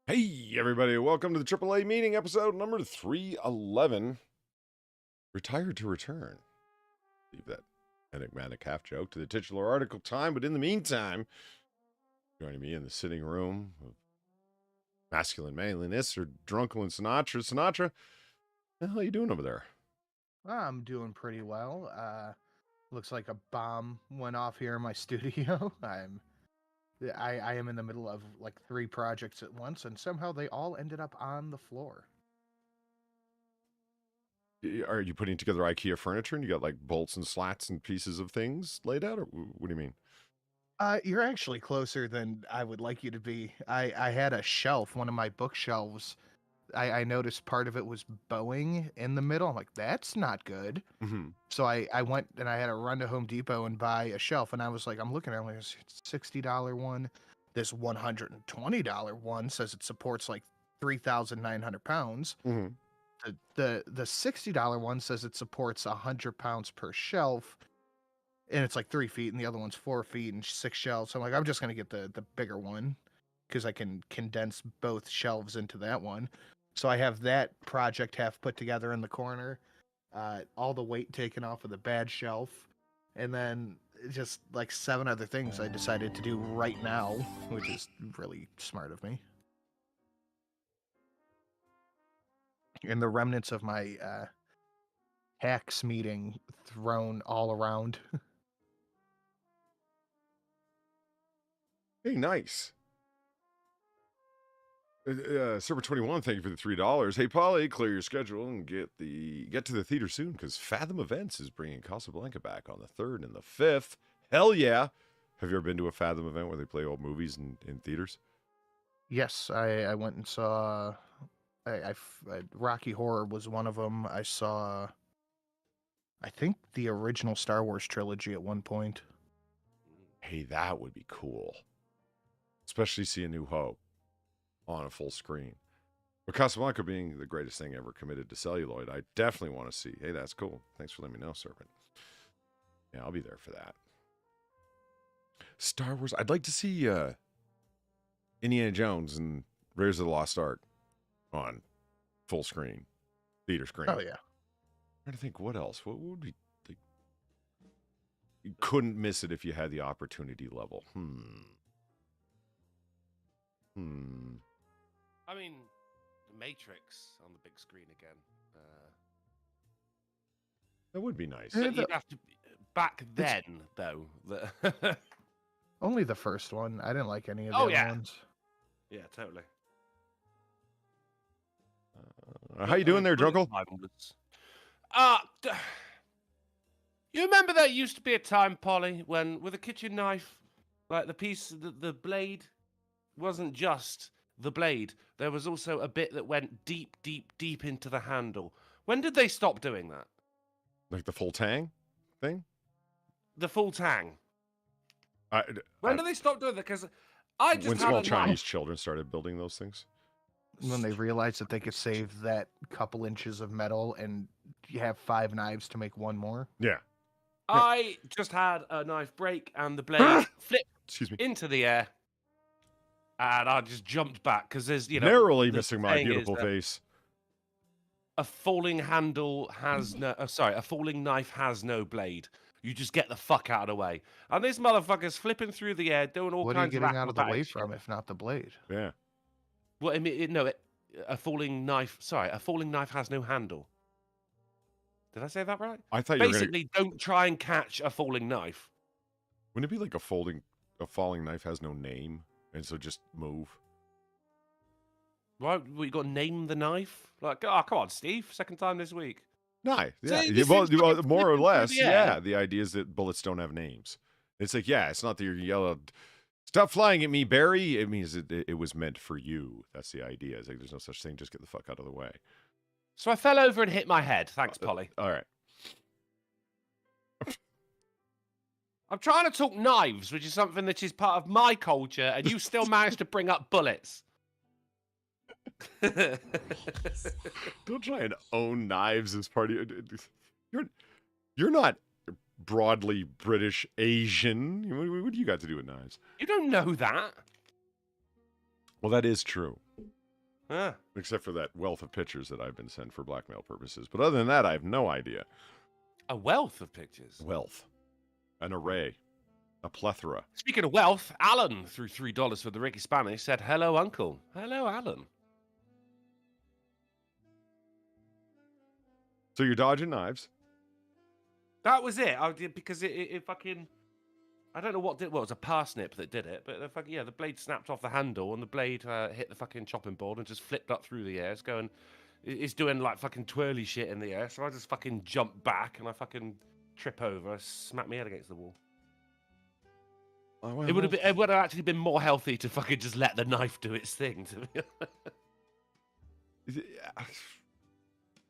Hey, everybody, welcome to the AAA meeting, episode number 311. Retired to return. Leave that enigmatic half joke to the titular article time, but in the meantime, joining me in the sitting room of masculine manliness or drunken Sinatra. Sinatra, how the hell are you doing over there? I'm doing pretty well. Looks like a bomb went off here in my studio. I am in the middle of like 3 projects at once, and somehow they all ended up on the floor. Are you putting together IKEA furniture and you got like bolts and slats and pieces of things laid out, or what do you mean? You're actually closer than I would like you to be. I had a shelf, one of my bookshelves. I noticed part of it was bowing in the middle. I'm like, that's not good. Mm-hmm. So I went and I had to run to Home Depot and buy a shelf. And I was like, I'm looking at it, like, it's $60 one. This $120 one says it supports like 3,900 pounds. Mm-hmm. The $60 one says it supports 100 pounds per shelf. And it's like 3 feet, and the other one's 4 feet and 6 shelves. So I'm like, I'm just gonna get the bigger one because I can condense both shelves into that one. So I have that project half put together in the corner, all the weight taken off of the bad shelf, and then just like 7 other things I decided to do right now, which is really smart of me. And the remnants of my hacks meeting thrown all around. Hey, nice. Server 21, thank you for the $3. Hey, Polly, clear your schedule and get to the theater soon because Fathom Events is bringing Casablanca back on the 3rd and the 5th. Hell yeah! Have you ever been to a Fathom event where they play old movies in theaters? Yes, I went and saw. Rocky Horror was one of them. I saw. I think the original Star Wars trilogy at one point. Hey, that would be cool. Especially see A New Hope on a full screen. But Casablanca being the greatest thing ever committed to celluloid, I definitely want to see. Hey, that's cool. Thanks for letting me know, Serpent. Yeah, I'll be there for that. Star Wars. I'd like to see Indiana Jones and Raiders of the Lost Ark on full screen, theater screen. Oh yeah. I'm trying to think what else. What would be like? You couldn't miss it if you had the opportunity level. I mean, The Matrix on the big screen again. That would be nice. Yeah, You'd have to back then, though. Only the first one. I didn't like any of the Oh, other yeah. ones. Yeah, totally. How you doing there, Drunkle? You remember there used to be a time, Polly, when with a kitchen knife, like the blade wasn't just the blade. There was also a bit that went deep, deep, deep into the handle. When did they stop doing that? Like the full tang thing? The full tang. When did they stop doing that? Because I just when had small a Chinese knife. children started building those things. When they realized that they could save that couple inches of metal and you have 5 knives to make one more. Yeah. I just had a knife break and the blade flipped Excuse me. into the air, and I just jumped back because there's narrowly the missing my saying is beautiful that face. a falling handle has no. A falling knife has no blade. You just get the fuck out of the way. And this motherfucker's flipping through the air, doing all What are you kinds of getting out of the way acrobatics. from if not the blade? Yeah. Well, I mean, a falling knife. Sorry, a falling knife has no handle. Did I say that right? I thought you were Basically, don't try and catch a falling knife. Wouldn't it be like a falling knife has no name, and so just move? Right? We got to name the knife. Like, oh, come on, Steve. Second time this week. Nice. So Yeah. this Well, thing's fucking more or flipping through less. the air. Yeah. The idea is that bullets don't have names. It's like, yeah, it's not that you're yelling, "Stop flying at me, Barry." It means it was meant for you. That's the idea. It's like there's no such thing. Just get the fuck out of the way. So I fell over and hit my head. Thanks, Polly. All right. I'm trying to talk knives, which is something that is part of my culture, and you still managed to bring up bullets. Don't try and own knives as part of you're not broadly British Asian. What do you got to do with knives? You don't know that. Well, that is true. Ah. Except for that wealth of pictures that I've been sent for blackmail purposes. But other than that, I have no idea. A wealth of pictures. Wealth. An array. A plethora. Speaking of wealth, Alan threw $3 for the Ricky Spanish, said, hello, uncle. Hello, Alan. So you're dodging knives. That was it. I did because it fucking... I don't know what did. Well, it was a parsnip that did it, but the blade snapped off the handle and the blade hit the fucking chopping board and just flipped up through the air. It's doing like fucking twirly shit in the air. So I just fucking jumped back and I fucking trip over, smack my head against the wall. Oh, well, It would have actually been more healthy to fucking just let the knife do its thing. To be honest.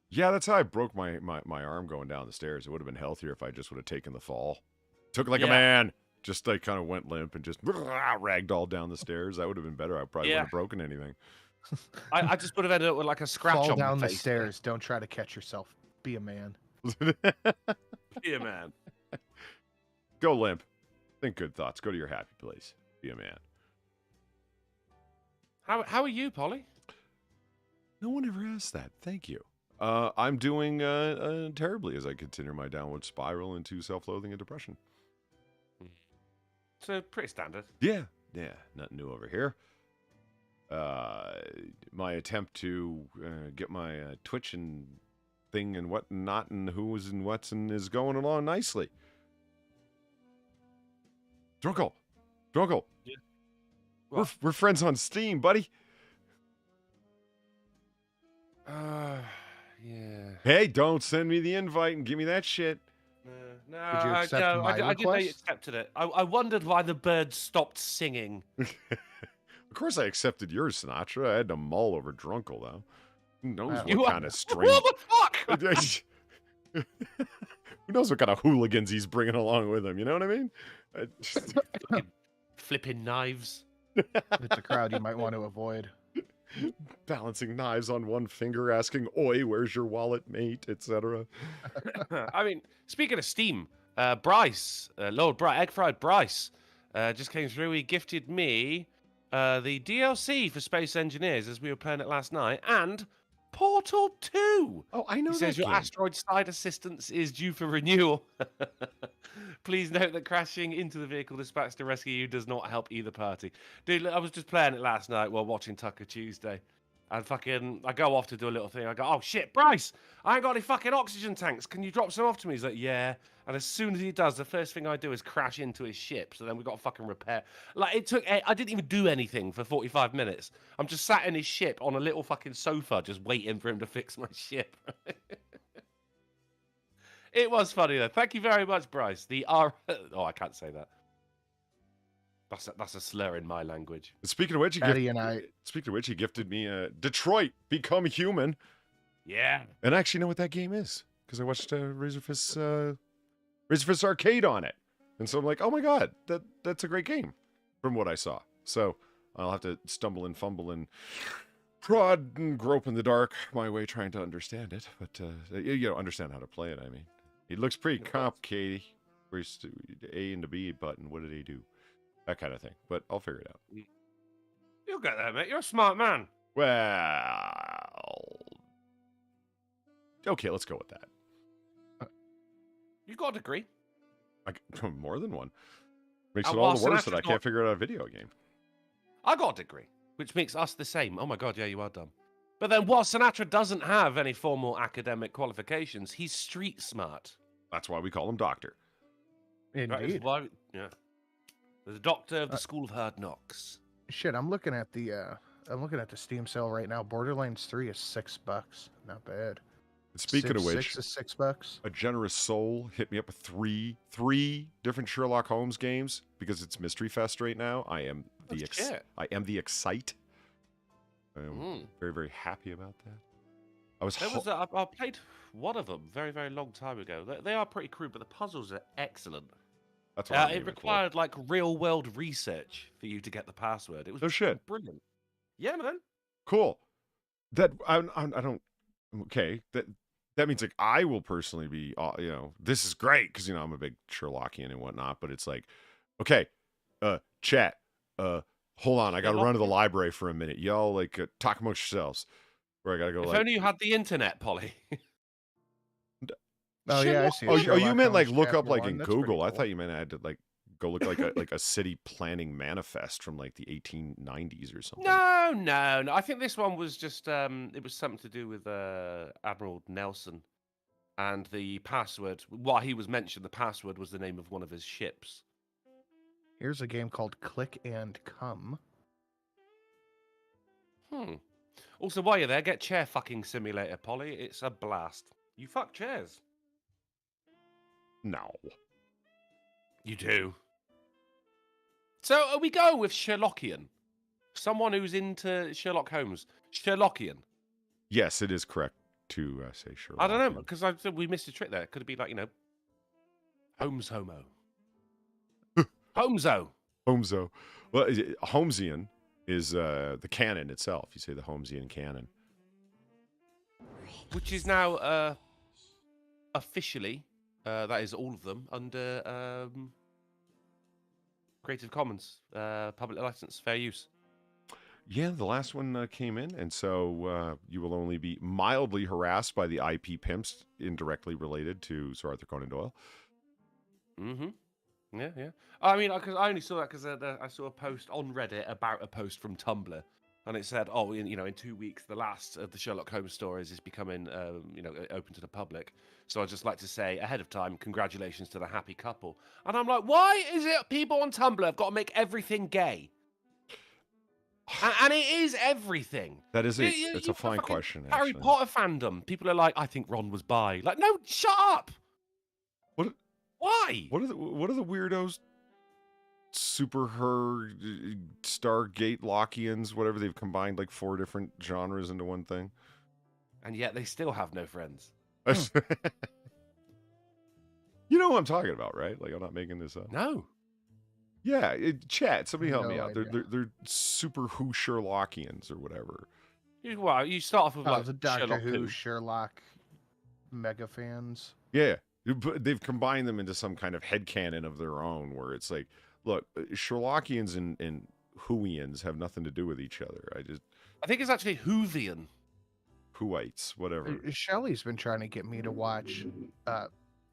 Yeah, that's how I broke my arm going down the stairs. It would have been healthier if I just would have taken the fall. Took like a man. Just like kind of went limp and just ragdolled down the stairs. That would have been better. I probably wouldn't have broken anything. I just would have ended up with like a scratch Fall on down my the face. stairs. Don't try to catch yourself. Be a man. Be a man. Go limp. Think good thoughts. Go to your happy place. Be a man. How are you, Polly? No one ever asked that. Thank you. I'm doing terribly as I continue my downward spiral into self-loathing and depression. So pretty standard. Yeah, nothing new over here. My attempt to get my Twitch and thing and whatnot and who's and what's and is going along nicely. Drunkle. Yeah. We're friends on Steam, buddy. Yeah. Hey, don't send me the invite and give me that shit. Did you accept my I didn't know you request? accepted it. I wondered why the bird stopped singing. Of course I accepted yours, Sinatra. I had to mull over Drunkle, though. Who knows You what kind of strange... What the fuck? Who knows what kind of hooligans he's bringing along with him, you know what I mean? Flipping knives. It's a crowd you might want to avoid. Balancing knives on one finger, asking, oi, where's your wallet, mate, etc. I mean, speaking of Steam, Bryce, Lord Egg Fried Bryce, just came through. He gifted me the DLC for Space Engineers as we were playing it last night, and Portal 2. Oh, I know He that says your game. asteroid side assistance is due for renewal. Please note that crashing into the vehicle dispatched to rescue you does not help either party. Dude, I was just playing it last night while watching Tucker Tuesday. And I go off to do a little thing. I go, oh shit, Bryce, I ain't got any fucking oxygen tanks. Can you drop some off to me? He's like, yeah. And as soon as he does, the first thing I do is crash into his ship. So then we got to fucking repair. Like I didn't even do anything for 45 minutes. I'm just sat in his ship on a little fucking sofa, just waiting for him to fix my ship. It was funny though. Thank you very much, Bryce. Oh, I can't say that. That's a slur in my language. Speaking of which, he gifted me Detroit Become Human. Yeah. And I actually know what that game is because I watched Razorfist Arcade on it, and so I'm like, oh my god, that's a great game from what I saw. So I'll have to stumble and fumble and prod and grope in the dark my way trying to understand it, but understand how to play it. I mean, it looks pretty complicated. Where's the A and the B button? What do they do? That kind of thing. But I'll figure it out. You'll get there, mate. You're a smart man. Well, okay, let's go with that. You got a degree. More than one. Makes it all the worse that I can't figure out a video game. I got a degree, which makes us the same. Oh my god, yeah, you are dumb. But then while Sinatra doesn't have any formal academic qualifications, he's street smart. That's why we call him Doctor. Indeed. Yeah. The doctor of the School of Hard Knocks. Shit, I'm looking at the Steam sale right now. Borderlands 3 is $6. Not bad. And speaking of which, 6 is $6. a generous soul hit me up with three different Sherlock Holmes games because it's Mystery Fest right now. I am the excite. I'm very, very happy about that. I played one of them very, very long time ago. They are pretty crude, but the puzzles are excellent. That's what it required like real world research for you to get the password. It was brilliant. Yeah, man. Cool. That I don't. Okay, that means like I will personally be. This is great because I'm a big Sherlockian and whatnot. But it's like, okay, chat. Hold on, I got to run to the Sherlockian? library for a minute. Y'all, like, talk amongst yourselves. Where I got to go, If like... only you had the internet, Polly. Oh yeah, I see. Oh, it. you Sherlock meant, like, Holmes look up, Chapter like, 1. in That's pretty Google. I cool. thought you meant I had to, like, go look like a city planning manifest from, like, the 1890s or something. No. I think this one was just it was something to do with Admiral Nelson, and the password. While he was mentioned, the password was the name of one of his ships. Here's a game called Click and Come. Also, while you're there, get Chair Fucking Simulator, Polly. It's a blast. You fuck chairs. No. You do. So are we going with Sherlockian? Someone who's into Sherlock Holmes. Sherlockian. Yes, it is correct to say Sherlock. I don't know, because I said we missed a trick there. Could it be like, Holmes Homo? Homeso. Homeso. Well, Holmesian is the canon itself. You say the Holmesian canon. Which is now officially, that is all of them, under Creative Commons, public license, fair use. Yeah, the last one came in, and so you will only be mildly harassed by the IP pimps indirectly related to Sir Arthur Conan Doyle. Mm-hmm. Yeah. I mean, because I only saw that because I saw a post on Reddit about a post from Tumblr, and it said, "Oh, in 2 weeks, the last of the Sherlock Holmes stories is becoming, open to the public." So I'd just like to say ahead of time, congratulations to the happy couple. And I'm like, why is it people on Tumblr have got to make everything gay? And it is everything. That is it's a fine question. Harry Actually. Potter fandom. People are like, I think Ron was bi. Like, no, shut up. What? Why? What are the weirdos? Super her Stargate Lockians, whatever. They've combined like 4 different genres into one thing. And yet they still have no friends. You know what I'm talking about, right? Like, I'm not making this up. No. Yeah, chat. Somebody help me No out. idea. They're super who Sherlockians or whatever. Well, you start off with like the Doctor Sherlock Who, Sherlock mega fans. Yeah, they've combined them into some kind of headcanon of their own, where it's like, look, Sherlockians and Whoians have nothing to do with each other. I think it's actually Whovian. Whoites, whatever. Shelley's been trying to get me to watch,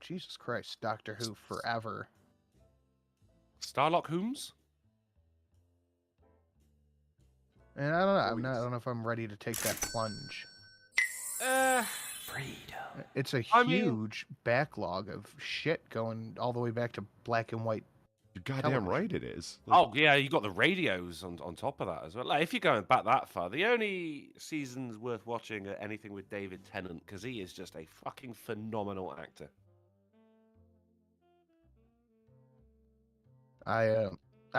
Jesus Christ, Doctor Who forever. Starlock Holmes? And I don't know. I don't know if I'm ready to take that plunge. Freedom. It's a huge backlog of shit going all the way back to black and white. You're goddamn television. right it is. Oh, yeah, you got the radios on top of that as well. Like, if you're going back that far, the only seasons worth watching are anything with David Tennant, because he is just a fucking phenomenal actor. I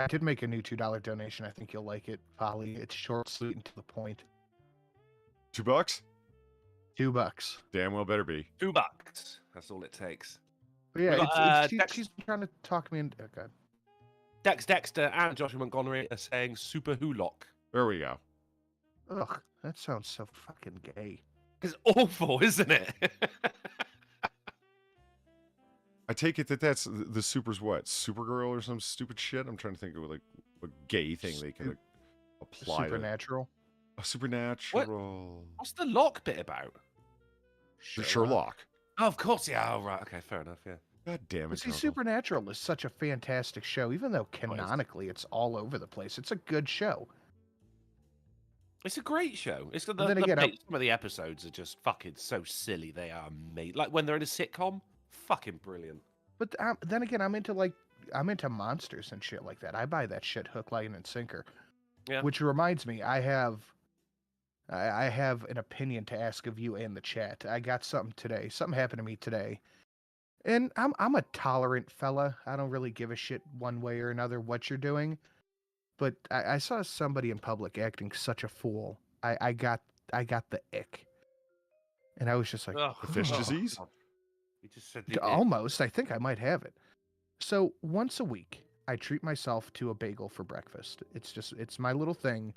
did make a new $2 donation. I think you'll like it, Polly. It's short, sweet, and to the point. $2? $2. Damn well better be. $2. That's all it takes. But yeah, got, she's trying to talk me into. Oh, God. Dex Dexter and Joshua Montgomery are saying Super Who-Lock. There we go. Ugh, that sounds so fucking gay. It's awful, isn't it? I take it that's the Super's what? Supergirl or some stupid shit? I'm trying to think of like a gay thing they can like, apply. Supernatural. A supernatural. What's the lock bit about? Sherlock. Oh, of course, yeah. Oh, right. Okay, fair enough, yeah. God damn it. See, Supernatural is such a fantastic show, even though canonically it's all over the place. It's a good show. It's a great show. It's some of the episodes are just fucking so silly. They are made like when they're in a sitcom, fucking brilliant. But then again, I'm into monsters and shit like that. I buy that shit hook, line, and sinker. Yeah. Which reminds me, I have an opinion to ask of you and the chat. I got something today. Something happened to me today. And I'm a tolerant fella. I don't really give a shit one way or another what you're doing. But I saw somebody in public acting such a fool. I got the ick. And I was just like, the fish disease? You just said almost. I think I might have it. So once a week, I treat myself to a bagel for breakfast. It's my little thing.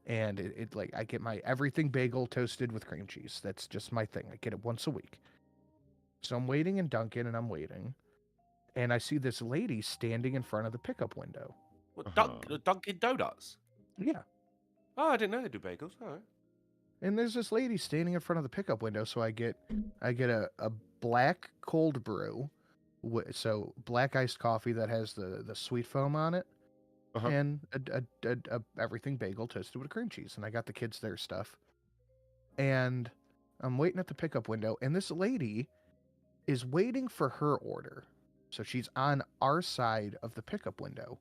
And it like I get my everything bagel toasted with cream cheese. That's just my thing. I get it once a week. So I'm waiting in Dunkin' and I'm waiting. And I see this lady standing in front of the pickup window. What, Uh-huh. Dunkin' Donuts? Yeah. Oh, I didn't know they do bagels. All right. And there's this lady standing in front of the pickup window, so I get a black cold brew, so black iced coffee that has the sweet foam on it, Uh-huh. and a everything bagel toasted with cream cheese. And I got the kids their stuff, and I'm waiting at the pickup window, and this lady is waiting for her order, so she's on our side of the pickup window.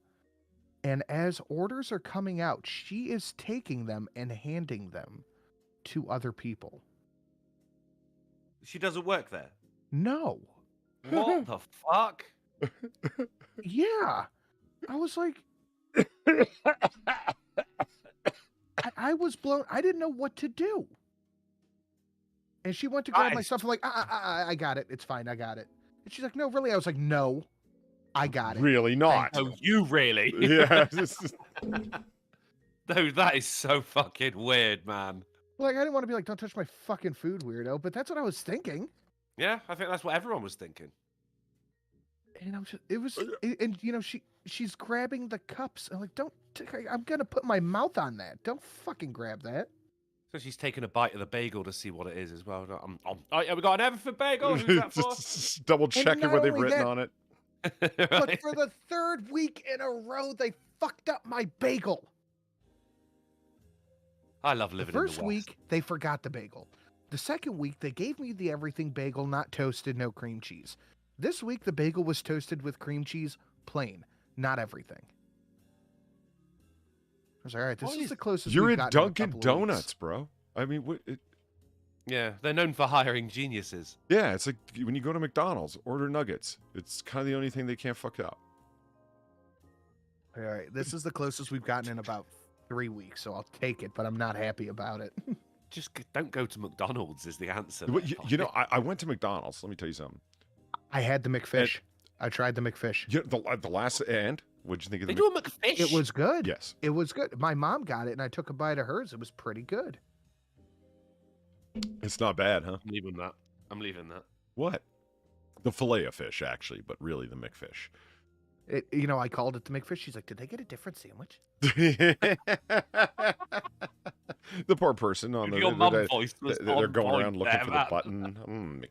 And as orders are coming out, she is taking them and handing them to other people. She doesn't work there. No. What the fuck? Yeah. I was like, I was blown. I didn't know what to do. And she went to grab my Guys. stuff. I'm like, I got it. It's fine. I got it. And she's like, no, really? I was like, no, I got it. Really not. Oh, you really? Yeah. No, that is so fucking weird, man. Like, I didn't want to be like, don't touch my fucking food, weirdo. But that's what I was thinking. Yeah, I think that's what everyone was thinking. And I was just, it was, and you know, she's grabbing the cups. I'm like, I'm going to put my mouth on that. Don't fucking grab that. So she's taking a bite of the bagel to see what it is as well. Oh, yeah, we got an everything bagel. Who's that for? Just double checking not what they've only written that- on it. But for the third week in a row, they fucked up my bagel. I love The living first in the West. week, they forgot the bagel. The second week, they gave me the everything bagel, not toasted, no cream cheese. This week, the bagel was toasted with cream cheese, plain, not everything. I was like, all right, this is the closest You're we've in gotten in a Dunkin' couple of weeks. Donuts, bro. I mean, Yeah, they're known for hiring geniuses. yeah, it's like when you go to McDonald's, order nuggets. It's kind of the only thing they can't fuck up. All right, this is the closest we've gotten in about 3 weeks, so I'll take it, but I'm not happy about it. Just don't go to McDonald's is the answer. Well, there, you know, Polly. I went to McDonald's. Let me tell you something. I had the McFish. I tried the McFish. Yeah, the last and what'd you think of They the? do a McFish. It was good. Yes. It was good. My mom got it, and I took a bite of hers. It was pretty good. It's not bad, huh? I'm leaving that. I'm leaving that. What? The fillet of fish, actually, but really the McFish. You know, I called it the McFish. She's like, did they get a different sandwich? The poor person on If the your mum voice was they're on going point around looking there, for man. the button.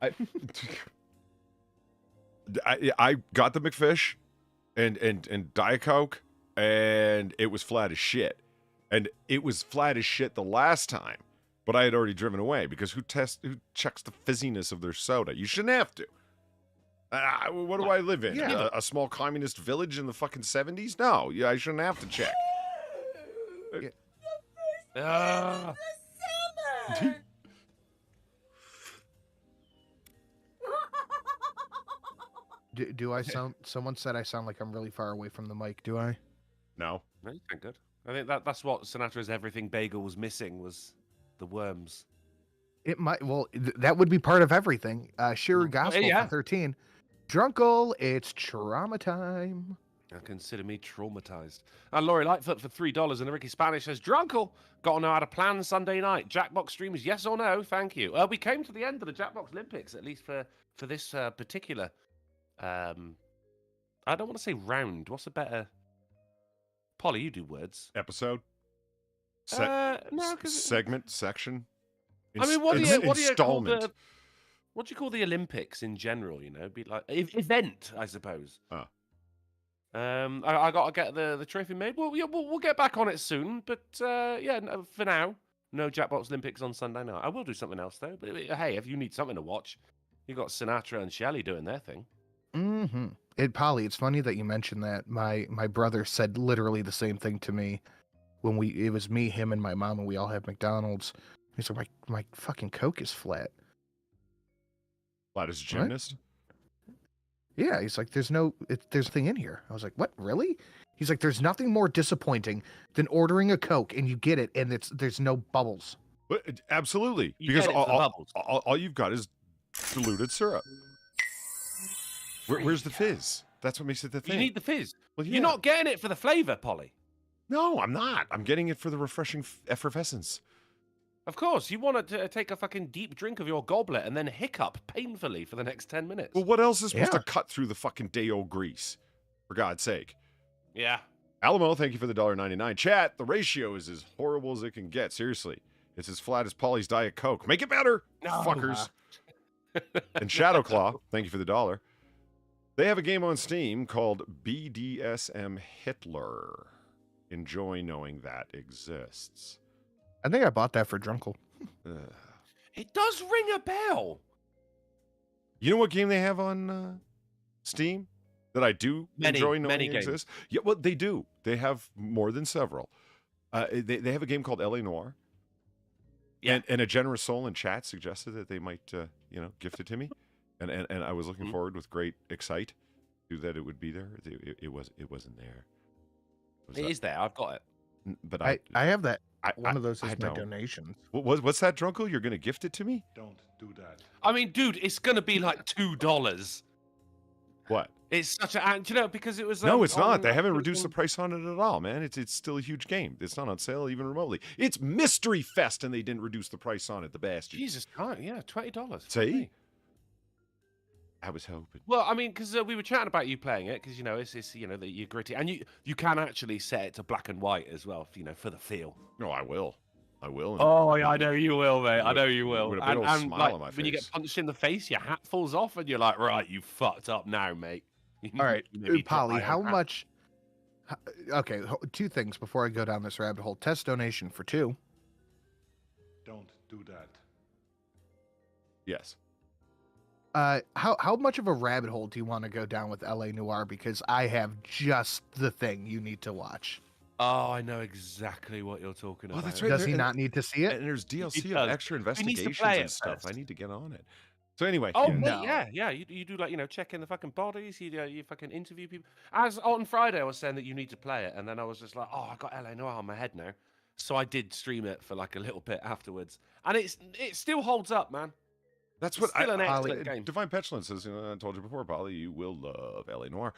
McFish. I got the McFish and Diet Coke, and it was flat as shit. And it was flat as shit the last time, but I had already driven away because who checks the fizziness of their soda? You shouldn't have to. What do I live in? Yeah. A small communist village in the fucking 70s? No, yeah, I shouldn't have to check. Ah. Do I sound? Someone said I sound like I'm really far away from the mic. Do I? No. No, you sound good. I think that's what Sinatra's everything bagel was missing was the worms. It might. Well, that would be part of everything. Shiru Gospel yeah. for 13. Drunkle, it's trauma time. Now consider me traumatized. And Laurie Lightfoot for $3 and Ricky Spanish says, Drunkle, got to know how to plan Sunday night. Jackbox streams, yes or no? Thank you. We came to the end of the Jackbox Olympics, at least for this particular. I don't want to say round. What's a better? Polly, you do words. Episode? No, 'cause segment? Section? I mean, what do you call installment. the? What do you call the Olympics in general? You know, be like event, I suppose. Oh. I got to get the trophy made. Well, yeah, we'll get back on it soon. But yeah, no, for now, no Jackbox Olympics on Sunday night. I will do something else though. But hey, if you need something to watch, you got Sinatra and Shelley doing their thing. Mm-hmm. Polly, it's funny that you mentioned that. My brother said literally the same thing to me when it was me, him, and my mom, and we all had McDonald's. He's like, my fucking Coke is flat. Flat as a gymnast? Yeah, he's like, there's nothing in here. I was like, what, really? He's like, there's nothing more disappointing than ordering a Coke and you get it and there's no bubbles. But, absolutely. You Because get it for the bubbles. all you've got is diluted syrup. Where's the fizz? That's what makes it the thing. You need the fizz. Well, yeah. You're not getting it for the flavor, Polly. No, I'm not. I'm getting it for the refreshing effervescence. Of course, you want to take a fucking deep drink of your goblet and then hiccup painfully for the next 10 minutes. Well, what else is supposed Yeah. to cut through the fucking day-old grease? For God's sake. Yeah. Alamo, thank you for the $1.99. Chat, the ratio is as horrible as it can get. Seriously. It's as flat as Polly's Diet Coke. Make it better, No. fuckers. And Shadowclaw, thank you for the $1. They have a game on Steam called BDSM Hitler. Enjoy knowing that exists. I think I bought that for Drunkle. It does ring a bell. You know what game they have on Steam that I do enjoy knowing exists? Yeah, well, they do. They have more than several. They have a game called AaA Noire. Yeah. And a generous soul in chat suggested that they might, gift it to me. And I was looking forward with great excite to that it would be there. It wasn't there. It is there. I've got it. But I have that. One of those I is my don't. donations. What's that, Drunkle? You're going to gift it to me? Don't do that. I mean, dude, it's gonna be like $2. What? It's such a, because it was. No, it's not. They haven't reduced the price on it at all, man. It's still a huge game. It's not on sale even remotely. It's Mystery Fest, and they didn't reduce the price on it. The bastards. Jesus Christ! Yeah, $20. See? I was hoping. Well, I mean, because we were chatting about you playing it, because it's that you're gritty, and you can actually set it to black and white as well, for the feel. No, I will. Oh, yeah, I know you will, mate. I know you will. With a big old And smile like, on my face. when you get punched in the face, your hat falls off, and you're like, right, you fucked up now, mate. All right, Maybe Polly, drop my how own hat. much? Okay, two things before I go down this rabbit hole. Test donation for 2. Don't do that. Yes. How much of a rabbit hole do you want to go down with AaA Noire? Because I have just the thing you need to watch. Oh, I know exactly what you're talking about. that's right. Does he not need to see it? And there's DLC does. of extra He needs to investigations play and it stuff. I first. need to get on it. So anyway. Oh, yeah. mate, yeah. You do like checking the fucking bodies. You fucking interview people. As on Friday, I was saying that you need to play it, and then I was just like, oh, I got AaA Noire on my head now. So I did stream it for like a little bit afterwards, and it still holds up, man. That's It's what still an excellent I game. Divine Petulance says, I told you before, Polly, you will love AaA Noire.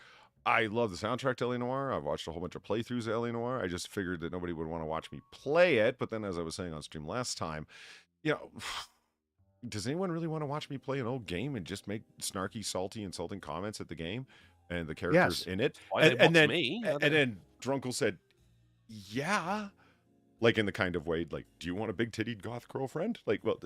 I love the soundtrack to AaA Noire. I've watched a whole bunch of playthroughs of AaA Noire. I just figured that nobody would want to watch me play it. But then, as I was saying on stream last time, does anyone really want to watch me play an old game and just make snarky, salty, insulting comments at the game and the characters in it? Why they And then, me? and then Drunkle said, yeah. Like in the kind of way, like, do you want a big-tittied goth girlfriend? Like, well,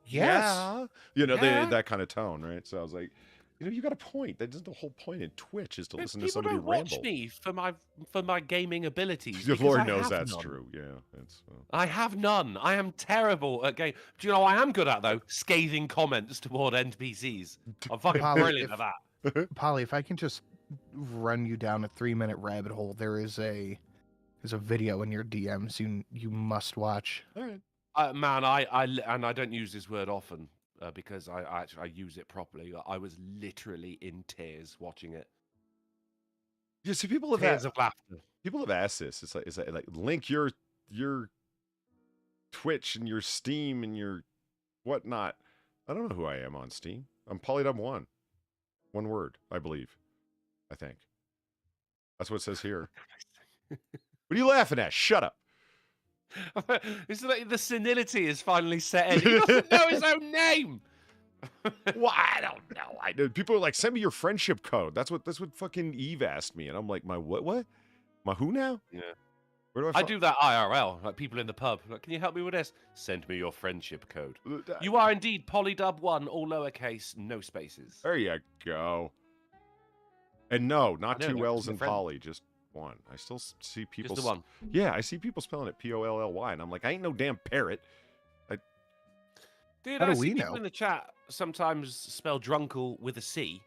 yeah. That kind of tone, right? So I was like, you got a point. That's the whole point in Twitch is to listen to People somebody don't ramble. watch me for my gaming abilities. The because Lord I knows have that's none. true. Yeah, it's. I have none. I am terrible at game. Do you know what I am good at though? Scathing comments toward NPCs. I'm fucking Polly, brilliant at that. Polly, if I can just run you down a 3-minute rabbit hole, there's a video in your DMs you must watch. All right. Man, I don't use this word often because I use it properly. I was literally in tears watching it. Yeah, see, people have Tears of laughter. People have asked this. It's like link your Twitch and your Steam and your whatnot. I don't know who I am on Steam. I'm Polydub1. One word, I believe. I think. That's what it says here. What are you laughing at? Shut up. It's like the senility is finally set in. He doesn't know his own name. Well, I don't know. People are like, send me your friendship code. That's what fucking Eve asked me, and I'm like, my what? My who now? Yeah. Where do I do that IRL, like people in the pub. Like, can you help me with this? Send me your friendship code. You You are indeed Polydub1, all lowercase, no spaces. There you go. And no, not I know, two no, L's it's a in friend. poly, just one. I still see people. Just the one. Yeah, I see people spelling it Polly, and I'm like, I ain't no damn parrot. Dude, How I do we see people know? in the chat sometimes spell drunkle with a C.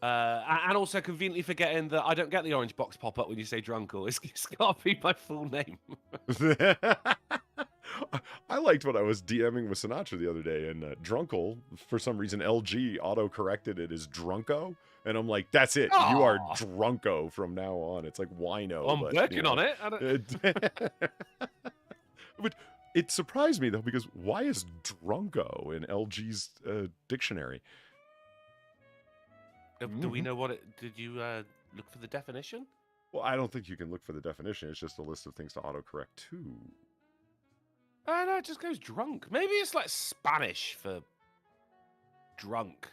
And also conveniently forgetting that I don't get the orange box pop up when you say drunkle. It's got to be my full name. I liked what I was DMing with Sinatra the other day, and Drunkle, for some reason, LG auto-corrected it as Drunko, and I'm like, that's it. You are Aw. Drunko from now on. It's like wino. I'm working on it. I don't... But it surprised me, though, because why is Drunko in LG's dictionary? Do we know what it... Did you look for the definition? Well, I don't think you can look for the definition. It's just a list of things to autocorrect to. No, it just goes drunk. Maybe it's like Spanish for drunk.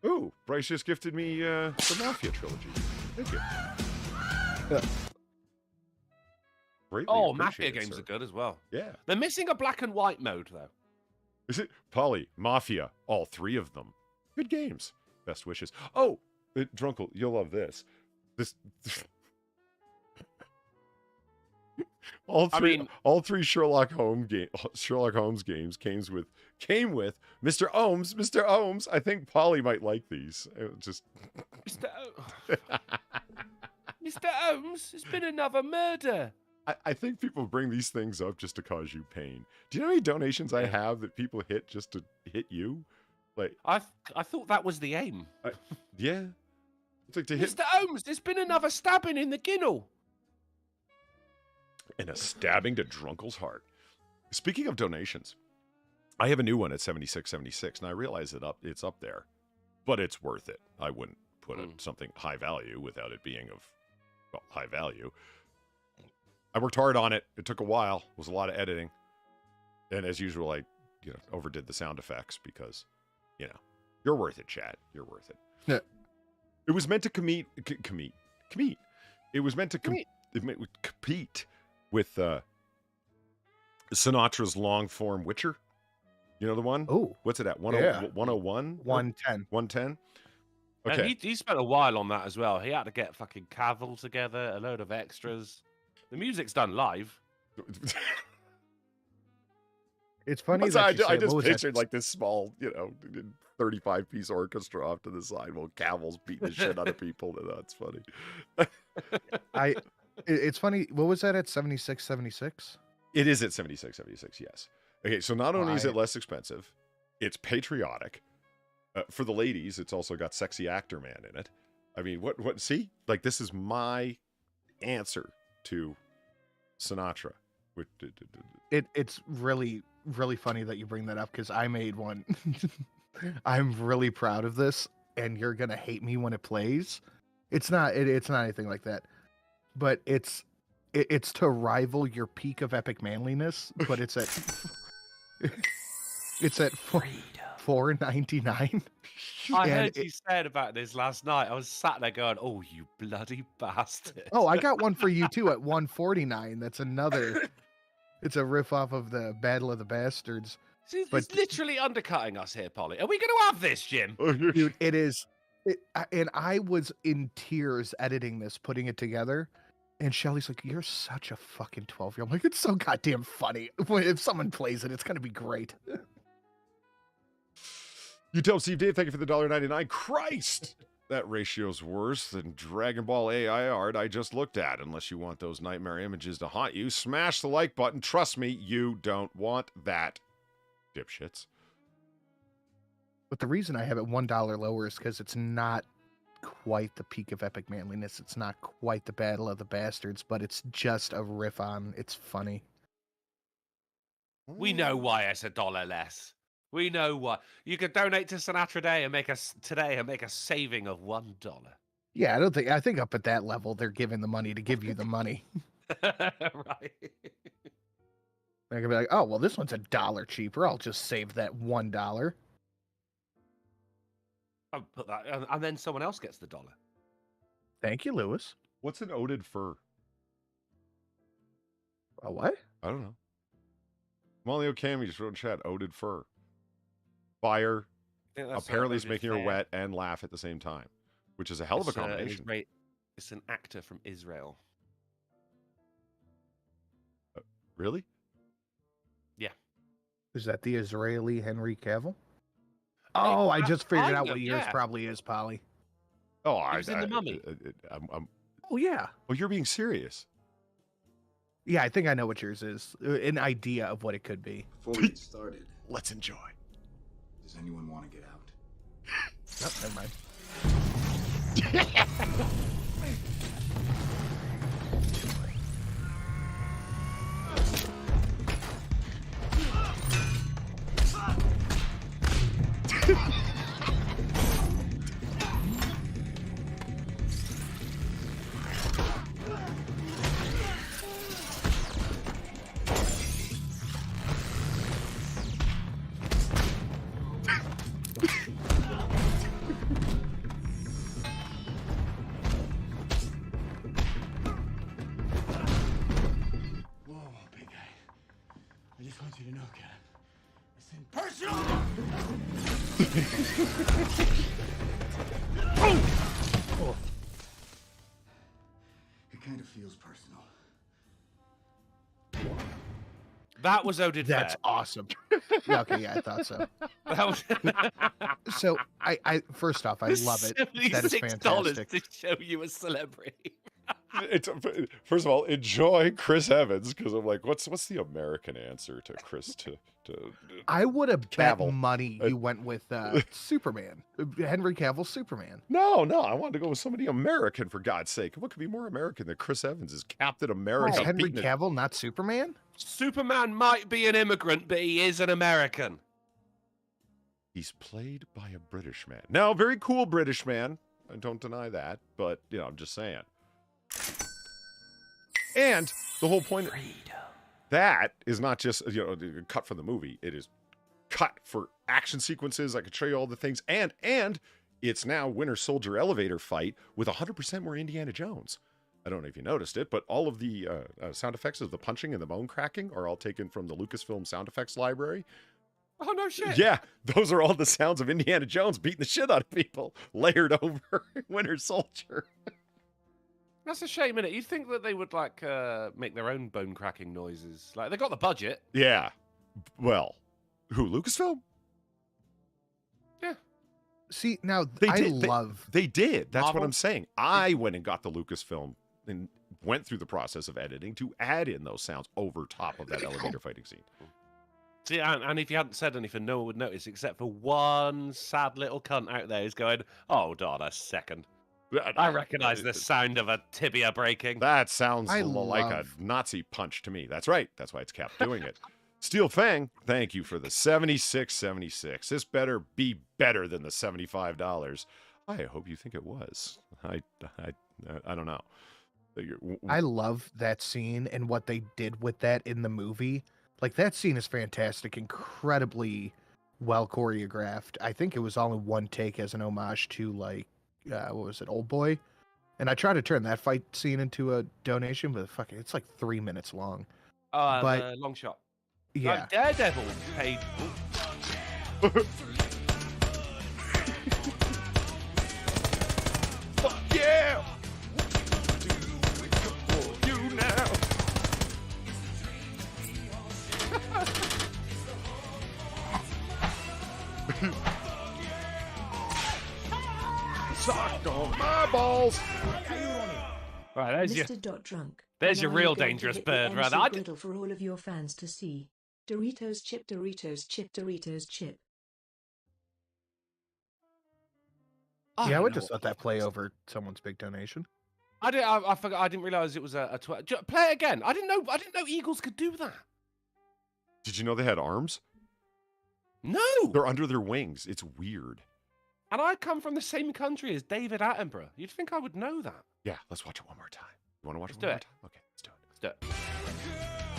Ooh, Bryce just gifted me the Mafia trilogy. Thank you. Greatly Oh, Mafia appreciated, games sir. are good as well. Yeah. They're missing a black and white mode, though. Is it Polly, Mafia, all 3 of them? Good games. Best wishes. Oh, Drunkle, you'll love this. This all three Sherlock Holmes games came with Mr. Ohms. Mr. Ohms, I think Polly might like these. Just Mr. Mr. Holmes, it's been another murder. I think people bring these things up just to cause you pain. Do you know how many donations I have that people hit just to hit you? Like I thought that was the aim. Yeah. It's like to hit Mr. Holmes, there's been another stabbing in the ginnel. and a stabbing to Drunkle's heart. Speaking of donations, I have a new one at 76.76, and I realize it's up there, but it's worth it. I wouldn't put it something high value without it being of high value. I worked hard on it. It took a while. It was a lot of editing, and as usual, I overdid the sound effects because you're worth it, Chad. You're worth it. Yeah. It was meant to compete. It was meant to compete with Sinatra's long form Witcher. You know the one? Oh, What's it at? 101? 110. 110? And Okay. he spent a while on that as well. He had to get fucking Cavill together, a load of extras. The music's done live. It's funny So that I you say, just what was that? pictured like this small, 35-piece orchestra off to the side while Cavill's beating the shit out of people. That's funny. It's funny. What was that at 76.76? It is at 76.76, yes. Okay, so not only is Why? it less expensive, it's patriotic. For the ladies, it's also got Sexy Actor Man in it. I mean, what, see? Like, this is my answer to Sinatra. It's really, really funny that you bring that up because I made one. I'm really proud of this, and you're gonna hate me when it plays. It's not anything like that, but it's to rival your peak of epic manliness, but it's at $4.99. I heard you said about this last night. I was sat there going, "Oh, you bloody bastard!" Oh, I got one for you too at $1.49. That's another. It's a riff off of the Battle of the Bastards. It's but- literally undercutting us here, Polly. Are we going to have this, Jim? Dude, it is. And I was in tears editing this, putting it together. And Shelly's like, "You're such a fucking 12-year-old." I'm like, it's so goddamn funny. If someone plays it, it's going to be great. You tell Steve Dave, thank you for the $1.99. Christ! That ratio's worse than Dragon Ball AI art I just looked at. Unless you want those nightmare images to haunt you, smash the like button. Trust me, you don't want that. Dipshits. But the reason I have it $1 lower is because it's not quite the peak of epic manliness. It's not quite the Battle of the Bastards, but it's just a riff on. It's funny. We know why it's $1 less. We know why. You could donate to Sinatra Day and make a saving of $1. Yeah, I think up at that level, they're giving the money to give you the money. Right. They're gonna be like, "Oh, well, this one's $1 cheaper. I'll just save that $1." I'll put that, and then someone else gets the $1. Thank you, Lewis. What's an oded fur? A what? I don't know. Molly O'Cammy just wrote in chat, oded fur. Fire apparently is making her wet and laugh at the same time, which is a hell of a combination. It's an actor from Israel. Really? Yeah. Is that the Israeli Henry Cavill? Oh, I just figured kind out of, what yours yeah. probably is, Polly. Oh, He was in The Mummy. Oh, yeah. Oh, you're being serious. Yeah, I think I know what yours is. An idea of what it could be. Before we get started, Let's enjoy. does anyone want to get out? Oh, never mind. It kind of feels personal. That was Odin That's Fair. awesome. Yeah, okay, yeah, I thought so. That was So I first off, I love it. That is $76 fantastic. to show you a celebrity. It's first of all, enjoy Chris Evans because I'm like, what's the American answer to Chris to I would have bet Cavill. money you went with Superman, Henry Cavill's Superman. No, I wanted to go with somebody American for God's sake. What could be more American than Chris Evans as Captain America? Is Henry beating it- Cavill not Superman? Superman might be an immigrant, but he is an American. He's played by a British man. Now, a very cool British man. I don't deny that, but I'm just saying. And the whole point that is not just cut from the movie. It is cut for action sequences. I could show you all the things, and it's now Winter Soldier elevator fight with 100% more Indiana Jones. I don't know if you noticed it, but all of the sound effects of the punching and the bone cracking are all taken from the Lucasfilm sound effects library. Oh, no shit. Yeah, those are all the sounds of Indiana Jones beating the shit out of people, layered over Winter Soldier. That's a shame, innit? You'd think that they would, make their own bone-cracking noises. Like, they got the budget. Yeah. Well, who, Lucasfilm? Yeah. See, now They I did- love They did. That's what Marvel? I'm saying. I went and got the Lucasfilm and went through the process of editing to add in those sounds over top of that elevator fighting scene. See, and if you hadn't said anything, no one would notice, except for one sad little cunt out there who's going, hold on a second. I recognise the sound of a tibia breaking. That sounds I like a love- Nazi punch to me. That's right. That's why it's kept doing it. Steel Fang, thank you for the $76.76. This better be better than the $75. I hope you think it was. I don't know. I love that scene and what they did with that in the movie. Like, that scene is fantastic, incredibly well choreographed. I think it was all in one take as an homage to, what was it, Old Boy? And I tried to turn that fight scene into a donation, but fucking, it's like 3 minutes long. Oh, but- the long shot. Yeah. Like Daredevil paid. Fuck yeah! You now. Sucked on my balls. Right, there's your, Mr. Drunk. there's And your now real I'm going to dangerous hit the bird, MC rather. I griddle for all of your fans to see. Doritos chip, Doritos chip, Doritos chip. Yeah, I would know just what let that play over someone's big donation. I forgot. I didn't realize it was a play it again. I didn't know eagles could do that. Did you know they had arms? No. They're under their wings. It's weird. And I come from the same country as David Attenborough. You'd think I would know that. Yeah, let's watch it one more time. You want to watch Let's it do one more it. time? Okay, let's do it. Let's do it.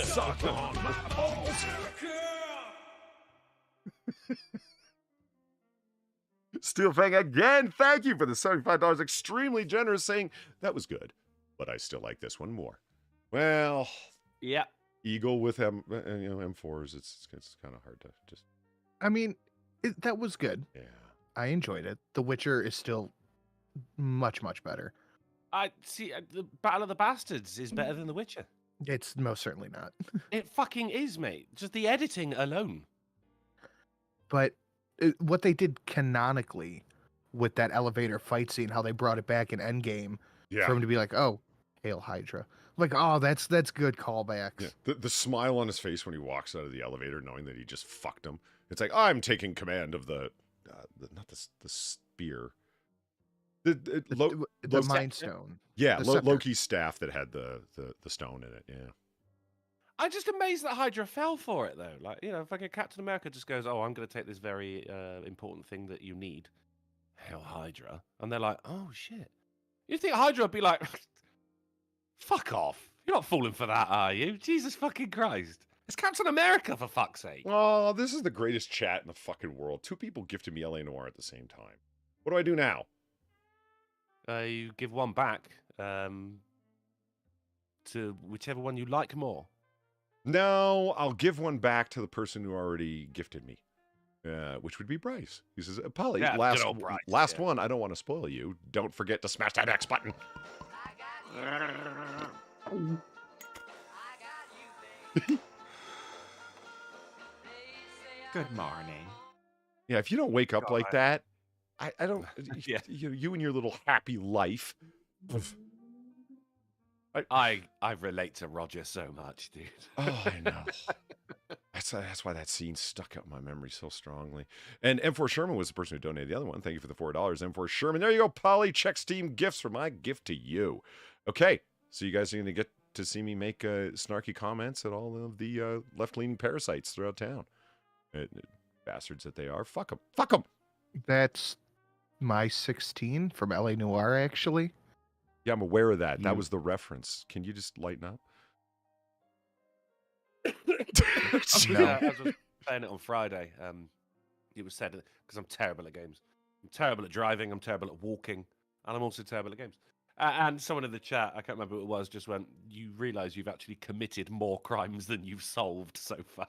Suck on my balls. Steel Fang again. Thank you for the $75. Extremely generous, saying that was good, but I still like this one more. Well, Yeah. Eagle with M4s. It's kind of hard to just. I mean, that was good. Yeah. I enjoyed it. The Witcher is still much, much better. I see. The Battle of the Bastards is better than The Witcher. It's most certainly not. It fucking is, mate. Just the editing alone. But what they did canonically with that elevator fight scene, how they brought it back in Endgame Yeah. for him to be like, "Oh, hail Hydra!" Like, oh, that's good callbacks. Yeah. The smile on his face when he walks out of the elevator, knowing that he just fucked him. It's like, I'm taking command of the spear. The Mind Stone. Yeah, the scepter. Loki's staff that had the stone in it. Yeah. I'm just amazed that Hydra fell for it, though. Like, fucking Captain America just goes, "Oh, I'm going to take this very important thing that you need." Hail Hydra. And they're like, "Oh, shit." You'd think Hydra would be like, "Fuck off. You're not falling for that, are you? Jesus fucking Christ." It's Captain America, for fuck's sake. Oh, this is the greatest chat in the fucking world. 2 people gifted me LA Noire at the same time. What do I do now? You give one back to whichever one you like more. No, I'll give one back to the person who already gifted me, which would be Bryce. He says, Polly, Yeah, last, good old Bryce, last yeah. one, I don't want to spoil you. Don't forget to smash that X button. Good morning. Yeah, if you don't wake up like that, I don't, Yeah. you and your little happy life. I relate to Roger so much, dude. Oh, I know. That's why that scene stuck out in my memory so strongly. And M4 Sherman was the person who donated the other one. Thank you for the $4. M4 Sherman. There you go, Polly. Check Steam gifts for my gift to you. Okay, so you guys are going to get to see me make snarky comments at all of the left-leaning parasites throughout town. Bastards that they are. Fuck them. Fuck them. That's my 16 from LA Noire, actually. Yeah, I'm aware of that. That was the reference. Can you just lighten up? I was playing it on Friday. It was said because I'm terrible at games. I'm terrible at driving. I'm terrible at walking, and I'm also terrible at games. And someone in the chat, I can't remember who it was, just went, "You realise you've actually committed more crimes than you've solved so far."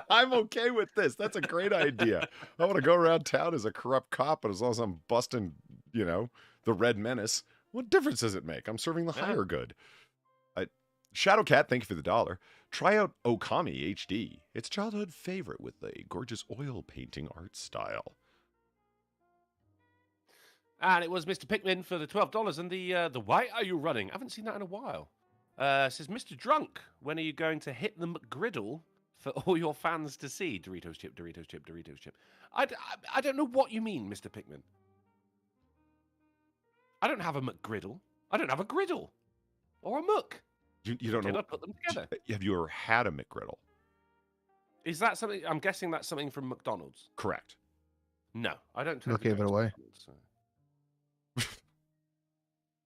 I'm okay with this. That's a great idea. I want to go around town as a corrupt cop, but as long as I'm busting, the Red Menace, what difference does it make? I'm serving the higher good. Shadowcat, thank you for the $1. Try out Okami HD. It's a childhood favorite with a gorgeous oil painting art style. And it was Mr. Pickman for the $12 and the why are you running? I haven't seen that in a while. Says Mr. Drunk, when are you going to hit the McGriddle for all your fans to see? Doritos chip, Doritos chip, Doritos chip. I don't know what you mean, Mr. Pickman. I don't have a McGriddle. I don't have a griddle or a muck. You don't know. I put them together? Have you ever had a McGriddle? Is that something? I'm guessing that's something from McDonald's. Correct. No, I don't. Look gave it away.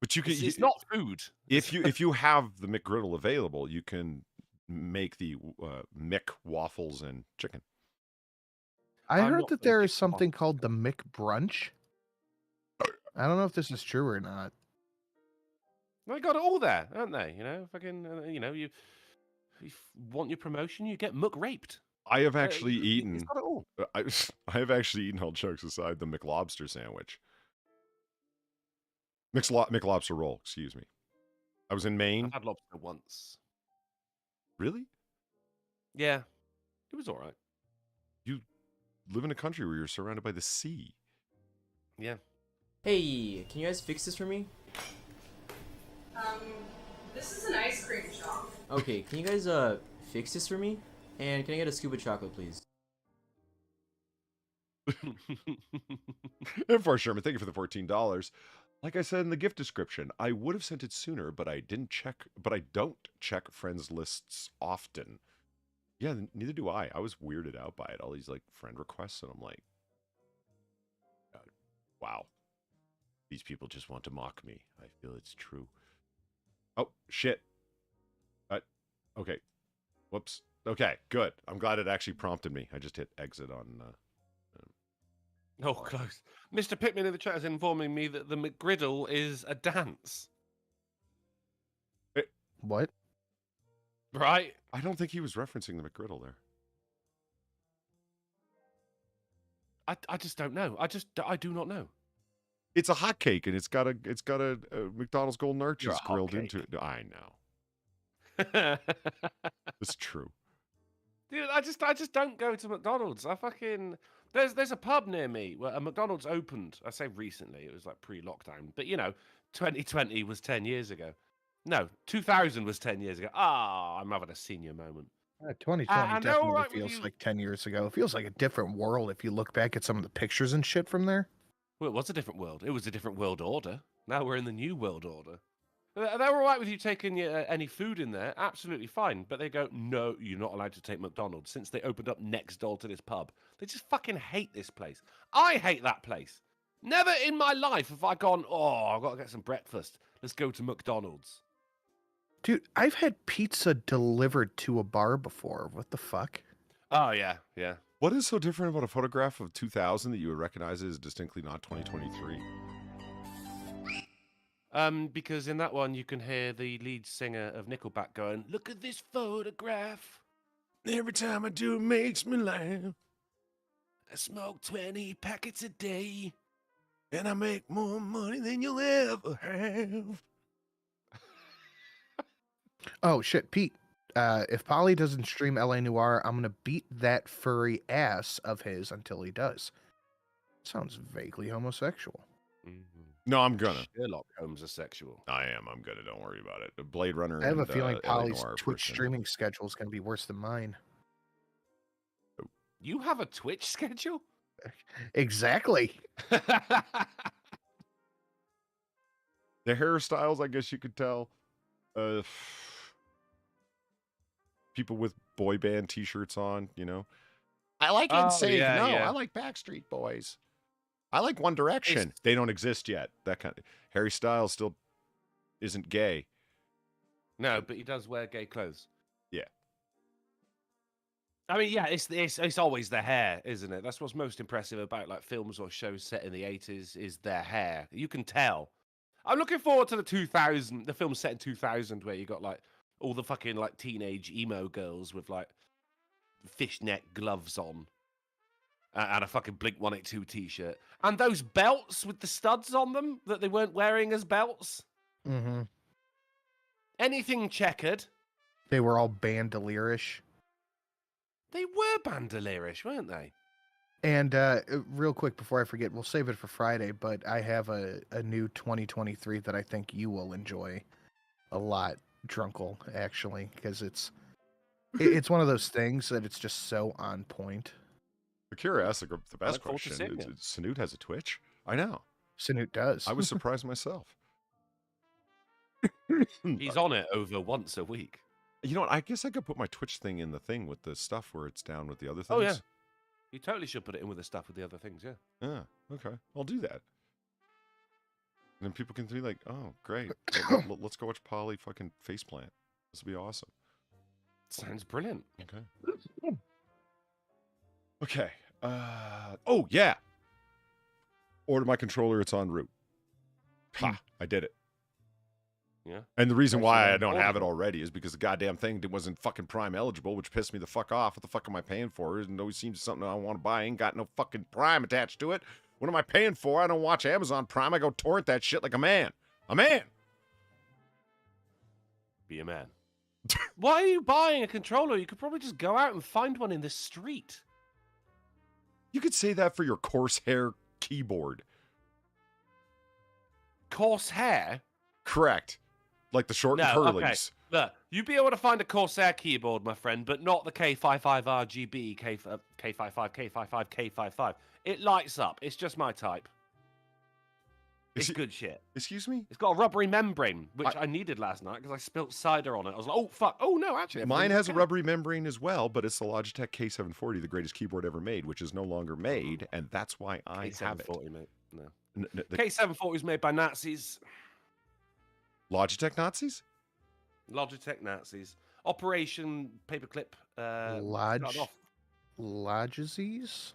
But you can. It's not food. If you have the McGriddle available, you can make the Mick waffles and chicken. I I'm heard not that there is something called the McBrunch. I don't know if this is true or not. They got it all there, aren't they? Fucking, you want your promotion, you get muck raped. I have actually It's eaten. got it all. I have actually eaten, all jokes aside, the McLobster sandwich. McLobster roll, excuse me. I was in Maine. I've had lobster once. Really? Yeah, it was all right. You live in a country where you're surrounded by the sea. Yeah. Hey, can you guys fix this for me? This is an ice cream shop. Okay, can you guys fix this for me? And can I get a scoop of chocolate, please? And for Sherman, thank you for the $14. Like I said in the gift description, I would have sent it sooner, but I didn't check. But I don't check friends lists often. Yeah, neither do I. I was weirded out by it. All these friend requests, and I'm like, wow, these people just want to mock me. I feel it's true. Oh shit. Okay. Whoops. Okay, good. I'm glad it actually prompted me. I just hit exit on. Oh, close. Mr. Pittman in the chat is informing me that the McGriddle is a dance. What? Right? I don't think he was referencing the McGriddle there. I just don't know. I do not know. It's a hot cake, and it's got a McDonald's Golden Arches You're a grilled hotcake. into it. I know. It's true. Dude, I just don't go to McDonald's. There's a pub near me where a McDonald's opened. I say recently, it was like pre-lockdown, but 2020 was 10 years ago. No, 2000 was 10 years ago. I'm having a senior moment. 2020 and they're all definitely right with feels you. like 10 years ago. It feels like a different world if you look back at some of the pictures and shit from there. Well, it was a different world. It was a different world order. Now we're in the new world order. They're all right with you taking any food in there, absolutely fine. But they go, no, you're not allowed to take McDonald's since they opened up next door to this pub. They just fucking hate this place. I hate that place. Never in my life have I gone, I've got to get some breakfast. Let's go to McDonald's. Dude, I've had pizza delivered to a bar before. What the fuck? Oh yeah, yeah. What is so different about a photograph of 2000 that you would recognize as distinctly not 2023? Because in that one you can hear the lead singer of Nickelback going, "Look at this photograph. Every time I do, it makes me laugh. I smoke 20 packets a day." And I make more money than you'll ever have. Oh shit, Pete. If Polly doesn't stream LA Noire, I'm gonna beat that furry ass of his until he does. Sounds vaguely homosexual. No, I'm gonna. Sherlock Holmes is sexual. I am. I'm gonna. Don't worry about it. The Blade Runner. I have a and, feeling LA Polly's Noire Twitch person. streaming schedule is gonna be worse than mine. You have a Twitch schedule? Exactly. The hairstyles, I guess you could tell. People with boy band T-shirts on, you know. I like NSYNC. yeah, no, yeah. I like Backstreet Boys. I like One Direction. They don't exist yet. That kind of Harry Styles still isn't gay. No, but he does wear gay clothes. Yeah. I mean, yeah, it's always the hair, isn't it? That's what's most impressive about like films or shows set in the 80s is their hair. You can tell. I'm looking forward to the film set in 2000 where you got like all the fucking like teenage emo girls with like fishnet gloves on and a fucking Blink-182 t-shirt. And those belts with the studs on them that they weren't wearing as belts. Mm-hmm. Anything checkered. They were all bandolierish. They were bandolierish, weren't they? And real quick before I forget, we'll save it for Friday, but I have a new 2023 that I think you will enjoy a lot, Drunkle, actually, because it's one of those things that it's just so on point. Akira asked the best look forward to question. seeing it. Snoot has a Twitch? I know. Sanute does. I was surprised myself. He's on it over once a week. You know what? I guess I could put my Twitch thing in the thing with the stuff where it's down with the other things. Oh, yeah. You totally should put it in with the stuff with the other things, yeah. Yeah, okay. I'll do that. And then people can be like, oh, great. Let's go watch Polly fucking faceplant. This will be awesome. Sounds brilliant. Okay. Okay. Oh, yeah. Order my controller. It's en route. Ha, I did it. Yeah. And the reason Actually, why I I'm don't have it ordering. already is because the goddamn thing wasn't fucking Prime eligible, which pissed me the fuck off. What the fuck am I paying for? It always seems something I want to buy. Ain't got no fucking Prime attached to it. What am I paying for? I don't watch Amazon Prime. I go torrent that shit like a man. A man. Be a man. Why are you buying a controller? You could probably just go out and find one in the street. You could say that for your Corsair keyboard. Coarse hair? Correct. Like the short and curlies. Okay. Look, you'd be able to find a Corsair keyboard, my friend, but not the K55RGB, K55, K55, K55. It lights up. It's just my type. It's good shit. Excuse me? It's got a rubbery membrane, which I needed last night because I spilt cider on it. I was like, oh, fuck. Oh, no, actually. Mine has a okay. rubbery membrane as well, but it's the Logitech K740, the greatest keyboard ever made, which is no longer made, and that's why I have it. K740, mate. No. The K740 was made by Nazis. Logitech Nazis? Logitech Nazis. Operation Paperclip. started off. Logizes?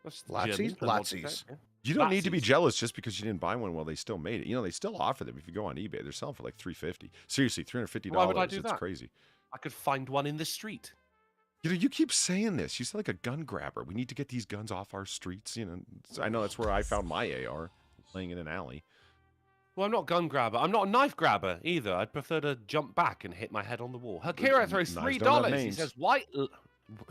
That's Lotsies? German for Lotsies. Logitech, yeah. You don't need to be Nazis. jealous just because you didn't buy one while they still made it. You know, they still offer them. If you go on eBay, they're selling for like $350. Seriously, $350. Why would I do it's that? crazy. I could find one in the street. You know, you keep saying this. You sound like a gun grabber. We need to get these guns off our streets. You know, I know that's where I found my AR, laying in an alley. Well, I'm not a gun grabber. I'm not a knife grabber either. I'd prefer to jump back and hit my head on the wall. Hakira throws Knives don't have $3. He names. says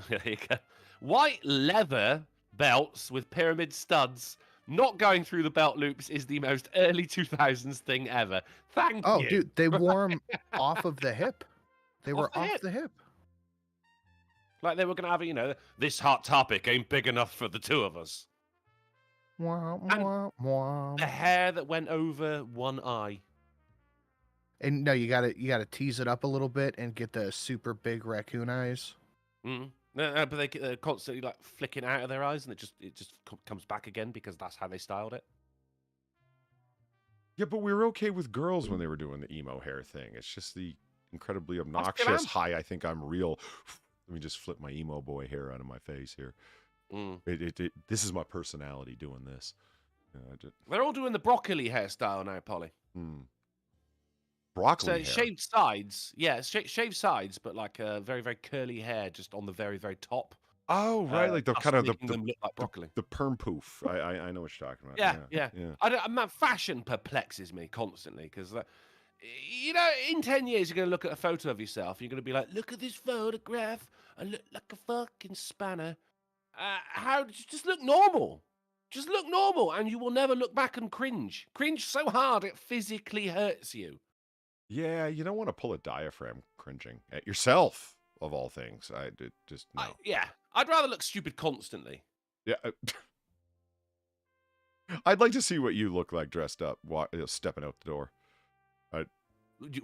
there you go. White leather belts with pyramid studs not going through the belt loops is the most early 2000s thing ever. Thank you. Oh, dude, they wore them off of the hip. They were the off hip. the hip. Like they were going to have, this hot topic ain't big enough for the two of us. Wah, And wah, wah. The hair that went over one eye. And no, you gotta tease it up a little bit and get the super big raccoon eyes. Mm. But they're constantly like flicking out of their eyes, and it just comes back again because that's how they styled it. Yeah, but we were okay with girls when they were doing the emo hair thing. It's just the incredibly good, obnoxious, man. hi, I think I'm real. Let me just flip my emo boy hair out of my face here. This is my personality doing this. They're all doing the broccoli hairstyle now, Polly. Broccoli So hair. shaved sides, yeah, shaved sides, but like very, very curly hair just on the very, very top. Oh, right, like the thus kind of making them look like broccoli. the perm poof. I know what you're talking about. Yeah. Fashion perplexes me constantly because, you know, in 10 years you're going to look at a photo of yourself. You're going to be like, look at this photograph. I look like a fucking spanner. Just look normal. Just look normal, and you will never look back and cringe. Cringe so hard it physically hurts you. Yeah, you don't want to pull a diaphragm cringing at yourself, of all things. No. I'd rather look stupid constantly. Yeah. I'd like to see what you look like dressed up, stepping out the door.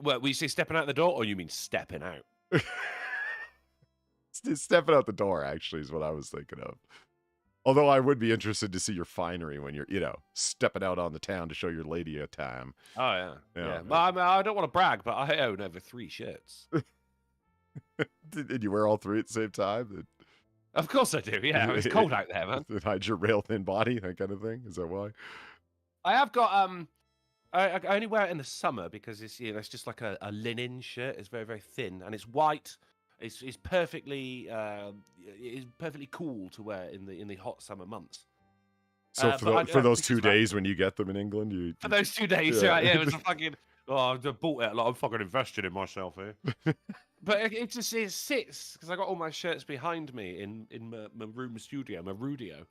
Well, you say stepping out the door, or you mean stepping out? Stepping out the door, actually, is what I was thinking of. Although I would be interested to see your finery when you're, stepping out on the town to show your lady a time. Oh, yeah. Well, I don't want to brag, but I own over 3 shirts. Did you wear all 3 at the same time? Of course I do, yeah. It's cold out there, man. To hide your rail thin body, that kind of thing? Is that why? I have got, I only wear it in the summer because it's, it's just like a linen shirt. It's very, very thin, and it's white. It's perfectly cool to wear in the hot summer months. So for those 2 days when you get them in England, for those 2 days, right? Yeah, it was a fucking. Oh, I bought it. Like, I'm fucking invested in myself here. But it sits because I got all my shirts behind me in my room studio, my Rudio.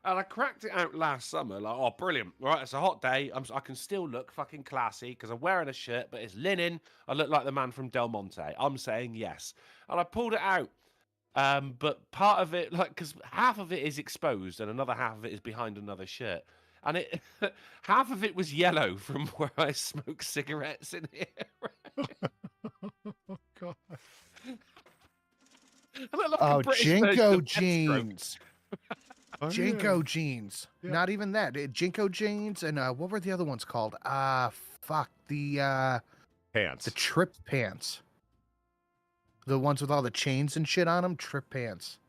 And I cracked it out last summer, like, oh, brilliant. Right, it's a hot day. I can still look fucking classy because I'm wearing a shirt, but it's linen. I look like the man from Del Monte. I'm saying yes. And I pulled it out. But part of it, because half of it is exposed and another half of it is behind another shirt. And half of it was yellow from where I smoke cigarettes in here. Oh, God. Jinko jeans. Jinko yeah. jeans. Yeah. Not even that. Jinko jeans and what were the other ones called? The Pants. the trip pants. The ones with all the chains and shit on them. Trip pants.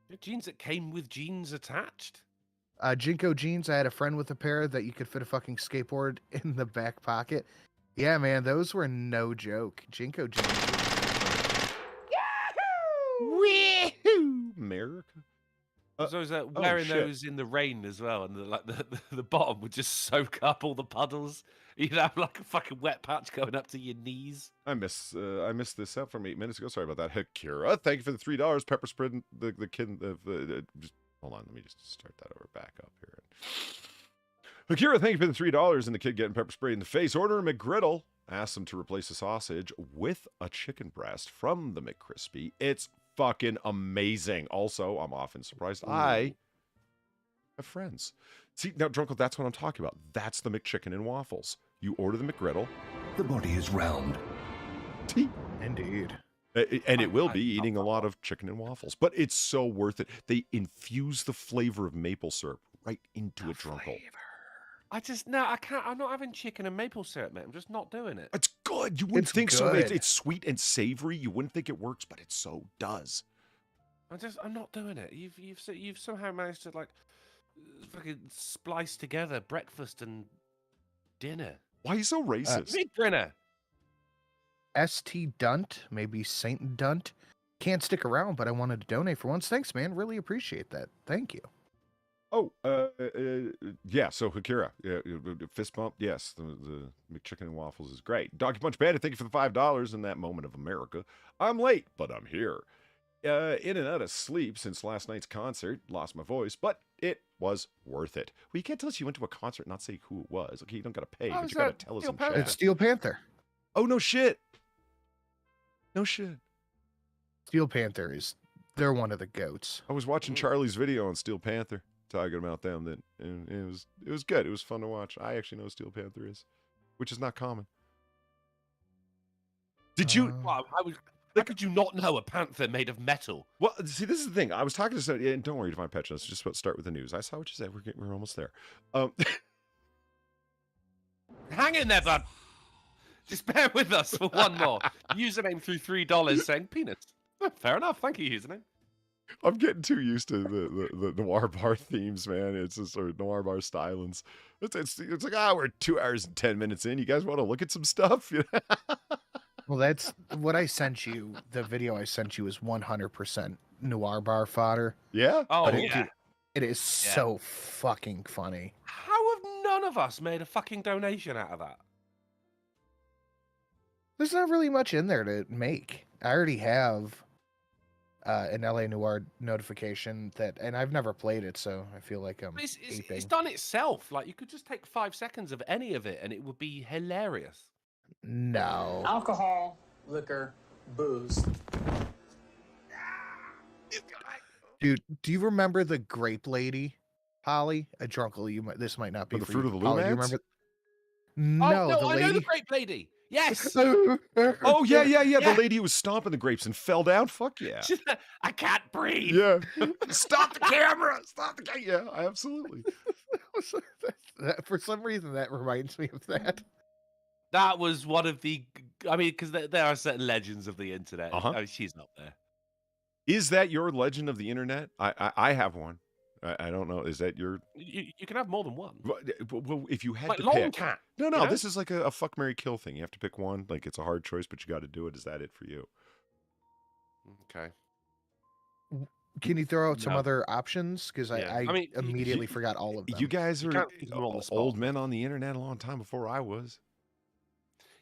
The jeans that came with jeans attached. Jinko jeans. I had a friend with a pair that you could fit a fucking skateboard in the back pocket. Yeah, man, those were no joke. Jinko jeans. Woohoo! Merica. So I was wearing those in the rain as well, and the bottom would just soak up all the puddles. You'd have like a fucking wet patch going up to your knees. I missed this out from 8 minutes ago. Sorry about that. Hakira, thank you for the $3. Pepper spread the kid. Just, hold on, let me just start that over back up here. Akira, thank you for the $3 and the kid getting pepper sprayed in the face. Order a McGriddle. Ask them to replace the sausage with a chicken breast from the McCrispy. It's fucking amazing. Also, I'm often surprised. I have friends. See, now, Drunkle, that's what I'm talking about. That's the McChicken and waffles. You order the McGriddle. The body is round. Indeed. And it will be eating a lot of chicken and waffles. But it's so worth it. They infuse the flavor of maple syrup right into it, Drunkle. I can't. I'm not having chicken and maple syrup, mate. I'm just not doing it. It's good. You wouldn't It's think so. good. It's sweet and savory. You wouldn't think it works, but it so does. I'm not doing it. You've somehow managed to like fucking splice together breakfast and dinner. Why are you so racist? Big dinner. St. Dunt, maybe Saint Dunt. Can't stick around, but I wanted to donate for once. Thanks, man. Really appreciate that. Thank you. Oh, yeah. So Hakira, fist bump. Yes, the McChicken and waffles is great. Donkey Punch Bandit, thank you for the $5 in that moment of America. I'm late, but I'm here. In and out of sleep since last night's concert. Lost my voice, but it was worth it. Well, you can't tell us you went to a concert and not say who it was. Okay, you don't got to pay, but you got to tell us in chat. It's Steel Panther. Oh, no shit. No shit. Steel Panther they're one of the goats. I was watching Charlie's video on Steel Panther, talking about them. And it was good. It was fun to watch. I actually know who Steel Panther is, which is not common. Did you? How could you not know a panther made of metal? Well, see, this is the thing. I was talking to somebody, and don't worry, Divine Petra, let's just start with the news. I saw what you said. We're almost there. Hang in there, bud. Just bear with us for one more. Username through $3 saying penis. Fair enough. Thank you, username. I'm getting too used to the Noire bar themes, man. It's just sort of Noire bar stylings. It's like, we're 2 hours and 10 minutes in. You guys want to look at some stuff? Well, that's what I sent you. The video I sent you is 100% Noire bar fodder. Yeah? Oh, But yeah. dude, it is so fucking funny. How have none of us made a fucking donation out of that? There's not really much in there to make. I already have an LA Noire notification and I've never played it, so I feel like I'm It's aping. done itself. Like, you could just take 5 seconds of any of it and it would be hilarious. No. Alcohol, liquor, booze. Dude, do you remember the grape lady, Holly? A drunkle, this might not be Oh, the for Fruit you. of the Holly, do you Lunads? remember? Oh, no, the I lady. know the grape lady. Yes. Oh, yeah. The Yeah. lady who was stomping the grapes and fell down. Fuck yeah. I can't breathe. Yeah. Stop the camera. Stop the camera. Yeah, absolutely. For some reason, that reminds me of that. That was one of the. I mean, because there are certain legends of the internet. Uh-huh. Oh, she's not there. Is that your legend of the internet? I have one. I don't know. Is that your? You can have more than one. Well, if you had Like to Long pick. Cat. No, you know? this is like a fuck, marry, kill thing. You have to pick one. Like, it's a hard choice, but you got to do it. Is that it for you? Okay. Can you throw out some No. other options? Because Yeah. I I mean, immediately forgot all of them. You guys You are can't think of them on the spot. old men on the internet a long time before I was.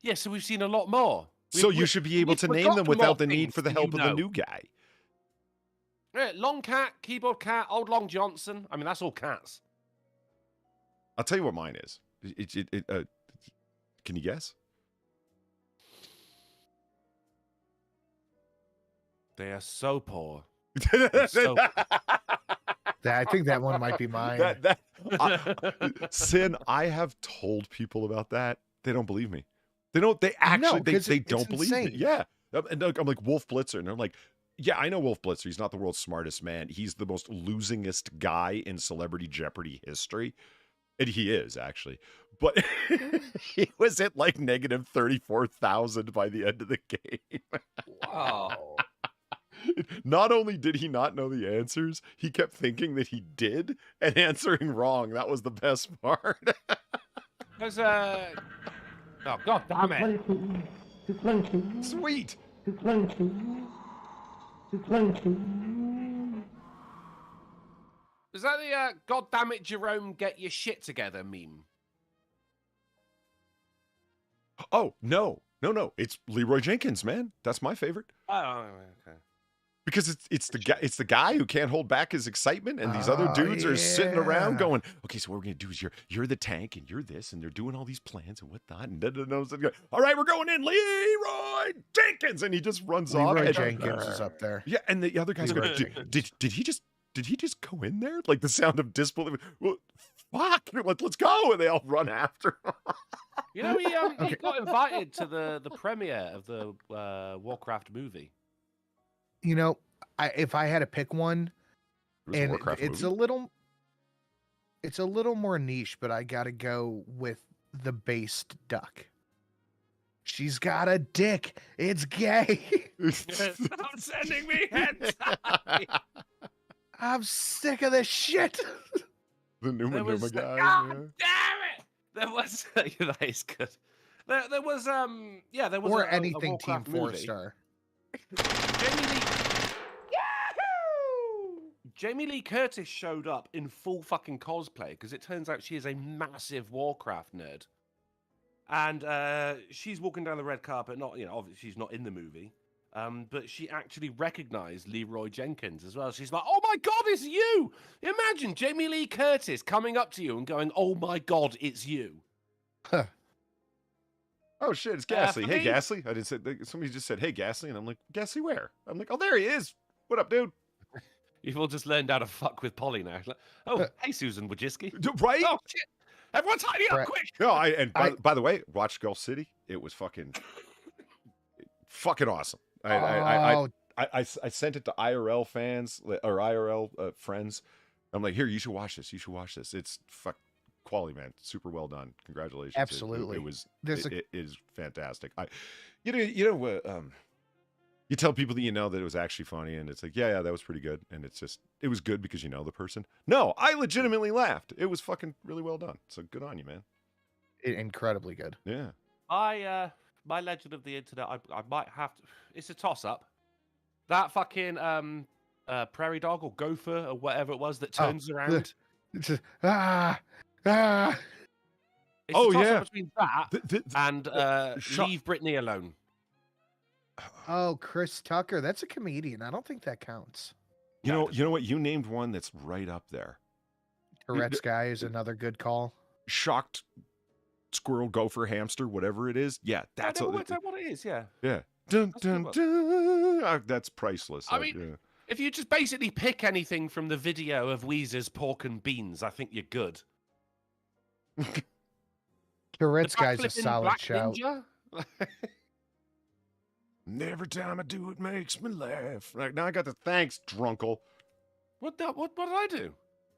Yeah, so we've seen a lot more. So you should be able we've to name them forgotten more without the need things for the than help you of the know. new guy. Yeah, Long Cat, Keyboard Cat, Old Long Johnson. I mean, that's all cats. I'll tell you what mine is. Can you guess? They are so poor. So- I think that one might be mine. Sin, I have told people about that. They don't believe me. They don't. They actually. No, they 'cause it's don't believe me. insane. Yeah. And I'm like Wolf Blitzer, and they're like, yeah, I know Wolf Blitzer. He's not the world's smartest man. He's the most losingest guy in Celebrity Jeopardy history, and he is actually. But he was at like negative 34,000 by the end of the game. Wow. Not only did he not know the answers, he kept thinking that he did and answering wrong. That was the best part. There's oh, God damn it. Sweet. Is that the God damn it, Jerome, get your shit together meme? Oh, no. It's Leeroy Jenkins, man. That's my favorite. Oh, okay. Because it's the guy who can't hold back his excitement, and these other dudes are sitting around yeah. going, okay, so what we're gonna do is you're the tank and you're this, and they're doing all these plans and whatnot, and all right, we're going in, Leeroy Jenkins, and he just runs off. Leroy and- Jenkins is up there. Yeah, and the other guys go, Leroy did he just go in there? Like the sound of disbelief. Well, fuck, let's go, and they all run after him. You know, he got invited to the premiere of the Warcraft movie. You know, if I had to pick one, It was a and Warcraft it's movie. a little more niche, but I gotta go with the based duck. She's got a dick. It's gay. Stop sending me hentai. I'm sick of this shit. The Numa There was Numa guy. God yeah. damn it! There was that is good. There was there was Or a anything Team Warcraft Four movie. Star. Jamie Lee Curtis showed up in full fucking cosplay because it turns out she is a massive Warcraft nerd. And she's walking down the red carpet, obviously she's not in the movie, but she actually recognized Leeroy Jenkins as well. She's like, oh my God, it's you! Imagine Jamie Lee Curtis coming up to you and going, oh my God, it's you. Oh shit, it's Ghastly. for Hey, me- Ghastly. I didn't say. Somebody just said, "Hey, Ghastly," and I'm like, "Ghastly, where?" I'm like, "Oh, there he is. What up, dude?" You've all just learned how to fuck with Polly now. Like, oh, hey, Susan Wojcicki. Right? Oh, shit. Everyone tidy up Right. quick. No, by the way, watch Gulf City. It was fucking awesome. I sent it to IRL fans or IRL friends. I'm like, here, you should watch this. You should watch this. It's quality, man. Super well done. Congratulations. Absolutely. It was. There's It is fantastic. You tell people that you know that it was actually funny, and it's like, yeah, that was pretty good, and it was good because you know the person. No, I legitimately laughed. It was fucking really well done. So good on you, man. incredibly good. Yeah. My legend of the internet, I might have to. It's a toss up. That fucking prairie dog or gopher or whatever it was that turns around. It's just, ah. It's Oh, a toss yeah. up between that and Leave Brittany Alone. Oh, Chris Tucker. That's a comedian. I don't think that counts. You know what? You named one that's right up there. Tourette's guy is another good call. Shocked squirrel, gopher, hamster, whatever it is. Yeah, that's I never worked out what it is. Yeah. Yeah. Dun, That's dun, good dun. That's priceless. I mean, if you just basically pick anything from the video of Weezer's Pork and Beans, I think you're good. Tourette's The guy's a backflipping solid Black shout. Ninja? And every time I do it makes me laugh. Like, now I got the thanks, drunkle. What did I do?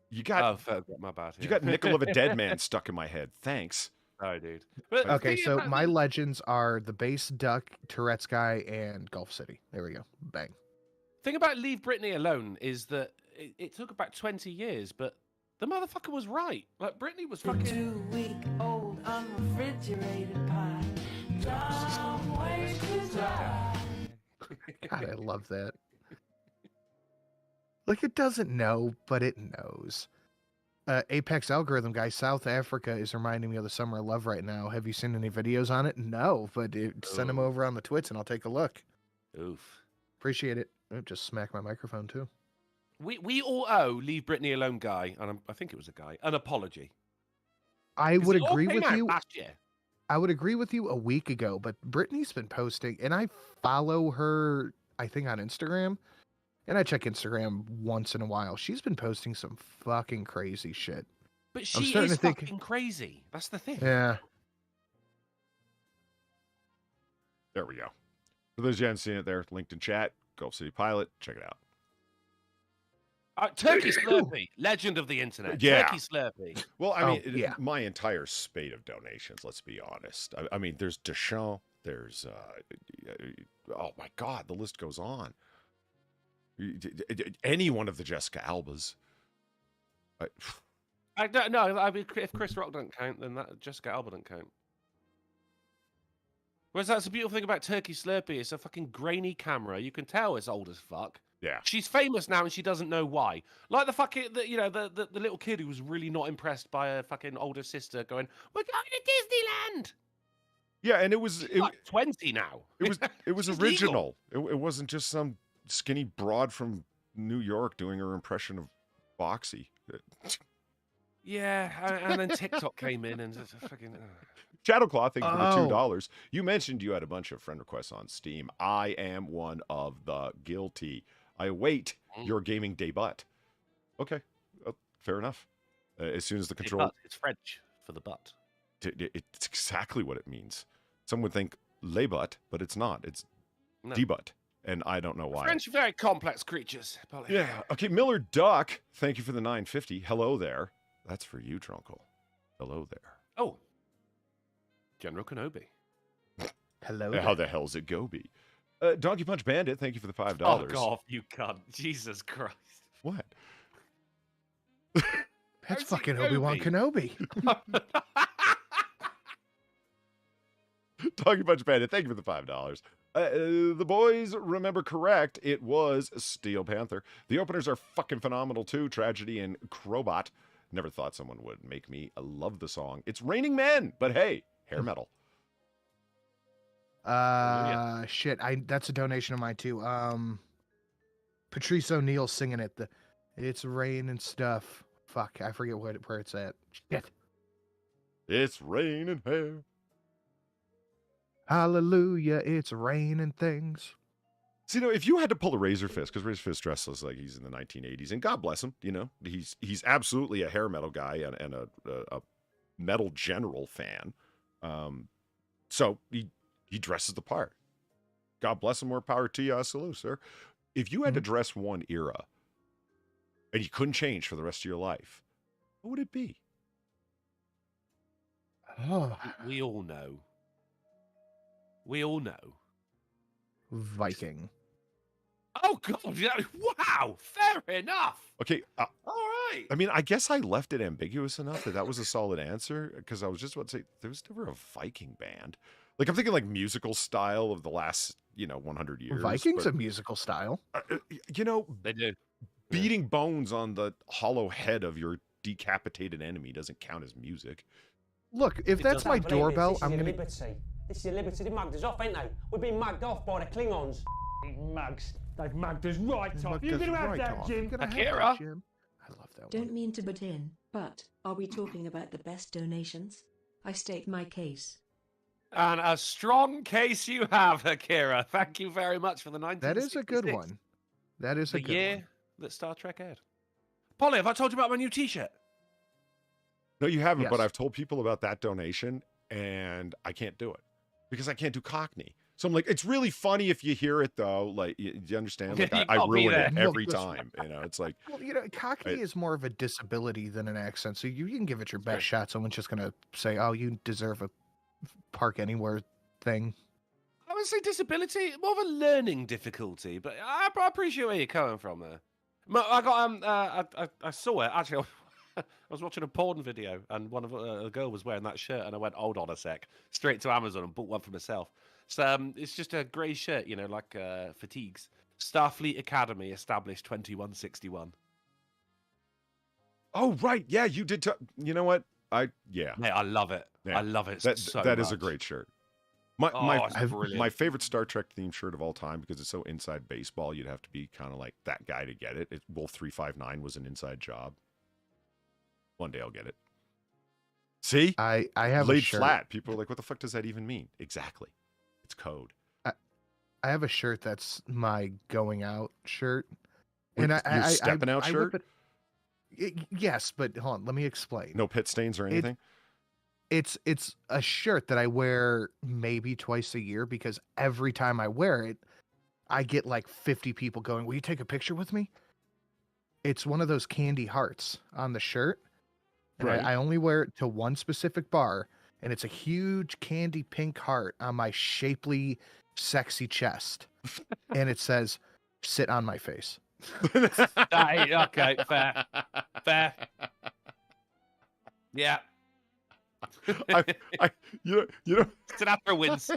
You got my bad. you got Nickel of a Dead Man stuck in my head. Thanks. Sorry, dude. But Okay, the thing so about my the- legends are the Bass Duck, Tourette's guy, and Gulf City. There we go. Bang. thing about Leave Brittany Alone is that it took about 20 years, but the motherfucker was right. Like, Brittany was fucking... 2-week-old unrefrigerated pie. Long way to die. God, I love that. Like, it doesn't know, but it knows. Apex Algorithm guy, South Africa is reminding me of the Summer of Love right now. Have you seen any videos on it? No, but send them over on the Twits and I'll take a look. Oof. Appreciate it. Oh, just smack my microphone too. We all owe Leave Brittany Alone guy, and I think it was a guy, an apology. I 'Cause would it all agree came with out you. last year. I would agree with you a week ago, but Brittany's been posting, and I follow her, I think, on Instagram, and I check Instagram once in a while. She's been posting some fucking crazy shit. But I'm she starting is to think- fucking crazy. That's the thing. Yeah. There we go. For those of you who haven't seen it there, linked in chat, Gulf City Pilot, check it out. Turkey Slurpee, legend of the internet. Yeah. Turkey Slurpee. Well, I mean, yeah. my entire spate of donations, let's be honest. I mean, there's Deschamps, there's, oh my God, the list goes on. Any one of the Jessica Albas. I don't know. I mean, if Chris Rock doesn't count, then that Jessica Alba doesn't count. Whereas that's the beautiful thing about Turkey Slurpee. It's a fucking grainy camera. You can tell it's old as fuck. Yeah. She's famous now and she doesn't know why. Like the fucking, the little kid who was really not impressed by her fucking older sister going, "We're going to Disneyland." Yeah, and She's like 20 now. it was She's original. It wasn't just some skinny broad from New York doing her impression of Boxy. Yeah, and then TikTok came in and just fucking. Shadowclaw, thank you for the Oh. $2. You mentioned you had a bunch of friend requests on Steam. I am one of the guilty. I await your gaming debut. Okay, fair enough. As soon as the control, It's French for the butt. it's exactly what it means. Some would think lay butt, but it's not. It's No. debut, and I don't know why. French are very complex creatures. Polly. Yeah. Okay, Miller Duck, thank you for the 950. Hello there. That's for you, Drunkle. Hello there. Oh, General Kenobi. Hello. How the hell's it go be? Donkey Punch Bandit, thank you for the $5. Fuck off, you cunt. Jesus Christ. What? That's How's it fucking Obi-Wan Kenobi. Donkey Punch Bandit, thank you for the $5. The boys remember correct. It was Steel Panther. The openers are fucking phenomenal too. Tragedy and Crowbot. Never thought someone would make me love the song. It's Raining Men, but hey, hair metal. Shit. That's a donation of mine too. Patrice O'Neill singing it. It's rain and stuff. Fuck, I forget where it's at. Shit. It's raining hair. Hallelujah, it's raining things. So, if you had to pull a Razor Fist, because Razor Fist dresses like he's in the 1980s, and God bless him, he's absolutely a hair metal guy and a metal general fan. So he dresses the part. God bless him, more power to you, salute, sir. If you had to dress one era and you couldn't change for the rest of your life, what would it be? We all know. We all know. Viking. Oh God! Yeah, wow, fair enough. Okay. All right. I mean, I guess I left it ambiguous enough that was a solid answer because I was just about to say there was never a Viking band. Like I'm thinking like musical style of the last 100 years. Viking's but, a musical style. They do. Beating bones on the hollow head of your decapitated enemy doesn't count as music. Look, if that's my doorbell, I'm gonna. Liberty. This is your liberty. They mugged us off, ain't they? We've been mugged off by the Klingons. Mugs. They've mugged us right off. Mugged You us gonna have right that, off. Jim? You gonna have Akira. that, Jim? I love that one. Don't mean to butt in, but are we talking about the best donations? I state my case. And a strong case you have, Akira. Thank you very much for the 1966. That is a good one. That is a The good year one. that Star Trek aired. Polly, have I told you about my new T-shirt? No, you haven't, but Yes. I've told people about that donation and I can't do it because I can't do Cockney. So I'm like, it's really funny if you hear it though. Like, you understand? Like, You I gotta be ruin it there. every Look, time. It's like, Well, Cockney is more of a disability than an accent, so you can give it your best shot. Someone's just gonna say, "Oh, you deserve a park anywhere thing." I would say disability, more of a learning difficulty, but I appreciate where you're coming from there. I got I saw it actually. I was watching a porn video and one of a girl was wearing that shirt, and I went, "Hold on a sec!" Straight to Amazon and bought one for myself. So it's just a grey shirt, like fatigues. Starfleet Academy established 2161. oh right, yeah, you did. You know what? Mate, I love it. Yeah. I love it That so that much. is a great shirt. It's brilliant. My favorite Star Trek themed shirt of all time because it's so inside baseball. You'd have to be kind of like that guy to get it. Wolf 359 was an inside job. One day I'll get it. See, I have a laid shirt. flat. People are like, "What the fuck does that even mean?" Exactly, it's code. I have a shirt that's my going out shirt, Wait, and your stepping out shirt? whip yes, but hold on, let me explain. No pit stains or anything. It's a shirt that I wear maybe twice a year because every time I wear it, I get like 50 people going, "Will you take a picture with me?" It's one of those candy hearts on the shirt. And Right. I only wear it to one specific bar, and it's a huge candy pink heart on my shapely, sexy chest. And it says, "Sit on my face." Okay, fair. Yeah. You know, Sinatra wins.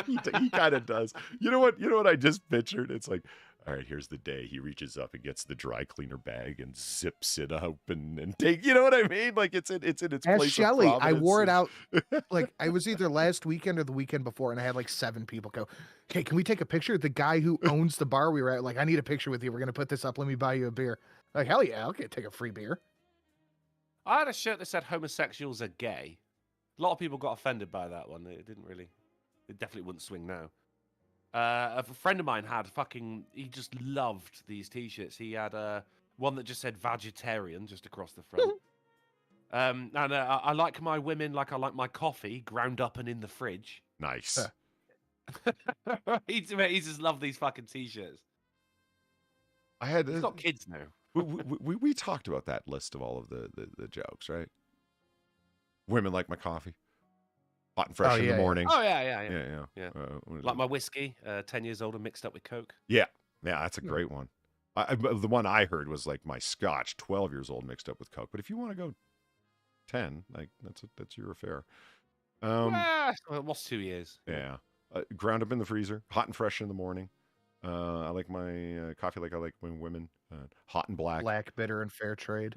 he kind of does. You know what I just pictured? It's like, all right, here's the day. He reaches up and gets the dry cleaner bag and zips it open and take. You know what I mean? Like it's in its Ask place. Shelly. Of I wore it prominence out like I was either last weekend or the weekend before, and I had like 7 people go, "Hey, can we take a picture?" The guy who owns the bar we were at, like, "I need a picture with you. We're gonna put this up. Let me buy you a beer." Like, hell yeah, I'll take a free beer. I had a shirt that said homosexuals are gay. A lot of people got offended by that one. It definitely wouldn't swing now. A friend of mine had he just loved these t-shirts. He had one that just said vegetarian just across the front. I like my women like I like my coffee, ground up and in the fridge. Nice. He just loved these fucking t-shirts. He's got kids now. We talked about that list of all of the jokes, right? Women like my coffee, hot and fresh in the morning. Oh yeah. Like my it? whiskey, 10 years old and mixed up with Coke. Yeah, that's a great one. The one I heard was like my Scotch, 12 years old mixed up with Coke. But if you want to go 10, like that's your affair. What's 2 years? Yeah, ground up in the freezer, hot and fresh in the morning. I like my coffee like I like when women, hot and black. Black, bitter, and fair trade.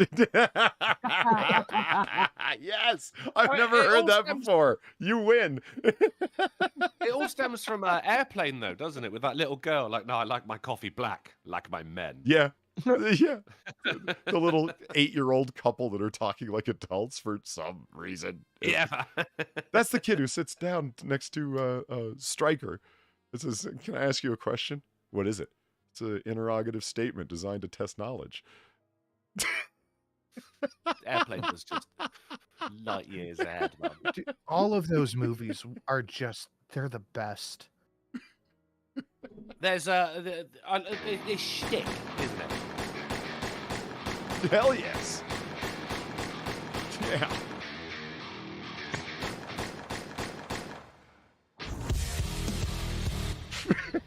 Yes, I've never heard that before. You win. It all stems from Airplane, though, doesn't it? With that little girl, like, "No, I like my coffee black, like my men." Yeah. Yeah. The little 8-year-old couple that are talking like adults for some reason. Yeah. That's the kid who sits down next to Stryker. It says, "Can I ask you a question?" What is it? It's an interrogative statement designed to test knowledge. Airplane was just light years ahead, man. Dude, all of those movies are they're the best. There's it's shtick, isn't it? Hell yes. Yeah.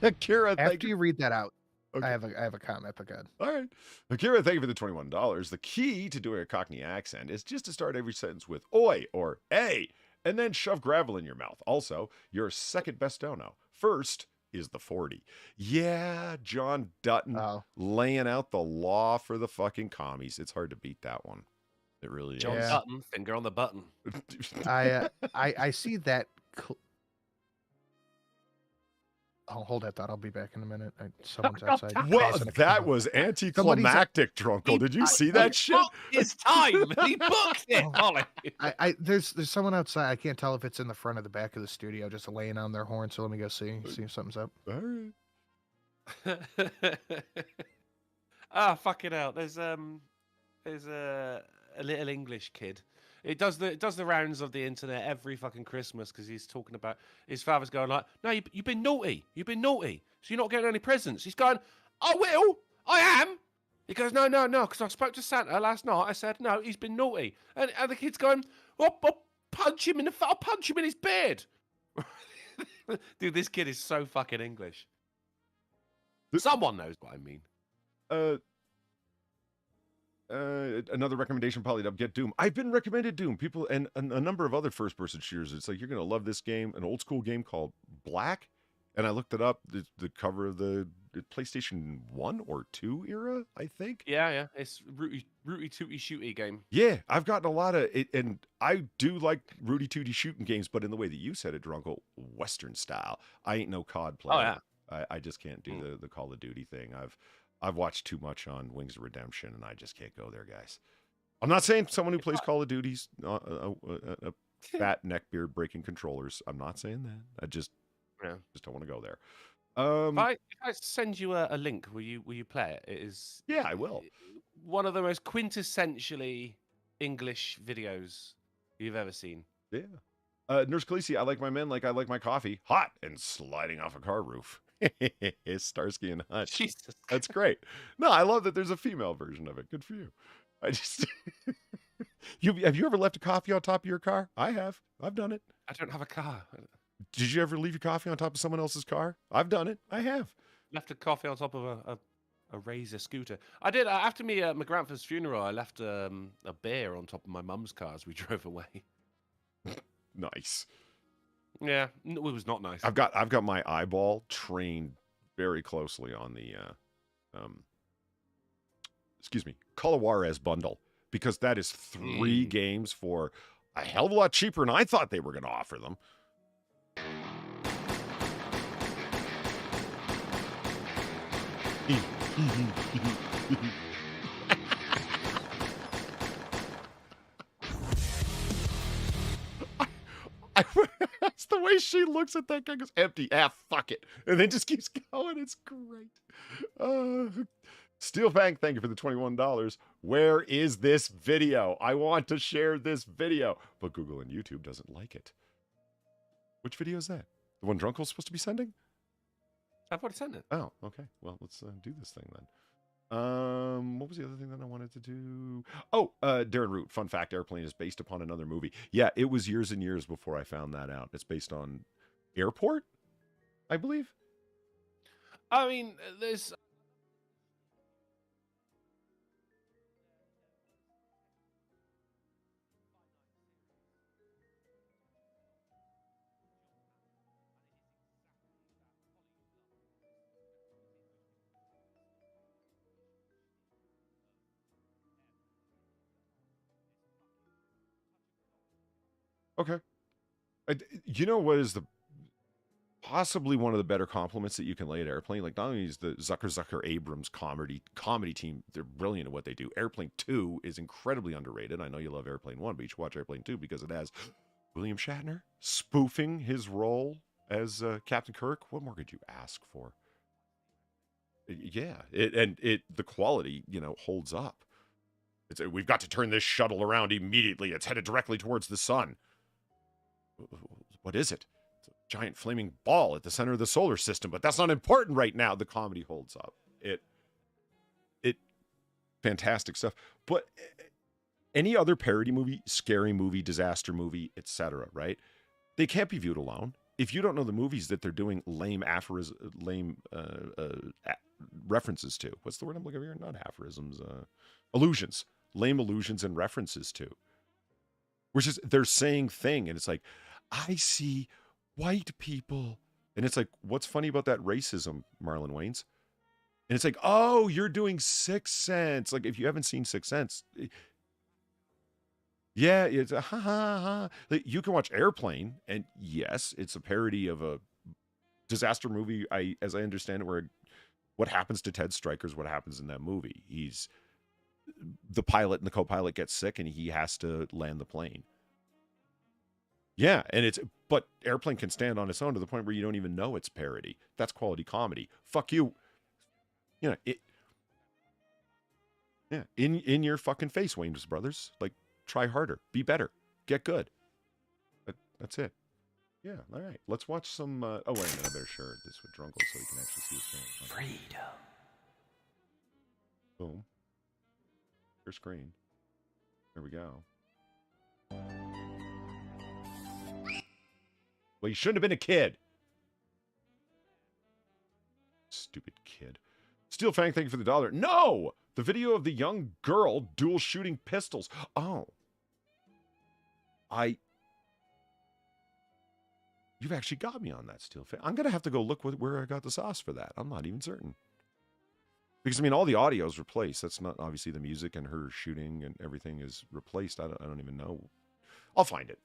Akira, thank After you read that out, Okay. I have a comment, but good. All right. Akira, thank you for the $21. The key to doing a Cockney accent is just to start every sentence with oi or a, and then shove gravel in your mouth. Also, your second best dono. First is the 40. Yeah, John Dutton laying out the law for the fucking commies. It's hard to beat that one. It really John is. Dutton, finger on the button. I see that. I'll hold that thought. I'll be back in a minute. Someone's outside. Well, that was anticlimactic, Drunkle. Did you see that shit? It's time. He booked it, Ollie. There's someone outside. I can't tell if it's in the front or the back of the studio, just laying on their horn. So let me go see if something's up. All right. Fucking hell. There's a little English kid. It does the rounds of the internet every fucking Christmas because he's talking about his father's going like, no, you've been naughty. You've been naughty. So you're not getting any presents. He's going, I will. I am. He goes, no, because I spoke to Santa last night. I said, no, he's been naughty. And the kid's going, I'll punch him in his beard. Dude, this kid is so fucking English. Someone knows what I mean. Another recommendation, Polydub, get Doom. I've been recommended Doom. People and a number of other first-person shooters. It's like, you're going to love this game, an old-school game called Black. And I looked it up, the cover of the PlayStation 1 or 2 era, I think. Yeah. It's rooty tooty shooty game. Yeah, I've gotten a lot of it, and I do like rooty tooty shooting games, but in the way that you said it, Drunkle, Western style. I ain't no COD player. Oh, yeah. I just can't do the Call of Duty thing. I've watched too much on Wings of Redemption, and I just can't go there, guys. I'm not saying someone who plays Call of Duty's a fat neckbeard breaking controllers. I'm not saying that. I just don't want to go there. If I send you a link, will you play it? It is. Yeah, I will. One of the most quintessentially English videos you've ever seen. Yeah. Nurse Khaleesi, I like my men like I like my coffee, hot and sliding off a car roof. Starsky and Hutch. Jesus. That's great. No, I love that there's a female version of it. Good for you. I just have you ever left a coffee on top of your car? I have. I've done it. I don't have a car. Did you ever leave your coffee on top of someone else's car? I've done it. I have. Left a coffee on top of a Razor scooter. I did after my grandfather's funeral. I left a bear on top of my mum's car as we drove away. Nice. Yeah, it was not nice. I've got my eyeball trained very closely on the Cala Juarez bundle, because that is 3 games for a hell of a lot cheaper than I thought they were going to offer them. That's the way she looks at that guy. Goes, empty. Fuck it. And then just keeps going. It's great. Steelfang, thank you for the $21. Where is this video? I want to share this video. But Google and YouTube doesn't like it. Which video is that? The one Drunkle's supposed to be sending? I've already sent it. Oh, okay. Well, let's do this thing then. What was the other thing that I wanted to do? Oh, Darren Root, fun fact, Airplane is based upon another movie. Yeah, it was years and years before I found that out. It's based on Airport, I believe. I mean, there's... Okay. You know what is possibly one of the better compliments that you can lay at Airplane? Like, not only is the Zucker Abrams comedy team, they're brilliant at what they do. Airplane 2 is incredibly underrated. I know you love Airplane 1, but you should watch Airplane 2 because it has William Shatner spoofing his role as Captain Kirk. What more could you ask for? Yeah, the quality, holds up. We've got to turn this shuttle around immediately. It's headed directly towards the sun. What is it? It's a giant flaming ball at the center of the solar system, but that's not important right now. The comedy holds up. It fantastic stuff. But any other parody movie, scary movie, disaster movie, etc., right? They can't be viewed alone. if you don't know the movies that they're doing lame references to, what's the word I'm looking for here? Not aphorisms, allusions, lame allusions and references to, which is they're saying thing, and it's like, I see white people, and it's like, what's funny about that racism, Marlon Wayans? And it's like, oh, you're doing Sixth Sense. Like, if you haven't seen Sixth Sense, yeah, it's a ha ha ha. Like, you can watch Airplane, and yes, it's a parody of a disaster movie. As I understand it, where what happens to Ted Stryker's what happens in that movie. He's the pilot and the co-pilot gets sick, and he has to land the plane. Yeah, but Airplane can stand on its own to the point where you don't even know it's parody. That's quality comedy. Fuck you. You know it. Yeah, in your fucking face, Wayans Brothers. Like, try harder, be better, get good. That's it. Yeah, all right. Let's watch some. Oh wait a minute, I better share this with Drunkle so you can actually see what's going on. Freedom. Boom. Your screen. There we go. Well, you shouldn't have been a kid. Stupid kid. Steel Fang, thank you for the $1. No! The video of the young girl dual shooting pistols. Oh. You've actually got me on that, Steel Fang. I'm going to have to go look where I got the sauce for that. I'm not even certain. Because, I mean, all the audio is replaced. That's not, obviously, the music and her shooting and everything is replaced. I don't even know. I'll find it.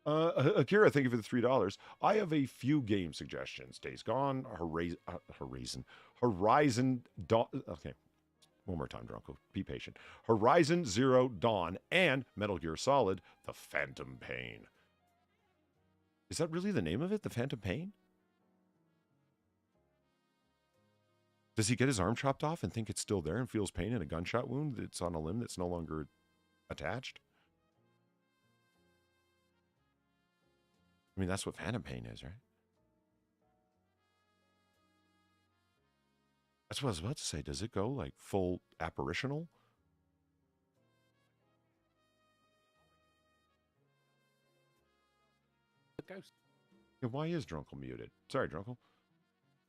Akira, thank you for the $3. I have a few game suggestions. Days Gone, Horizon Dawn. Okay, one more time, Drunko. Be patient. Horizon Zero Dawn and Metal Gear Solid: The Phantom Pain. Is that really the name of it? The Phantom Pain? Does he get his arm chopped off and think it's still there and feels pain in a gunshot wound that's on a limb that's no longer attached? I mean, that's what Phantom Pain is, right? That's what I was about to say. Does it go like full apparitional? The ghost. Yeah, why is Drunkle muted? Sorry, Drunkle.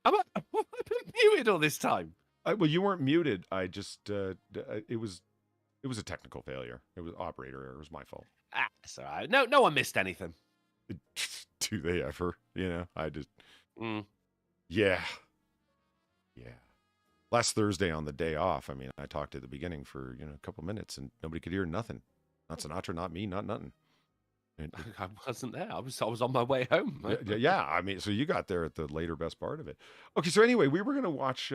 I've been muted all this time. Well, you weren't muted. I just, it was a technical failure. It was operator error. It was my fault. Ah, it's all right. No one missed anything. Do they ever? You know, I just, Mm. yeah. Last Thursday on the day off, I mean, I talked at the beginning for, a couple minutes and nobody could hear nothing. Not Sinatra, not me, not nothing. And I wasn't there. I was on my way home. yeah, I mean, so you got there at the later best part of it. Okay, so anyway, we were going to watch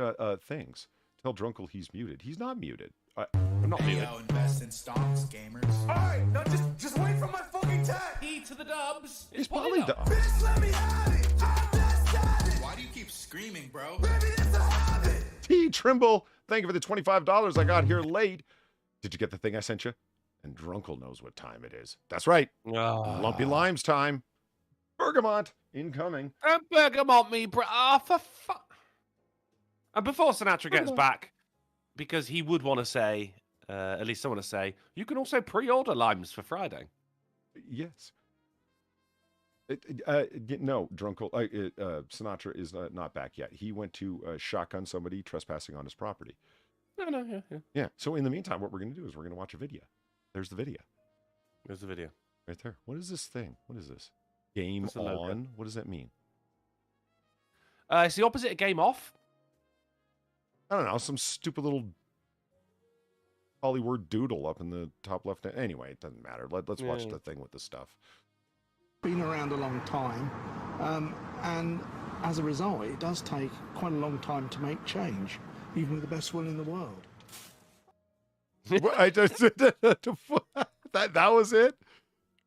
things. Tell Drunkle he's muted. He's not muted. I'm not muted. Invest in stocks, gamers. All right, now just wait for my fucking time. E to the dubs. It's probably done. Bitch, let me have it. I'm just got it. Why do you keep screaming, bro? Baby, it's a habit. T. Trimble, thank you for the $25 I got here late. Did you get the thing I sent you? And Drunkle knows what time it is. That's right. Lumpy Limes time. Bergamot incoming. Bergamot me, bro. Oh, for fuck. And before Sinatra gets back, because he would want to say, at least I want to say, you can also pre-order limes for Friday. Yes. No, Drunkle. Sinatra is not back yet. He went to shotgun somebody trespassing on his property. No, yeah. Yeah. So in the meantime, what we're going to do is we're going to watch a video. There's the video. There's the video. Right there. What is this thing? What is this? Game on? What does that mean? It's the opposite of game off. I don't know. Some stupid little Hollywood doodle up in the top left. Anyway, it doesn't matter. Let's watch the thing with the stuff. Been around a long time, and as a result, it does take quite a long time to make change, even with the best will in the world. I just that was it.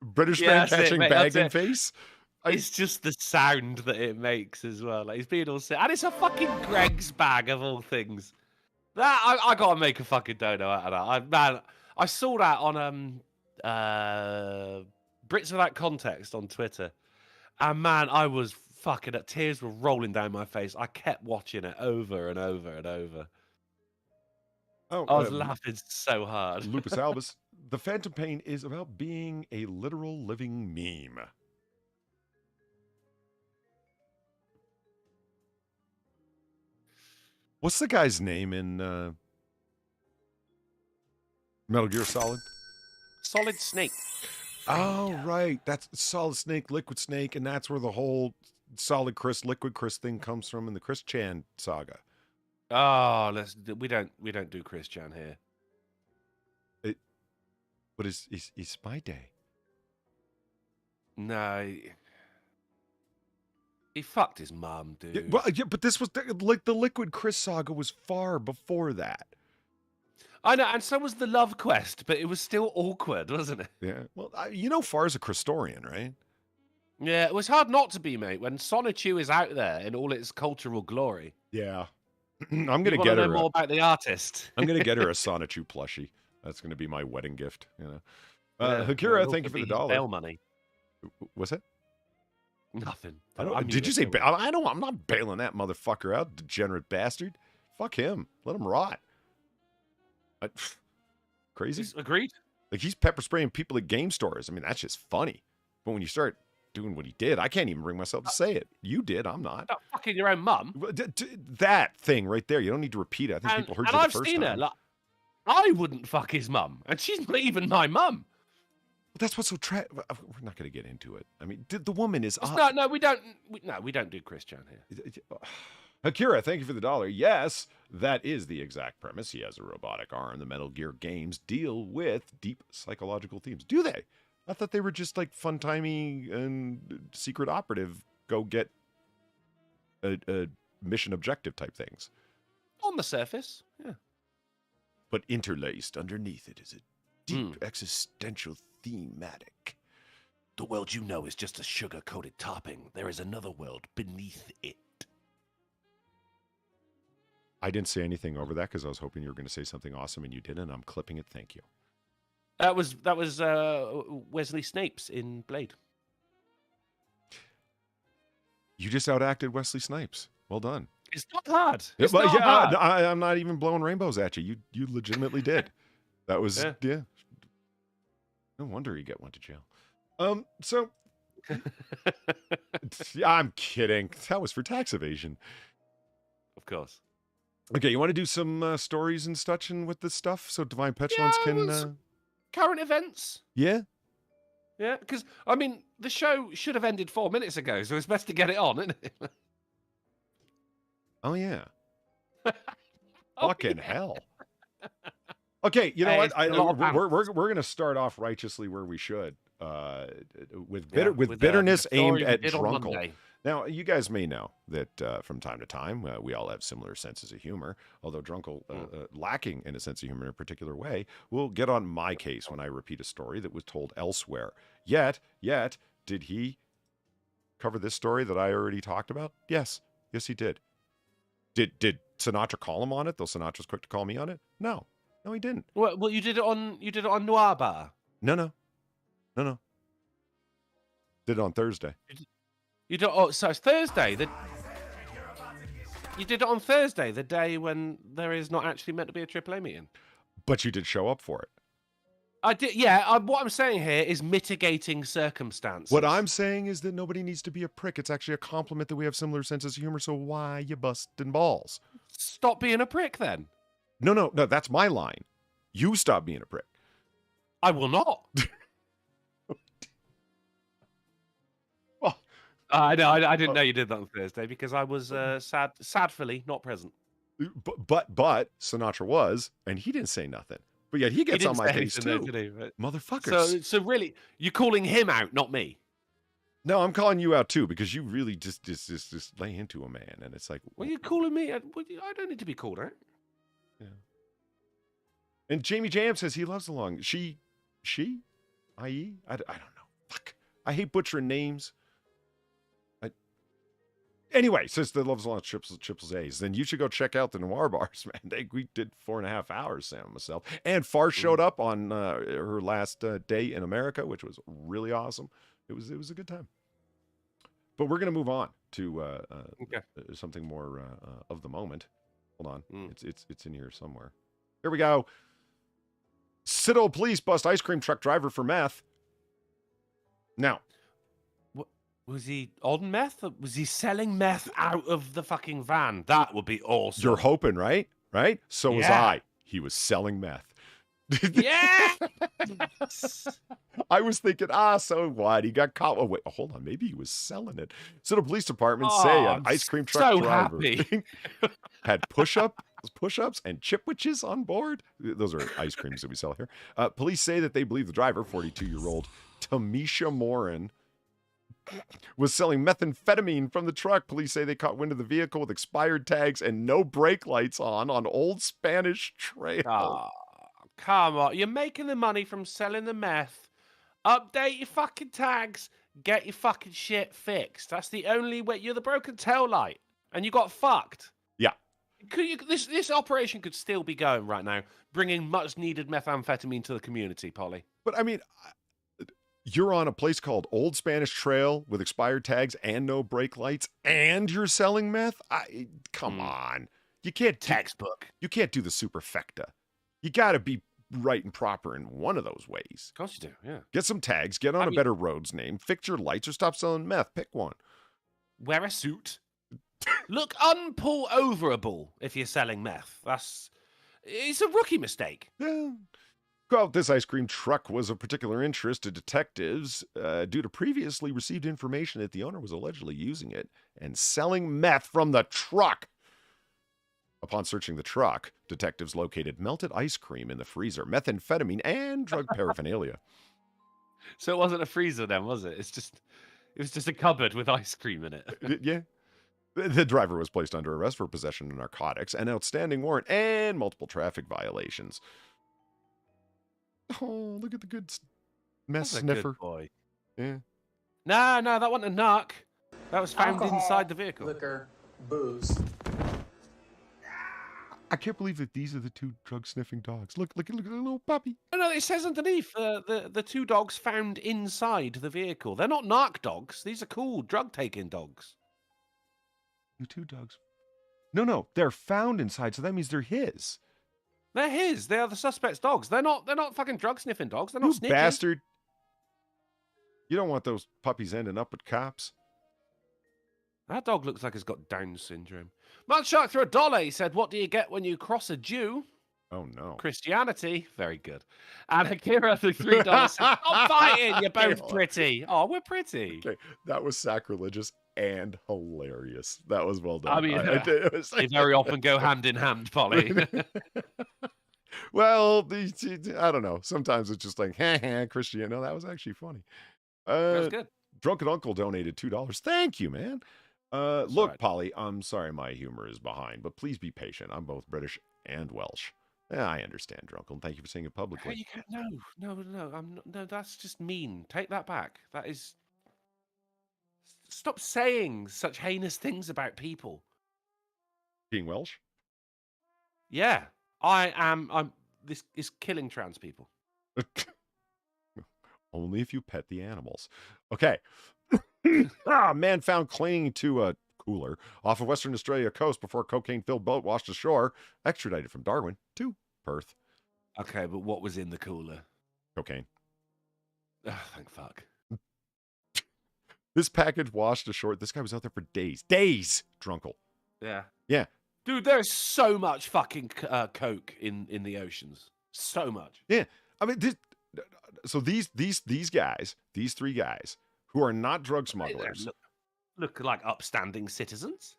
British man catching bag in face. It's just the sound that it makes as well. Like he's being all sick, and it's a fucking Greg's bag of all things. That I gotta make a fucking dono out of that. I saw that on Brits Without Context on Twitter, and man, I was fucking up. Tears were rolling down my face. I kept watching it over and over and over. Oh, I was laughing so hard. Lupus Albus. The Phantom Pain is about being a literal living meme. What's the guy's name in Metal Gear Solid? Solid Snake. Oh, right. That's Solid Snake, Liquid Snake, and that's where the whole Solid Chris, Liquid Chris thing comes from in the Chris Chan saga. Oh, we don't do Chris Chan here. But it's Spy Day. No. He fucked his mum, dude. Yeah, well, yeah, but this was like the Liquid Chris saga was far before that. I know, and so was the Love Quest, but it was still awkward, wasn't it? Yeah. Well, you know Far's a Christorian, right? Yeah, it was hard not to be, mate, when Sonichu is out there in all its cultural glory. Yeah. I'm going to get her. Know more about the artist. I'm going to get her a Sonichu plushie. That's going to be my wedding gift, you know. Yeah, Hakira, thank you for the $1. Bail money. What's it? Nothing. Did you say bail? I'm not bailing that motherfucker out, degenerate bastard. Fuck him. Let him rot. Crazy? Agreed. Like, he's pepper spraying people at game stores. I mean, that's just funny. But when you start doing what he did, I can't even bring myself to say it. You did. I'm not. Not fucking your own mum. That thing right there. You don't need to repeat it. I think people heard you the first time. And I've seen her. Like, I wouldn't fuck his mum, and she's not even my mum. That's what's so We're not going to get into it. I mean, the woman is. No, we don't. We don't do Chris Chan here. Akira, thank you for the $1. Yes, that is the exact premise. He has a robotic arm. The Metal Gear games deal with deep psychological themes. Do they? I thought they were just like fun-timey and secret operative, go get a mission objective type things. On the surface, yeah. But interlaced underneath it is a deep existential thematic. The world you know is just a sugar-coated topping. There is another world beneath it. I didn't say anything over that because I was hoping you were going to say something awesome, and you didn't. I'm clipping it. Thank you. That was Wesley Snipes in Blade. You just outacted Wesley Snipes. Well done. It's not hard. I'm not even blowing rainbows at you. You legitimately did. That was yeah. No wonder you get went to jail. So yeah, I'm kidding. That was for tax evasion. Of course. Okay, you want to do some stories and such and with this stuff so Divine Petulance can current events. Yeah. Yeah, because I mean the show should have ended 4 minutes ago, so it's best to get it on, isn't it? Oh yeah. Fucking hell. Okay, you know what? We're gonna start off righteously where we should, with bitterness aimed at Drunkle. Now, you guys may know that from time to time we all have similar senses of humor. Although Drunkle, lacking in a sense of humor in a particular way, will get on my case when I repeat a story that was told elsewhere. Yet, did he cover this story that I already talked about? Yes, he did. Did Sinatra call him on it? Though Sinatra's quick to call me on it. No, he didn't. Well, you did it on Noire Bar. No. Did it on Thursday. You did. Oh, so it's Thursday. You did it on Thursday, the day when there is not actually meant to be a AAA meeting. But you did show up for it. I did. Yeah. What I'm saying here is mitigating circumstances. What I'm saying is that nobody needs to be a prick. It's actually a compliment that we have similar senses of humor. So why you busting balls? Stop being a prick, then. No. That's my line. You stop being a prick. I will not. I didn't know you did that on Thursday because I was sadly not present. But Sinatra was, and he didn't say nothing. But yet he gets on my case too, motherfuckers. So really, you're calling him out, not me. No, I'm calling you out too because you really just lay into a man, and it's like, well, you're calling me. I don't need to be called out. Yeah. And Jamie Jam says he loves the long. She, i.e., I don't know. Fuck, I hate butchering names. Anyway, since the Love's Launch triples A's, then you should go check out the Noire bars, man. We did 4.5 hours, Sam and myself. And Far showed up on her last day in America, which was really awesome. It was a good time. But we're going to move on to something more of the moment. Hold on. It's in here somewhere. Here we go. Citto police bust ice cream truck driver for meth. Now. Was he on meth? Or was he selling meth out of the fucking van? That would be awesome. You're hoping, right? Right? So was Yeah. I. He was selling meth. Yeah. I was thinking, so what? He got caught. Oh, wait, hold on. Maybe he was selling it. So the police department say an ice cream truck so driver happy. had push-ups and chipwiches on board. Those are ice creams that we sell here. Police say that they believe the driver, 42-year-old Tamisha Morin, was selling methamphetamine from the truck. Police say they caught wind of the vehicle with expired tags and no brake lights on Old Spanish Trail. Oh, come on. You're making the money from selling the meth. Update your fucking tags. Get your fucking shit fixed. That's the only way. You're the broken tail light. And you got fucked. Yeah. This operation could still be going right now, bringing much needed methamphetamine to the community, Polly. But I mean, you're on a place called Old Spanish Trail with expired tags and no brake lights, and you're selling meth? Come on. You can't textbook. You can't do the superfecta. You got to be right and proper in one of those ways. Of course you do, yeah. Get some tags, get on a better road's name, fix your lights, or stop selling meth. Pick one. Wear a suit. Look unpulloverable if you're selling meth. It's a rookie mistake. Yeah. Well, this ice cream truck was of particular interest to detectives due to previously received information that the owner was allegedly using it and selling meth from the truck. Upon searching the truck, detectives located melted ice cream in the freezer, methamphetamine, and drug paraphernalia. So it wasn't a freezer then, was it? It was just a cupboard with ice cream in it. Yeah. The driver was placed under arrest for possession of narcotics, an outstanding warrant, and multiple traffic violations. Oh, look at the good mess That's sniffer. A good boy. Yeah. No, that wasn't a narc. That was found Alcohol, inside the vehicle. Liquor, booze. I can't believe that these are the two drug-sniffing dogs. Look at the little puppy. No, it says underneath, the two dogs found inside the vehicle. They're not narc dogs. These are cool drug-taking dogs. You two dogs. No, they're found inside, so that means they're his. They're his. They are the suspect's dogs. They're not fucking drug-sniffing dogs. They're not You snitches. bastard. You don't want those puppies ending up with cops. That dog looks like it's got Down syndrome. Mudshark threw $1. He said, "What do you get when you cross a Jew?" Oh, no. Christianity. Very good. And Akira threw $3. Said, "Stop fighting. You're both pretty." Oh, we're pretty. Okay, that was sacrilegious and hilarious. That was well done. I mean, they very often go hand in hand, Polly. Well, I don't know. Sometimes it's just like, Christian. No, that was actually funny. That was good. Drunken Uncle donated $2. Thank you, man. Look, right. Polly, I'm sorry my humor is behind, but please be patient. I'm both British and Welsh. Yeah, I understand, Drunkle. Thank you for saying it publicly. You can't, no, that's just mean. Take that back. That is... Stop saying such heinous things about people. Being Welsh? Yeah. This is killing trans people. Only if you pet the animals. Okay. Man found clinging to a cooler off of Western Australia coast before a cocaine-filled boat washed ashore, extradited from Darwin to Perth. Okay, but what was in the cooler? Cocaine. Oh, thank fuck. This package washed ashore. This guy was out there for days. Days, Drunkle. Yeah. Yeah. Dude, there's so much fucking coke in the oceans. So much. Yeah. I mean, these guys, these three guys, who are not drug smugglers. Look like upstanding citizens.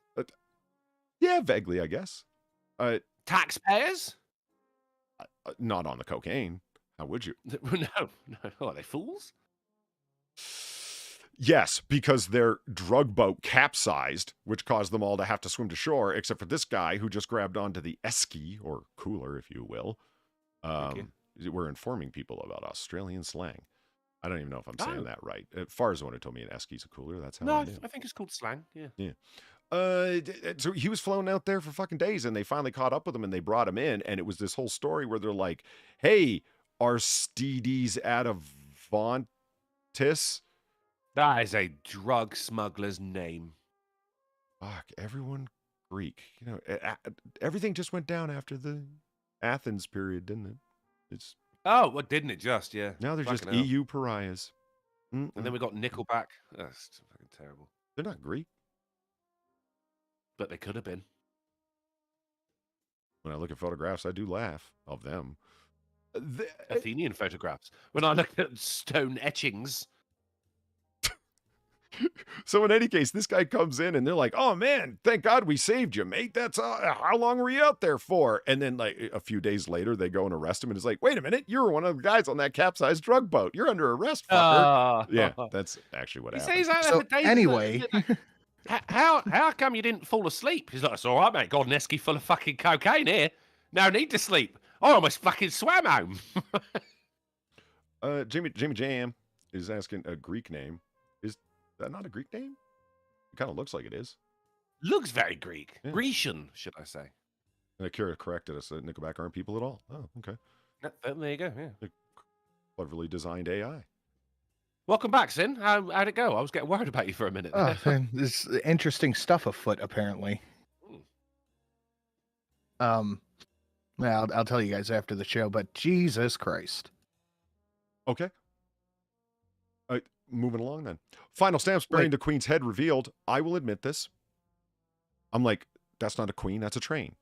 Yeah, vaguely, I guess. Taxpayers? Not on the cocaine. How would you? No. Are they fools? Yes, because their drug boat capsized, which caused them all to have to swim to shore, except for this guy who just grabbed onto the esky, or cooler, if you will. We're informing people about Australian slang. I don't even know if I'm saying that right. Far's the one who told me an esky's a cooler. That's how I knew. I think it's called slang. Yeah. Yeah. So he was flown out there for fucking days, and they finally caught up with him, and they brought him in, and it was this whole story where they're like, "Hey, Aristides Adavontis." That is a drug smuggler's name. Fuck, everyone Greek. You know, everything just went down after the Athens period, didn't it? Oh, well, didn't it just? Yeah. Now they're just Fucking hell. EU pariahs. And then we got Nickelback. That's fucking terrible. They're not Greek. But they could have been. When I look at photographs, I do laugh of them. Athenian photographs. When I look at stone etchings. So in any case, this guy comes in and they're like, "Oh man, thank God we saved you, mate. That's how long were you out there for?" And then like a few days later, they go and arrest him, and it's like, "Wait a minute, you were one of the guys on that capsized drug boat. You're under arrest, fucker." Yeah, that's actually what happened. He says So anyway, how come you didn't fall asleep? He's like, "It's all right, mate. Got an esky full of fucking cocaine here. No need to sleep. I almost fucking swam home." Jimmy Jam is asking a Greek name. Is that not a Greek name? It kind of looks like it is. Looks very Greek. Yeah. Grecian, should I say. And Akira corrected us that Nickelback aren't people at all. Oh, okay. There you go, yeah. Cleverly designed AI. Welcome back, Sin. How'd it go? I was getting worried about you for a minute. Oh, there's interesting stuff afoot, apparently. Well, I'll tell you guys after the show, but Jesus Christ. Okay. Moving along then. Final stamps burying the queen's head revealed. I will admit this. I'm like, that's not a queen, that's a train.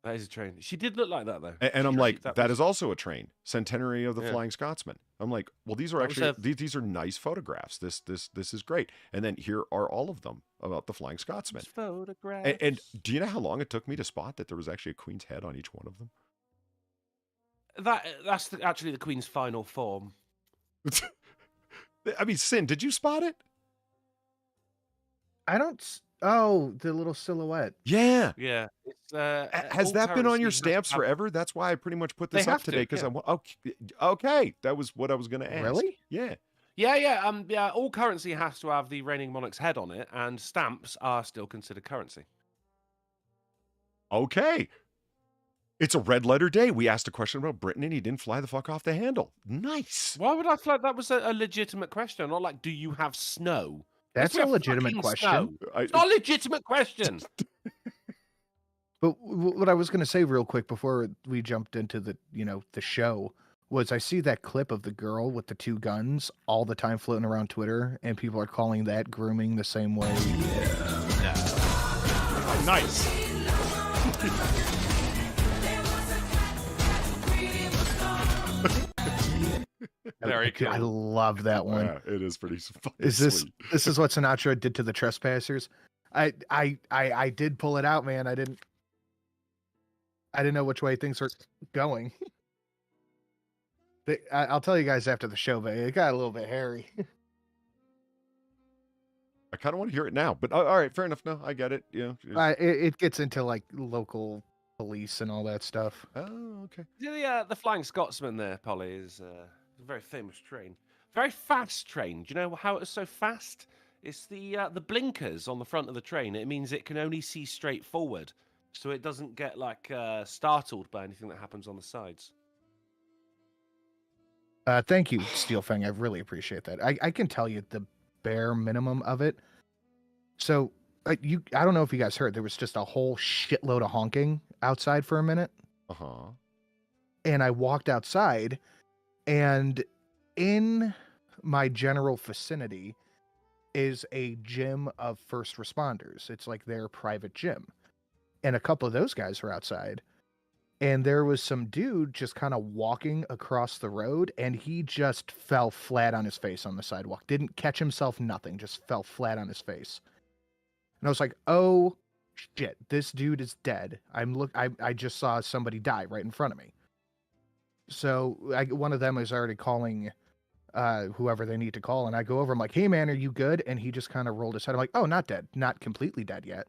That is a train. She did look like that, though. And I'm like, that is also a train. Centenary of the Flying Scotsman. I'm like, well, these are actually, these are nice photographs. This is great. And then here are all of them about the Flying Scotsman. Photographs. And do you know how long it took me to spot that there was actually a queen's head on each one of them? That's actually the queen's final form. I mean, Sin, did you spot it? I don't. Oh, the little silhouette. Yeah. Yeah. It's, has that been on your stamps forever? That's why I pretty much put this up today, because I want. Okay, that was what I was going to ask. Really? Yeah. Yeah. All currency has to have the reigning monarch's head on it, and stamps are still considered currency. Okay. It's a red letter day. We asked a question about Britain, and he didn't fly the fuck off the handle. Nice. Why would I feel like that was a legitimate question? Not like, do you have snow? That's a legitimate question. It's not a legitimate question. But what I was going to say real quick before we jumped into the show was I see that clip of the girl with the two guns all the time floating around Twitter, and people are calling that grooming the same way. Yeah. Nice. Very cool. I love that one. Yeah, it is pretty fucking This is what Sinatra did to the Trespassers. I did pull it out, man. I didn't know which way things were going. I'll tell you guys after the show, but it got a little bit hairy. I kind of want to hear it now, but all right, fair enough. No, I get it. Yeah, it gets into like local police and all that stuff. Oh, okay. The Flying Scotsman there, Polly, is a very famous train. Very fast train. Do you know how it's so fast? It's the blinkers on the front of the train. It means it can only see straight forward, so it doesn't get like startled by anything that happens on the sides. Thank you, Steelfang. I really appreciate that. I can tell you the bare minimum of it. So I don't know if you guys heard, there was just a whole shitload of honking outside for a minute. Uh-huh. And I walked outside, and in my general vicinity is a gym of first responders. It's like their private gym. And a couple of those guys were outside. And there was some dude just kind of walking across the road, and he just fell flat on his face on the sidewalk. Didn't catch himself, nothing. Just fell flat on his face. And I was like, oh, shit, this dude is dead. I just saw somebody die right in front of me. So one of them is already calling whoever they need to call, and I go over, I'm like, hey, man, are you good? And he just kind of rolled his head. I'm like, oh, not dead. Not completely dead yet.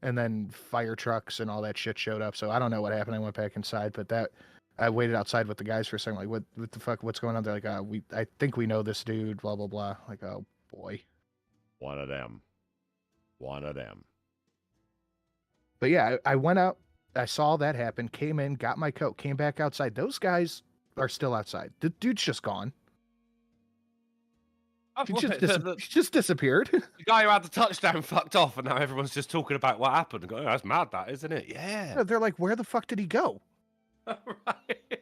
And then fire trucks and all that shit showed up. So I don't know what happened. I went back inside, but I waited outside with the guys for a second. Like, what the fuck? What's going on? They're like, I think we know this dude, blah, blah, blah. Like, oh boy. One of them. But yeah, I went out. I saw that happen, came in, got my coat, came back outside. Those guys are still outside. The dude's just gone. He just disappeared. The guy who had the touchdown fucked off, and now everyone's just talking about what happened. And going, oh, that's mad, that, isn't it? Yeah. They're like, where the fuck did he go? Right.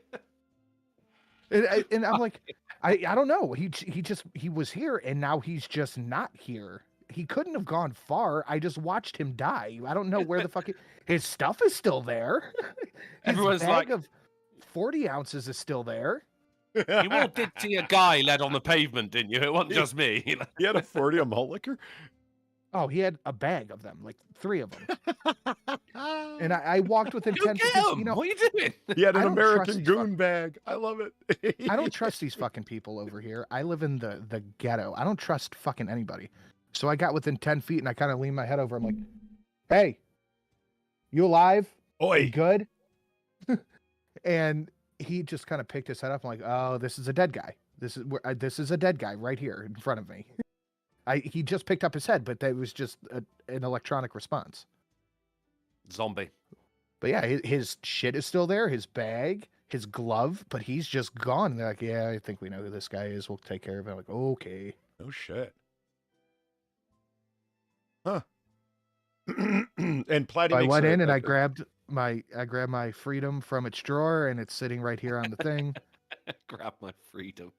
And I'm like, I don't know. He was here and now he's just not here. He couldn't have gone far. I just watched him die. I don't know where the fuck his stuff is still there. Everyone's bag like, of 40 ounces is still there. you all did see a guy led on the pavement, didn't you? It wasn't just me. He had a 40 of malt liquor? Oh, he had a bag of them, like 3 of them. And I walked within 10 feet. You know, what are you doing? He had I an don't trust American these goon bag. I love it. I don't trust these fucking people over here. I live in the ghetto. I don't trust fucking anybody. So I got within 10 feet and I kind of leaned my head over. I'm like, hey, you alive? Oi. You good? And he just kind of picked his head up. I'm like, oh, this is a dead guy. This is a dead guy right here in front of me. He just picked up his head, but that was just an electronic response. Zombie. But yeah, his shit is still there, his bag, his glove, but he's just gone. And they're like, yeah, I think we know who this guy is. We'll take care of it. I'm like, okay. No shit. Huh. And Platy I makes went a- in and a- I grabbed my freedom from its drawer, and it's sitting right here on the thing. Grab my freedom.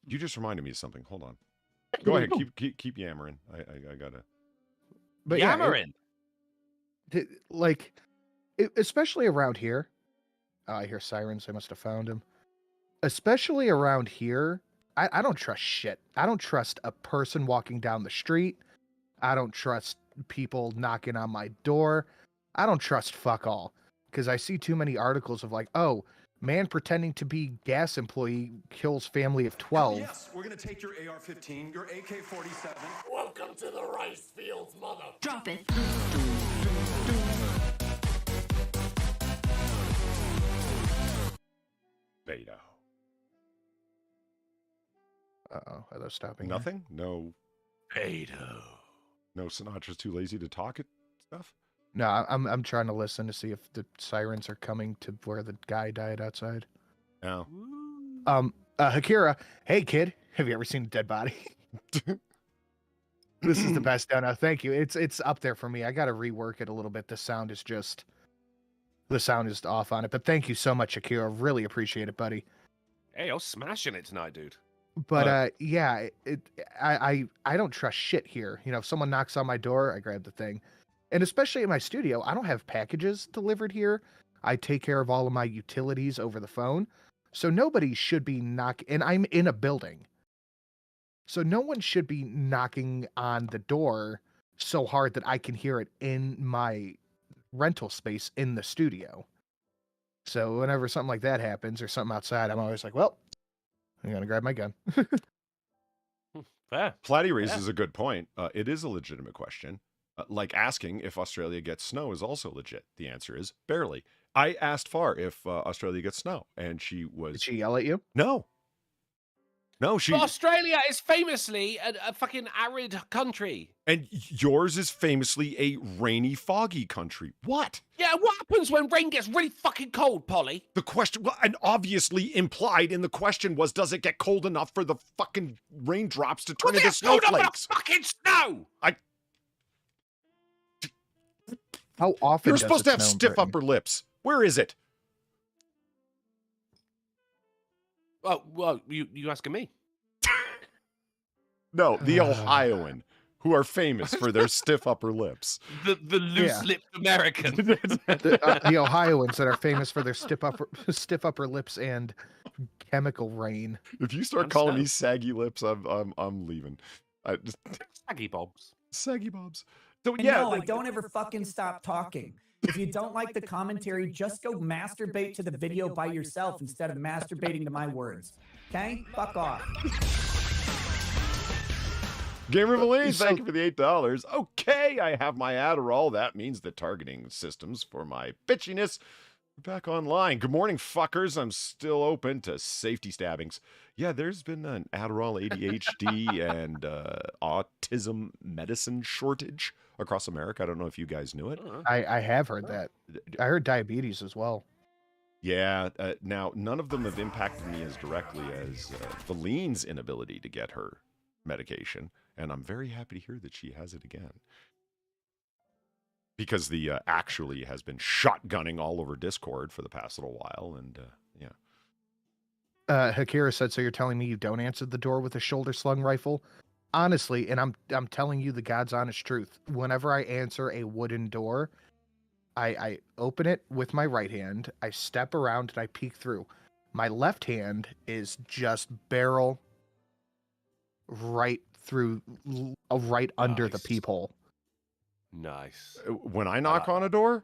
You just reminded me of something. Hold on. Go ahead. Keep yammering. I gotta. But yammering. Especially around here. Oh, I hear sirens. I must have found him. Especially around here, I don't trust shit. I don't trust a person walking down the street. I don't trust people knocking on my door. I don't trust fuck all. Because I see too many articles of like, oh, man pretending to be gas employee kills family of 12. Yes, we're gonna take your AR-15, your AK-47. Welcome to the rice fields, mother. Drop it. Beto. Uh-oh, are those stopping? Nothing? No. Beto. No, Sinatra's too lazy to talk it stuff? No, I'm trying to listen to see if the sirens are coming to where the guy died outside. No. Hakira, hey kid, have you ever seen a dead body? This is the best dono. Thank you. It's up there for me. I got to rework it a little bit. The sound is off on it. But thank you so much, Akira. Really appreciate it, buddy. Hey, I was smashing it tonight, dude. But yeah, I don't trust shit here. You know, if someone knocks on my door, I grab the thing. And especially in my studio, I don't have packages delivered here. I take care of all of my utilities over the phone. So nobody should be knocking, and I'm in a building. So no one should be knocking on the door so hard that I can hear it in my rental space in the studio. So whenever something like that happens or something outside, I'm always like, well, I'm going to grab my gun. Fair. Platy raises a good point. It is a legitimate question. Like asking if Australia gets snow is also legit. The answer is barely. I asked Far if Australia gets snow, and she was... Did she yell at you? No. No, she... But Australia is famously a fucking arid country. And yours is famously a rainy, foggy country. What? Yeah, what happens when rain gets really fucking cold, Polly? The question, well, and obviously implied in the question was, does it get cold enough for the fucking raindrops to turn into snowflakes? Fucking snow! How often You're does supposed it to have snow in stiff Britain? upper lips. Where is it? Oh, well, you asking me? No, the Ohioan, who are famous for their stiff upper lips. The loose-lipped American. The Ohioans that are famous for their stiff upper lips and chemical rain. If you start calling me saggy lips, I'm leaving. Saggy bobs. Saggy bobs. So And yeah, no, I don't ever fucking stop talking. If you don't like the commentary, just go masturbate to the video by yourself instead of masturbating to my words. Okay? Fuck off. Gamer Valine, thank you for the $8. Okay, I have my Adderall. That means the targeting systems for my bitchiness are back online. Good morning, fuckers. I'm still open to safety stabbings. Yeah, there's been an Adderall ADHD and autism medicine shortage across America. I don't know if you guys knew it. I have heard that. I heard diabetes as well. Yeah, now none of them have impacted me as directly as Valine's inability to get her medication, and I'm very happy to hear that she has it again. because the actually has been shotgunning all over Discord for the past little while, and yeah. Hakira said, "So you're telling me you don't answer the door with a shoulder-slung rifle?" Honestly, and I'm telling you the God's honest truth. Whenever I answer a wooden door, I open it with my right hand. I step around and I peek through. My left hand is just barrel right through, right under the peephole. Nice. When I knock on a door,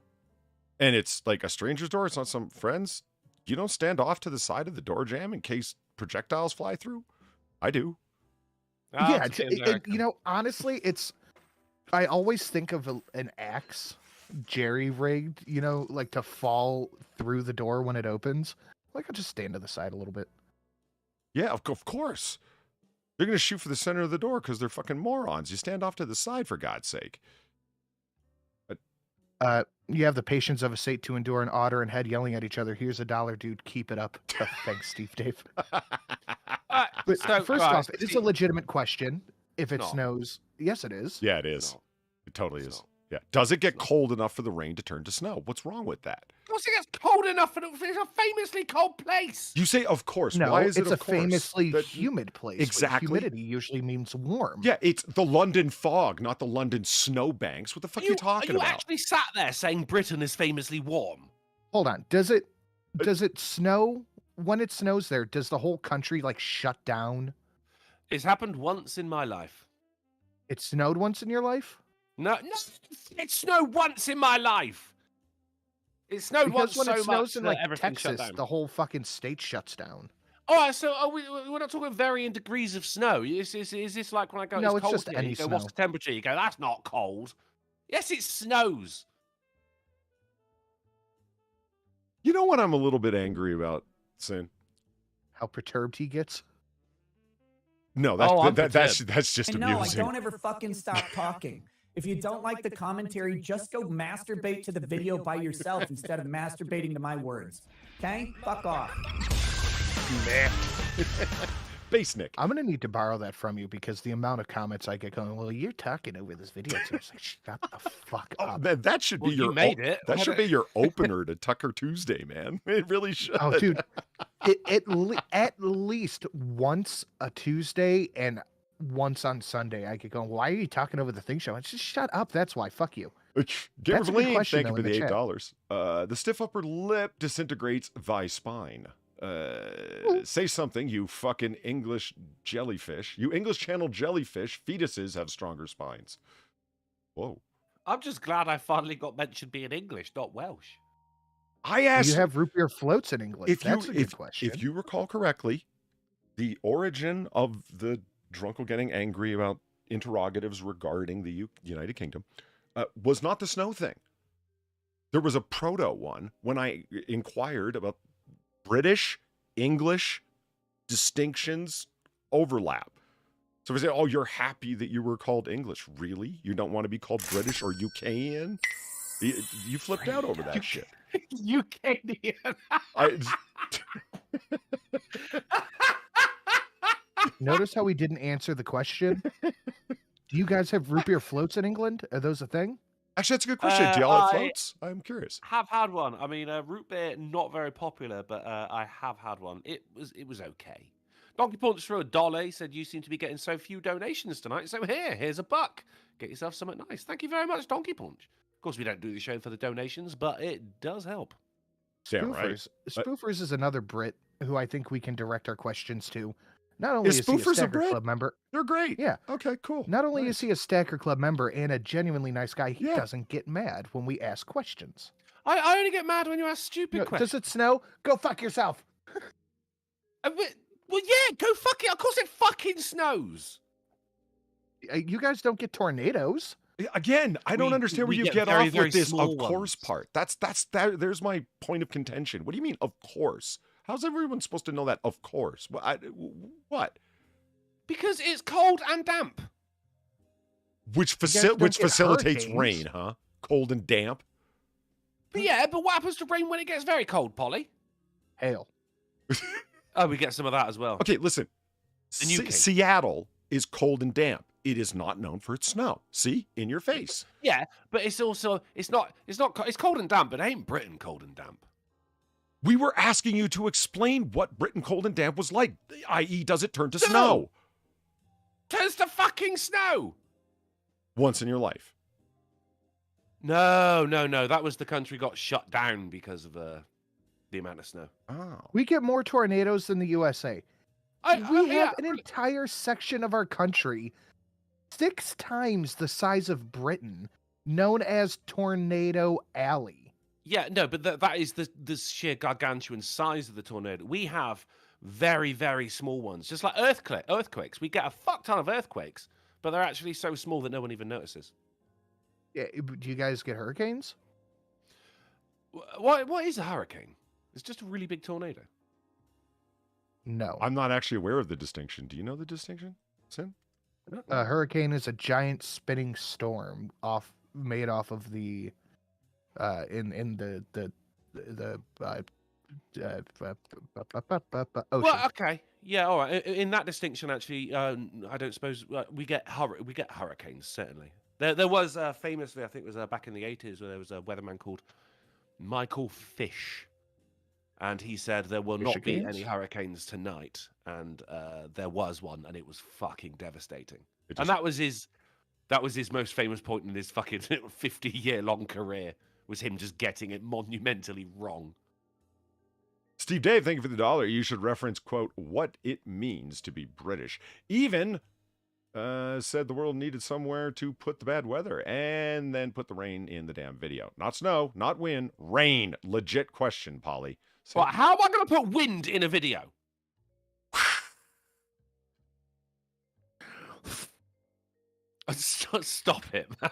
and it's like a stranger's door, it's not some friend's, you don't stand off to the side of the door jamb in case projectiles fly through? I do. Yeah, you know, honestly, I always think of an axe jerry-rigged, you know, like to fall through the door when it opens. Like, I'll just stand to the side a little bit. Yeah, of course. They're going to shoot for the center of the door because they're fucking morons. You stand off to the side, for God's sake. You have the patience of a saint to endure an otter and head yelling at each other. Here's $1, dude. Keep it up. Thanks, Steve Dave. But first off, it's a legitimate question. If it snows, yes, it is. Yeah, it is. It totally is. Yeah. Does it get cold enough for the rain to turn to snow? What's wrong with that? Of course it gets cold enough for it's a famously cold place. You say, of course. No, why is it's it a of course? famously humid place. Exactly. Humidity usually means warm. Yeah, it's the London fog, not the London snowbanks. What the fuck are you talking about? You actually sat there saying Britain is famously warm. Hold on. Does it snow? When it snows there, does the whole country like shut down? It's happened once in my life. It snowed once in your life? No, it snowed once in my life. It snowed because once when so it snows much in that like everything shut Texas, down. the whole fucking state shuts down. All right, so we're not talking varying degrees of snow. Is this like when I go? No, it's it's cold just here. any You go, snow. what's the temperature? You go, that's not cold. Yes, it snows. You know what I'm a little bit angry about, Sin? How perturbed he gets? No, that's just and amusing. no, I don't ever fucking stop talking. If you don't like the commentary, just go masturbate to the video by yourself instead of masturbating to my words. Okay? Fuck off. Base Nick. I'm gonna need to borrow that from you because the amount of comments I get going, well, you're talking over this video. So it's like, shut the fuck up. Man, that should be your made it. That should be your opener to Tucker Tuesday, man. It really should. Oh, dude. At least once a Tuesday and once on Sunday, I get going, why are you talking over the thing show? It's just shut up. That's why. Fuck you. Gamer That's a good Lean, question, thank you though, for in the the chat. $8. The stiff upper lip disintegrates thy spine. Say something, you fucking English jellyfish. You English Channel jellyfish. Fetuses have stronger spines. Whoa. I'm just glad I finally got mentioned being English, not Welsh. I asked. You have root beer floats in English. That's a good question. If you recall correctly, the origin of the Drunkle getting angry about interrogatives regarding the United Kingdom was not the snow thing. There was a proto one when I inquired about British, English distinctions overlap. So we say, oh, you're happy that you were called English. Really? You don't want to be called British or UKian? You flipped out over that shit. UKian. Notice how we didn't answer the question? Do you guys have root beer floats in England? Are those a thing? Actually, that's a good question. Do y'all have floats? I'm curious. Have had one. I mean, root beer not very popular, but I have had one. It was okay. Donkey Punch threw $1. He said you seem to be getting so few donations tonight. So here's $1. Get yourself something nice. Thank you very much, Donkey Punch. Of course, we don't do the show for the donations, but it does help. Damn right. Spoofers is another Brit who I think we can direct our questions to. Not only is he a Spoofers a Stacker Brit? Club member. They're great. Yeah. Okay, cool. Not only Nice. is he a Stacker Club member and a genuinely nice guy, he doesn't get mad when we ask questions. I only get mad when you ask stupid questions. Does it snow? Go fuck yourself. Well, yeah, go fuck it. Of course it fucking snows. You guys don't get tornadoes. Again, I don't understand where we you get get very, off very with this small of course part. There's my point of contention. What do you mean of course? How's everyone supposed to know that of course? What? Because it's cold and damp. Which guys don't get facilitates hurricanes. rain, huh? Cold and damp. But yeah, but what happens to rain when it gets very cold, Polly? Hail. Oh, we get some of that as well. Okay, listen. The new case. Seattle is cold and damp. it is not known for its snow. See, in your face. Yeah, but it's also it's cold and damp, but it ain't Britain cold and damp. We were asking you to explain what Britain cold and damp was like, i.e., does it turn to snow? Turns to fucking snow. Once in your life. No. That was the country got shut down because of the amount of snow. Oh. We get more tornadoes than the USA. We have an entire section of our country 6 times the size of Britain, known as Tornado Alley. Yeah, no, but that is the sheer gargantuan size of the tornado. We have very, very small ones, just like earthquakes. We get a fuck ton of earthquakes, but they're actually so small that no one even notices. Yeah, do you guys get hurricanes? What is a hurricane? It's just a really big tornado. No. I'm not actually aware of the distinction. Do you know the distinction, Sin? A hurricane is a giant spinning storm made off of the in the ocean. Well, okay, yeah, all right. In that distinction, actually, I don't suppose we get hurricanes. Certainly, there was famously, I think it was back in the 80s, where there was a weatherman called Michael Fish, and he said there will not be any hurricanes tonight, and there was one, and it was fucking devastating. And that was his most famous point in his fucking 50-year-long career, was him just getting it monumentally wrong. Steve Dave, thank you for the $1. You should reference, quote, what it means to be British. Even said the world needed somewhere to put the bad weather, and then put the rain in the damn video. Not snow, not wind, rain. Legit question, Polly. So, well, how am I going to put wind in a video? Stop it, man.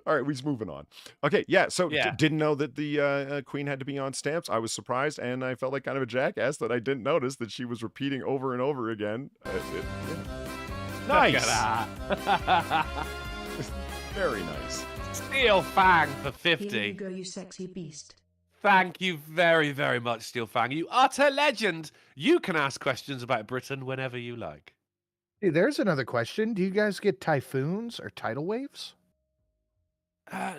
All right, we're just moving on. Okay, yeah, so didn't know that the Queen had to be on stamps. I was surprised, and I felt like kind of a jackass that I didn't notice that she was repeating over and over again. Nice. Very nice. Steel Fang for 50. Here you go, you sexy beast. Thank you very, very much, Steel Fang. You utter legend. You can ask questions about Britain whenever you like. Hey, there's another question. Do you guys get typhoons or tidal waves?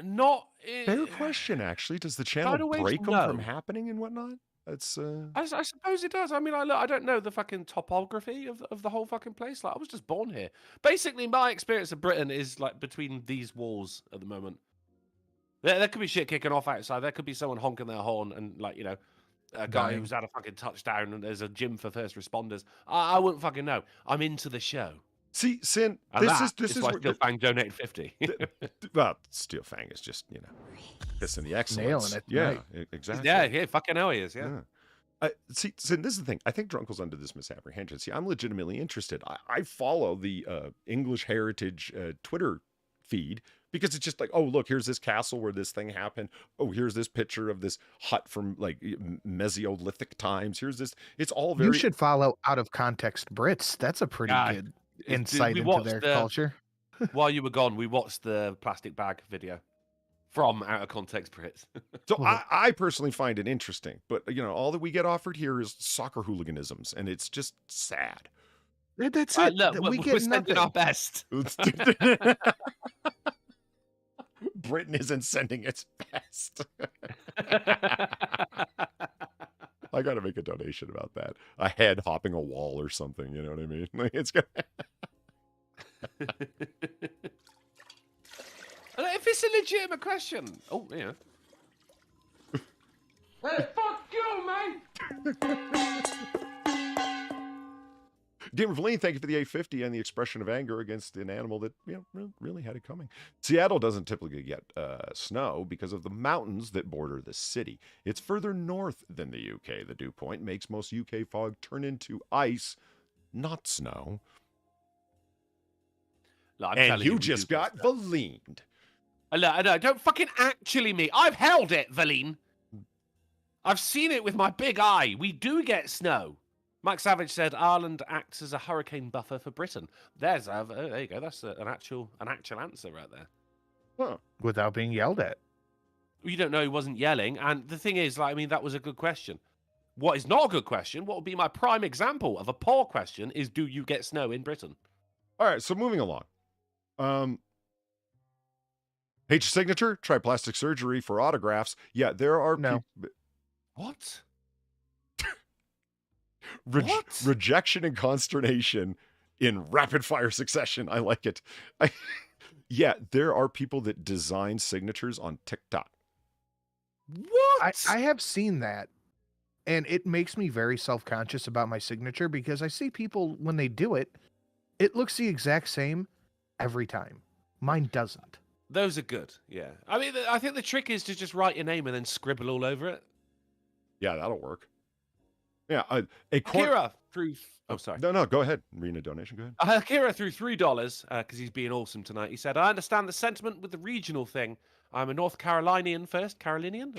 Not. Fair question, actually. Does the channel break them from happening and whatnot? That's. I suppose it does. I mean, I don't know the fucking topography of the whole fucking place. Like, I was just born here. Basically, my experience of Britain is like between these walls at the moment. There could be shit kicking off outside. There could be someone honking their horn and, like, you know, a guy who's had a fucking touchdown and there's a gym for first responders. I wouldn't fucking know. I'm into the show. See, Sin, and this is why Steel Fang donated 50. Well, Steel Fang is just, you know, pissing the excellence. Nailing it. Yeah, exactly. Yeah, fucking hell he is, yeah. See, Sin, this is the thing. I think Drunkle's under this misapprehension. See, I'm legitimately interested. I follow the English Heritage Twitter feed, because it's just like, oh, look, here's this castle where this thing happened. Oh, here's this picture of this hut from like Mesolithic times. Here's this. It's all very. You should follow Out of Context Brits. That's a pretty good insight into their culture. While you were gone, we watched the plastic bag video from Out of Context Brits. So I personally find it interesting, but you know, all that we get offered here is soccer hooliganisms, and it's just sad. That's it. Look, we're sending our best. Britain isn't sending its best. I got to make a donation about that. A head hopping a wall or something. You know what I mean? Like, it's gonna. If it's a legitimate question, oh yeah. Hey, fuck you, man. Gamer Valine, thank you for the 850 and the expression of anger against an animal that, you know, really had it coming. Seattle doesn't typically get snow because of the mountains that border the city. It's further north than the UK. The dew point makes most UK fog turn into ice, not snow. Look, and you just got Valined. No, don't fucking actually me. I've held it, Valine. I've seen it with my big eye. We do get snow. Mike Savage said Ireland acts as a hurricane buffer for Britain. There you go. That's an actual answer right there. Huh. Without being yelled at. You don't know he wasn't yelling. And the thing is, like, I mean, that was a good question. What is not a good question, what would be my prime example of a poor question, is do you get snow in Britain? All right, so moving along. Page signature, try plastic surgery for autographs. Yeah, there are What? What? Rejection and consternation in rapid fire succession. I like it. Yeah, there are people that design signatures on TikTok. What? I have seen that, and it makes me very self-conscious about my signature because I see people, when they do it, it looks the exact same every time. Mine doesn't. Those are good, yeah. I mean, I think the trick is to just write your name and then scribble all over it. Yeah, that'll work. Yeah, Akira threw... Oh, sorry. No, go ahead. Reading a donation, go ahead. Akira threw $3 because he's being awesome tonight. He said, I understand the sentiment with the regional thing. I'm a North Carolinian first. Carolinian?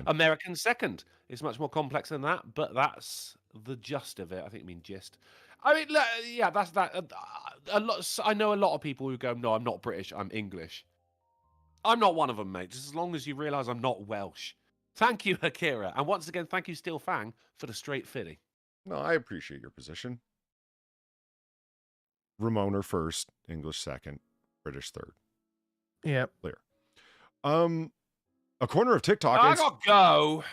American second. It's much more complex than that, but that's the gist of it. I think you mean gist. I mean, yeah, that's that. I know a lot of people who go, no, I'm not British, I'm English. I'm not one of them, mate. Just as long as you realise I'm not Welsh. Thank you, Akira. And once again, thank you, Steel Fang, for the straight fitty. No, I appreciate your position. Ramoner first, English second, British third. Yep. Clear. A corner of TikTok. I gotta go.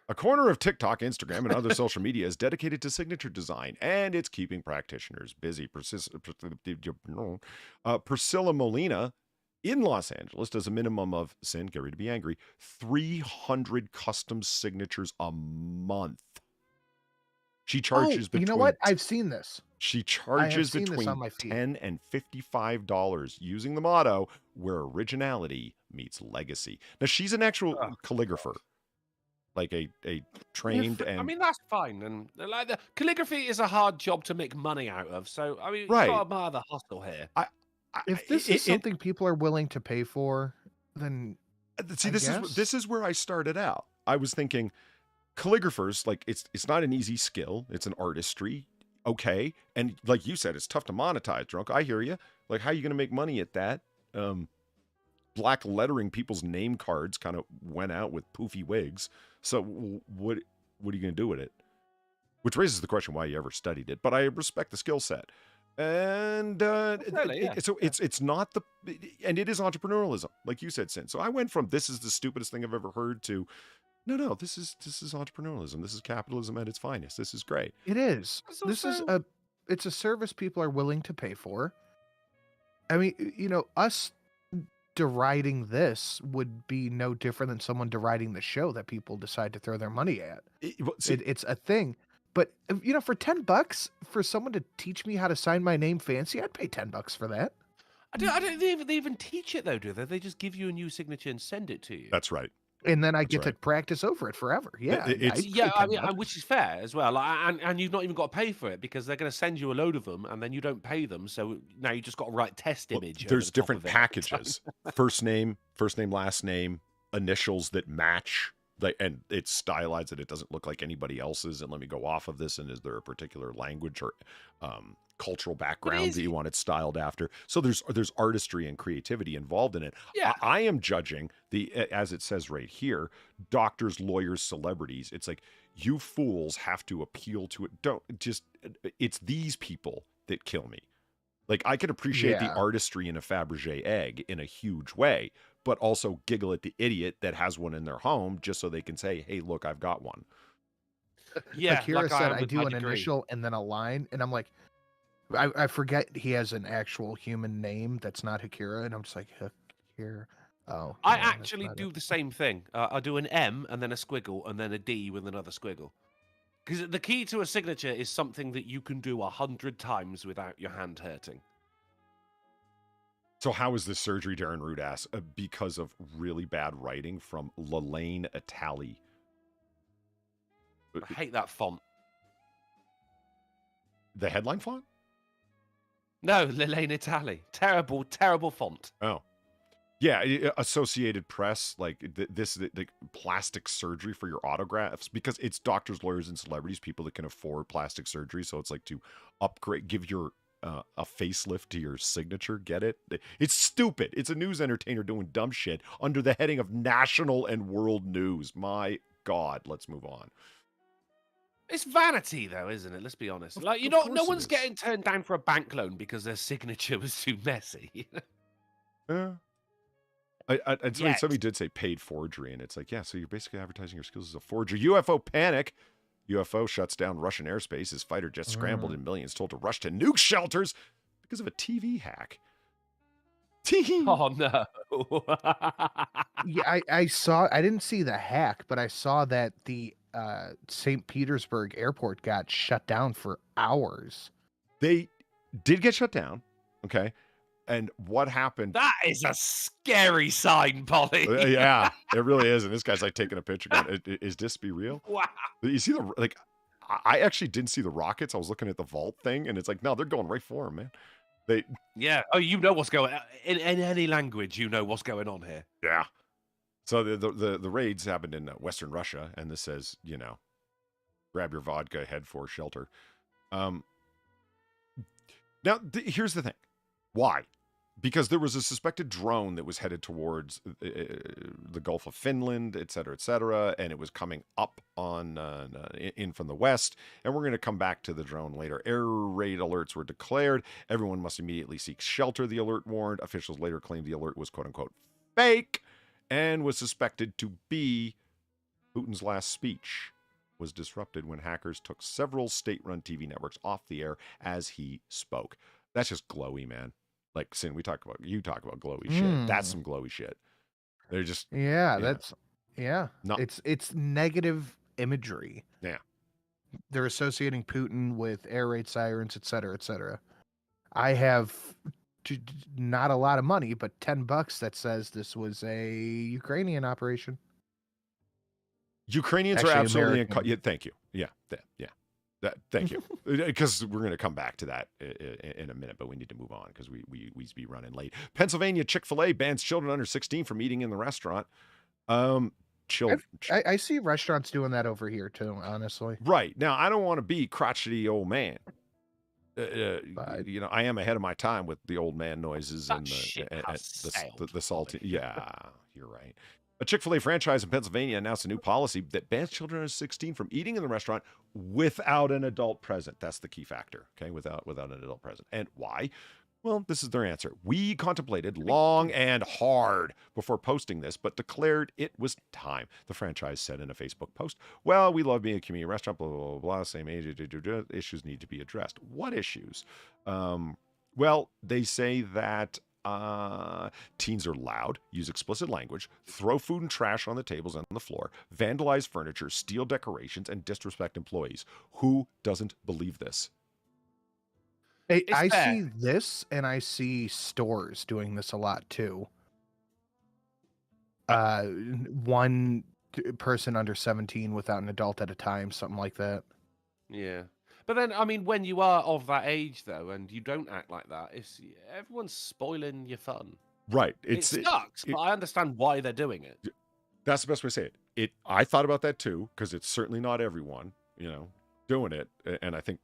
A corner of TikTok, Instagram, and other social media is dedicated to signature design, and it's keeping practitioners busy. Priscilla Molina in Los Angeles does a minimum of, Sin, get ready to be angry, 300 custom signatures a month. She charges between... You know what? I've seen this. She charges between $10 and $55 using the motto, where originality meets legacy. Now, she's an actual calligrapher. Like a trained and... I mean, that's fine. And like the calligraphy is a hard job to make money out of. So, I mean, right. You've got to admire the hustle here. If this is something people are willing to pay for, then... See, this is where I started out. I was thinking... Calligraphers, like it's not an easy skill. It's an artistry. Okay. And like you said, it's tough to monetize, Drunk. I hear you. Like, how are you going to make money at that? Black lettering people's name cards kind of went out with poofy wigs. So what are you going to do with it? Which raises the question why you ever studied it. But I respect the skill set. And so it's not and it is entrepreneurialism, like you said, Sin. So I went from this is the stupidest thing I've ever heard to no, this is entrepreneurialism. This is capitalism at its finest. This is great. It is. It's a service people are willing to pay for. I mean, you know, us deriding this would be no different than someone deriding the show that people decide to throw their money at. It's a thing. But you know, for $10 for someone to teach me how to sign my name fancy, I'd pay $10 for that. I don't they even teach it though, do they? They just give you a new signature and send it to you. That's right. And then I get to practice over it forever. Yeah. I mean, which is fair as well. And you've not even got to pay for it because they're going to send you a load of them and then you don't pay them. So now you just got to write test image. There's different packages. First name, last name, initials that match. And it's stylized that it doesn't look like anybody else's. And let me go off of this. And is there a particular language or cultural background that you want it styled after? So there's artistry and creativity involved in it. Yeah. I am judging as it says right here, doctors, lawyers, celebrities. It's like, you fools have to appeal to it. It's these people that kill me. Like, I can appreciate the artistry in a Fabergé egg in a huge way, but also giggle at the idiot that has one in their home just so they can say, hey, look, I've got one. Yeah. Akira said, I do an initial and then a line. And I'm like, I forget he has an actual human name that's not Akira. And I'm just like, Akira. Oh. I actually do the same thing. I do an M and then a squiggle and then a D with another squiggle. Because the key to a signature is something that you can do 100 times without your hand hurting. So how is this surgery, Darren Root asks? Because of really bad writing from Lalaine Atali. I hate that font. The headline font? No, Lalaine Atali. Terrible, terrible font. Oh. Yeah, Associated Press, like the plastic surgery for your autographs, because it's doctors, lawyers, and celebrities, people that can afford plastic surgery. So it's like to upgrade, give your a facelift to your signature. Get it? It's stupid. It's a news entertainer doing dumb shit under the heading of national and world news. My God, let's move on. It's vanity, though, isn't it? Let's be honest. Like, Of no course it one's is. getting turned down for a bank loan because their signature was too messy. Yeah. Somebody did say paid forgery, and it's like, yeah, so you're basically advertising your skills as a forger. UFO panic. UFO shuts down Russian airspace as fighter jets scrambled in millions told to rush to nuke shelters because of a TV hack. Oh, no. Yeah, I saw. I didn't see the hack, but I saw that the St. Petersburg airport got shut down for hours. They did get shut down. Okay. And what happened? That is a scary sign, Polly. Yeah, it really is. And this guy's like taking a picture going, is this be real? Wow. You see I actually didn't see the rockets. I was looking at the vault thing, and it's like, no, they're going right for him, man. Yeah. Oh, you know what's going on. In any language, you know what's going on here. Yeah. So the raids happened in Western Russia, and this says, grab your vodka, head for shelter. Now, here's the thing. Why? Because there was a suspected drone that was headed towards the Gulf of Finland, et cetera, and it was coming up on in from the west. And we're going to come back to the drone later. Air raid alerts were declared. Everyone must immediately seek shelter, the alert warned. Officials later claimed the alert was quote-unquote fake and was suspected to be Putin's last speech was disrupted when hackers took several state-run TV networks off the air as he spoke. That's just glowy, man. Like, Sin, you talk about glowy shit. That's some glowy shit. They're just That's No. It's negative imagery. Yeah. They're associating Putin with air raid sirens, et cetera, et cetera. I have not a lot of money, but $10 that says this was a Ukrainian operation. Ukrainians Actually, are absolutely American. thank you. Yeah. Thank you. Because we're going to come back to that in a minute, but we need to move on because we be running late. Pennsylvania Chick-fil-A bans children under 16 from eating in the restaurant. I see restaurants doing that over here too, honestly. Right. Now, I don't want to be crotchety old man. I am ahead of my time with the old man noises and the salty. Yeah, you're right. A Chick-fil-A franchise in Pennsylvania announced a new policy that bans children under 16 from eating in the restaurant without an adult present. That's the key factor, okay? Without an adult present. And why? Well, this is their answer. We contemplated long and hard before posting this, but declared it was time. The franchise said in a Facebook post, well, we love being a community restaurant, blah, blah, blah, blah, same age, issues need to be addressed. What issues? Well, they say that teens are loud, use explicit language, throw food and trash on the tables and on the floor, vandalize furniture, steal decorations, and disrespect employees. Who doesn't believe this? I see this, and I see stores doing this a lot too. One person under 17 without an adult at a time, something like that. Yeah. But then, I mean, when you are of that age, though, and you don't act like that, everyone's spoiling your fun. Right. It sucks, but I understand why they're doing it. That's the best way to say it. I thought about that too, because it's certainly not everyone, doing it. And I think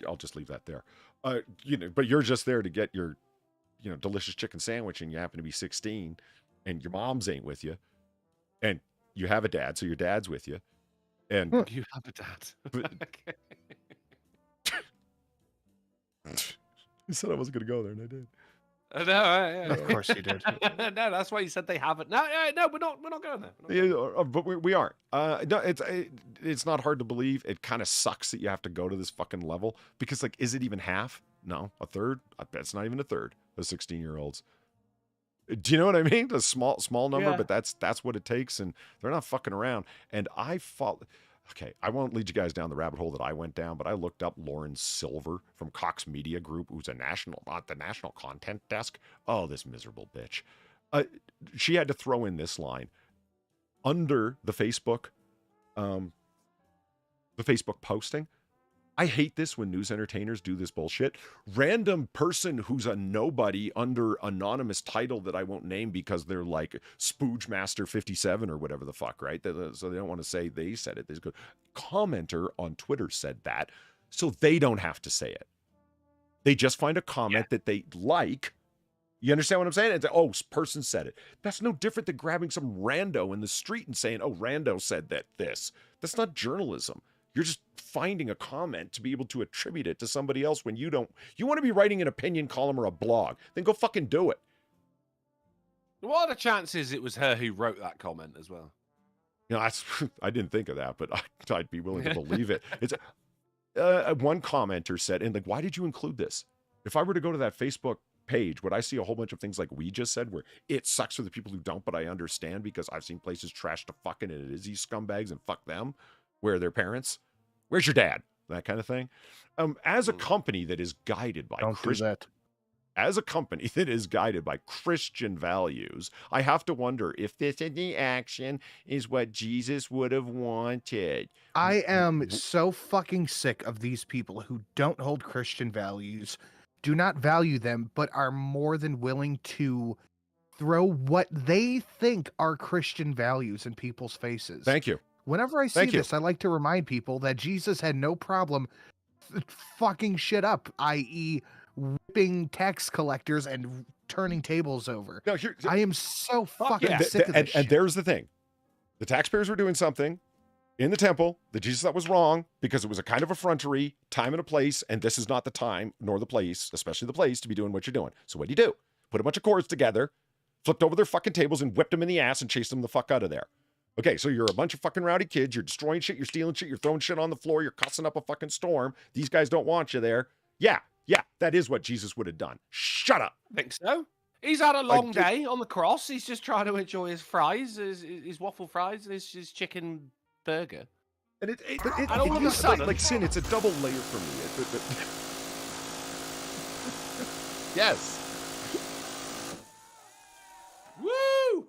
I'll just leave that there. But you're just there to get your, delicious chicken sandwich, and you happen to be 16, and your mom's ain't with you, and you have a dad, so your dad's with you. And you have a dad. You said I wasn't going to go there, and I did. No, Of course you did. No, that's why you said they haven't. No, we're not going there. Yeah, but we aren't. No, it's not hard to believe. It kind of sucks that you have to go to this fucking level because, like, is it even half? No, a third. I bet it's not even a third of 16-year-olds. Do you know what I mean? A small number, Yeah. but that's what it takes, and they're not fucking around. And okay, I won't lead you guys down the rabbit hole that I went down, but I looked up Lauren Silver from Cox Media Group, who's the national content desk. Oh, this miserable bitch. She had to throw in this line under the Facebook posting. I hate this when news entertainers do this bullshit. Random person who's a nobody under anonymous title that I won't name because they're like Spooge Master 57 or whatever the fuck, right? So they don't want to say they said it. They go, commenter on Twitter said that, so they don't have to say it. They just find a comment that they like, You understand what I'm saying? It's, oh, person said it. That's no different than grabbing some rando in the street and saying, oh, rando said this. That's not journalism. You're just finding a comment to be able to attribute it to somebody else when you don't. You want to be writing an opinion column or a blog, then go fucking do it. What are the chances it was her who wrote that comment as well? You know, I didn't think of that, but I'd be willing to believe it. It's one commenter said, and like, why did you include this? If I were to go to that Facebook page, would I see a whole bunch of things like we just said, where it sucks for the people who don't, but I understand because I've seen places trash to fucking, and it is these scumbags and fuck them. Where are their parents? Where's your dad? That kind of thing. As a company that is guided by as a company that is guided by Christian values, I have to wonder if this in the action is what Jesus would have wanted. I am so fucking sick of these people who don't hold Christian values, do not value them, but are more than willing to throw what they think are Christian values in people's faces. Thank you. Whenever I see this, I like to remind people that Jesus had no problem fucking shit up, i.e., whipping tax collectors and turning tables over. No, I am so fucking sick of this shit. And there's the thing. The taxpayers were doing something in the temple that Jesus thought was wrong because it was a kind of effrontery, time and a place, and this is not the time nor the place, especially the place, to be doing what you're doing. So what do? Put a bunch of cords together, flipped over their fucking tables and whipped them in the ass and chased them the fuck out of there. Okay, so you're a bunch of fucking rowdy kids. You're destroying shit. You're stealing shit. You're throwing shit on the floor. You're cussing up a fucking storm. These guys don't want you there. Yeah, that is what Jesus would have done. Shut up. I think so. He's had a long day on the cross. He's just trying to enjoy his fries, his waffle fries, and his chicken burger. And and all of a sudden, like sin, it's a double layer for me. Yes. Woo!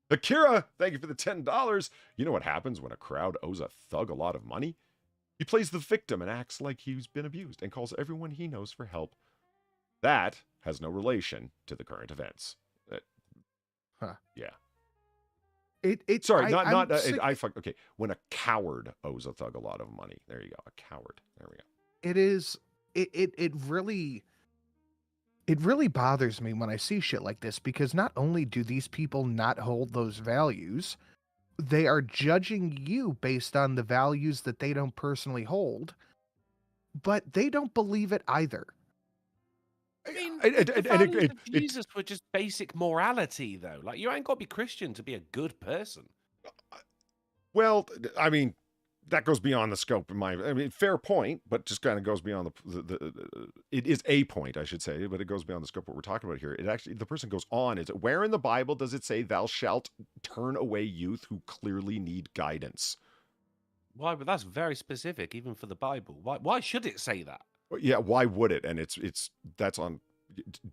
Akira, thank you for the $10. You know what happens when a crowd owes a thug a lot of money? He plays the victim and acts like he's been abused and calls everyone he knows for help. That has no relation to the current events. Yeah. Okay. When a coward owes a thug a lot of money. There you go. A coward. There we go. It really bothers me when I see shit like this, because not only do these people not hold those values, they are judging you based on the values that they don't personally hold, but they don't believe it either. I mean, the values of Jesus were just basic morality, though. Like, you ain't got to be Christian to be a good person. Well, I mean, that goes beyond the scope of fair point, but just kind of goes beyond it is a point, I should say, but it goes beyond the scope of what we're talking about here. It actually, the person goes on, where in the Bible does it say thou shalt turn away youth who clearly need guidance? Why? But that's very specific, even for the Bible. Why should it say that? Yeah, why would it? And that's on,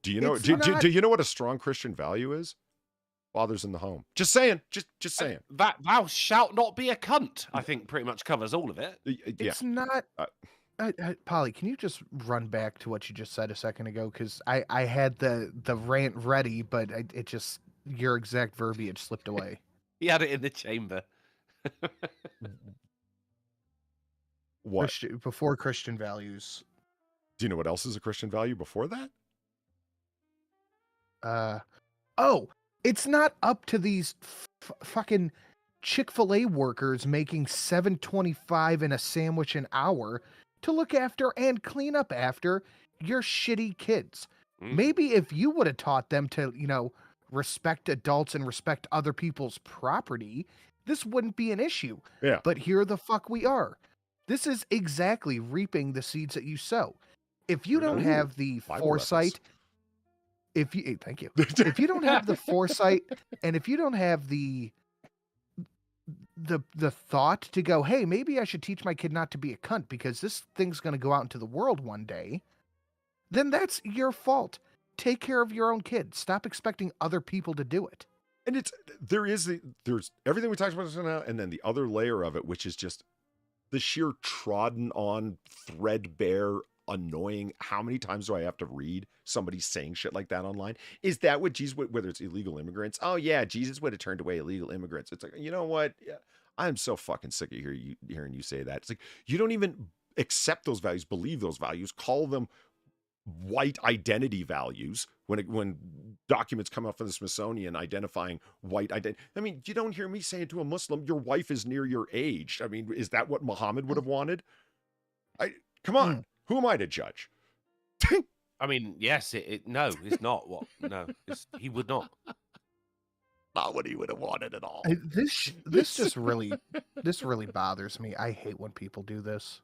do you know, do you know what a strong Christian value is? Fathers in the home. Just saying. Just saying. That thou shalt not be a cunt, I think pretty much covers all of it. It's not... Polly, can you just run back to what you just said a second ago? Because I had the rant ready, but it just... Your exact verbiage slipped away. He had it in the chamber. What? Before Christian values. Do you know what else is a Christian value before that? It's not up to these fucking Chick-fil-A workers making $7.25 in a sandwich an hour to look after and clean up after your shitty kids. Maybe if you would have taught them to, respect adults and respect other people's property, this wouldn't be an issue. Yeah. But here the fuck we are. This is exactly reaping the seeds that you sow. If you don't have the foresight... thank you. If you don't have the foresight, and if you don't have the thought to go, hey, maybe I should teach my kid not to be a cunt because this thing's going to go out into the world one day, then that's your fault. Take care of your own kid. Stop expecting other people to do it. And there's everything we talked about now, and then the other layer of it, which is just the sheer trodden on, threadbare, annoying. How many times do I have to read somebody saying shit like that online? Is that what Jesus, whether it's illegal immigrants? Oh yeah, Jesus would have turned away illegal immigrants. It's like, you know what? I'm so fucking sick of hearing you say that. It's like, you don't even accept those values, believe those values, call them white identity values when documents come up from the Smithsonian identifying white identity. I mean, you don't hear me saying to a Muslim, your wife is near your age. I mean, is that what Muhammad would have wanted? Come on, who am I to judge? I mean, yes, no, it's not what. No, he would not. Not what he would have wanted at all. This just really bothers me. I hate when people do this.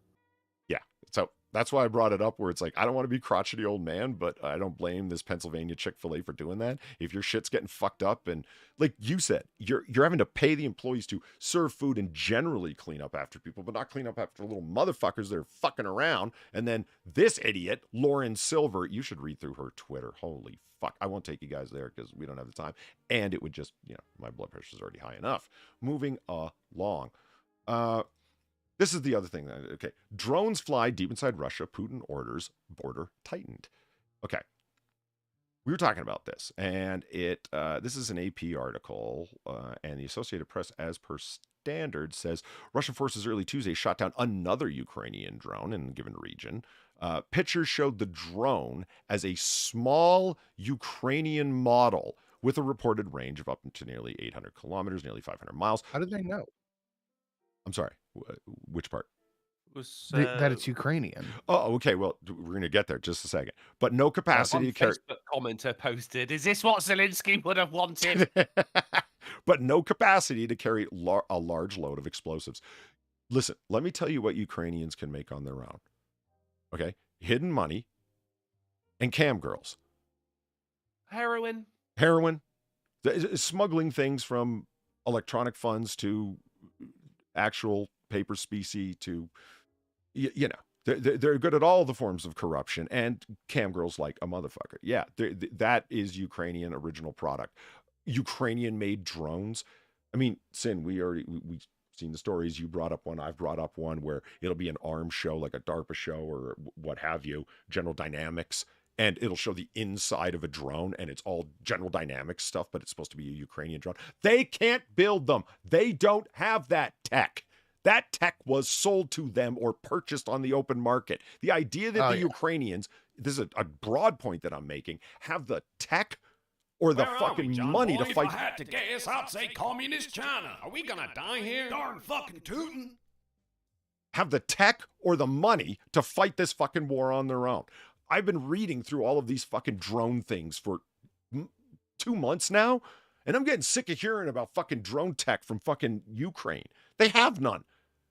Yeah, so that's why I brought it up, where it's like, I don't want to be crotchety old man, but I don't blame this Pennsylvania Chick-fil-A for doing that. If your shit's getting fucked up, and like you said, you're having to pay the employees to serve food and generally clean up after people, but not clean up after little motherfuckers that are fucking around. And then this idiot, Lauren Silver, you should read through her Twitter. Holy fuck. I won't take you guys there because we don't have the time. And it would just, my blood pressure is already high enough. Moving along. This is the other thing. Okay. Drones fly deep inside Russia. Putin orders border tightened. Okay. We were talking about this, and this is an AP article, and the Associated Press, as per standard, says Russian forces early Tuesday shot down another Ukrainian drone in a given region. Pictures showed the drone as a small Ukrainian model with a reported range of up to nearly 800 kilometers, nearly 500 miles. How did they know? I'm sorry, which part? That it's Ukrainian. Oh, okay. Well, we're going to get there just a second. But no capacity to carry. Facebook commenter posted, "Is this what Zelensky would have wanted?" But no capacity to carry a large load of explosives. Listen, let me tell you what Ukrainians can make on their own. Okay, hidden money and cam girls, heroin, smuggling things from electronic funds to actual paper specie to, they're good at all the forms of corruption, and cam girls like a motherfucker. Yeah, that is Ukrainian original product. Ukrainian made drones. I mean, Sin, we've seen the stories. You brought up one, I've brought up one, where it'll be an arms show, like a DARPA show or what have you, General Dynamics, and it'll show the inside of a drone, and it's all General Dynamics stuff, but it's supposed to be a Ukrainian drone. They can't build them. They don't have that tech. That tech was sold to them or purchased on the open market. The idea that Ukrainians, this is a broad point that I'm making, have the tech or the fucking money to fight. If I had to guess, I'd say communist China. Are we gonna die here? Darn fucking tootin'. Have the tech or the money to fight this fucking war on their own. I've been reading through all of these fucking drone things for 2 months now, and I'm getting sick of hearing about fucking drone tech from fucking Ukraine. They have none.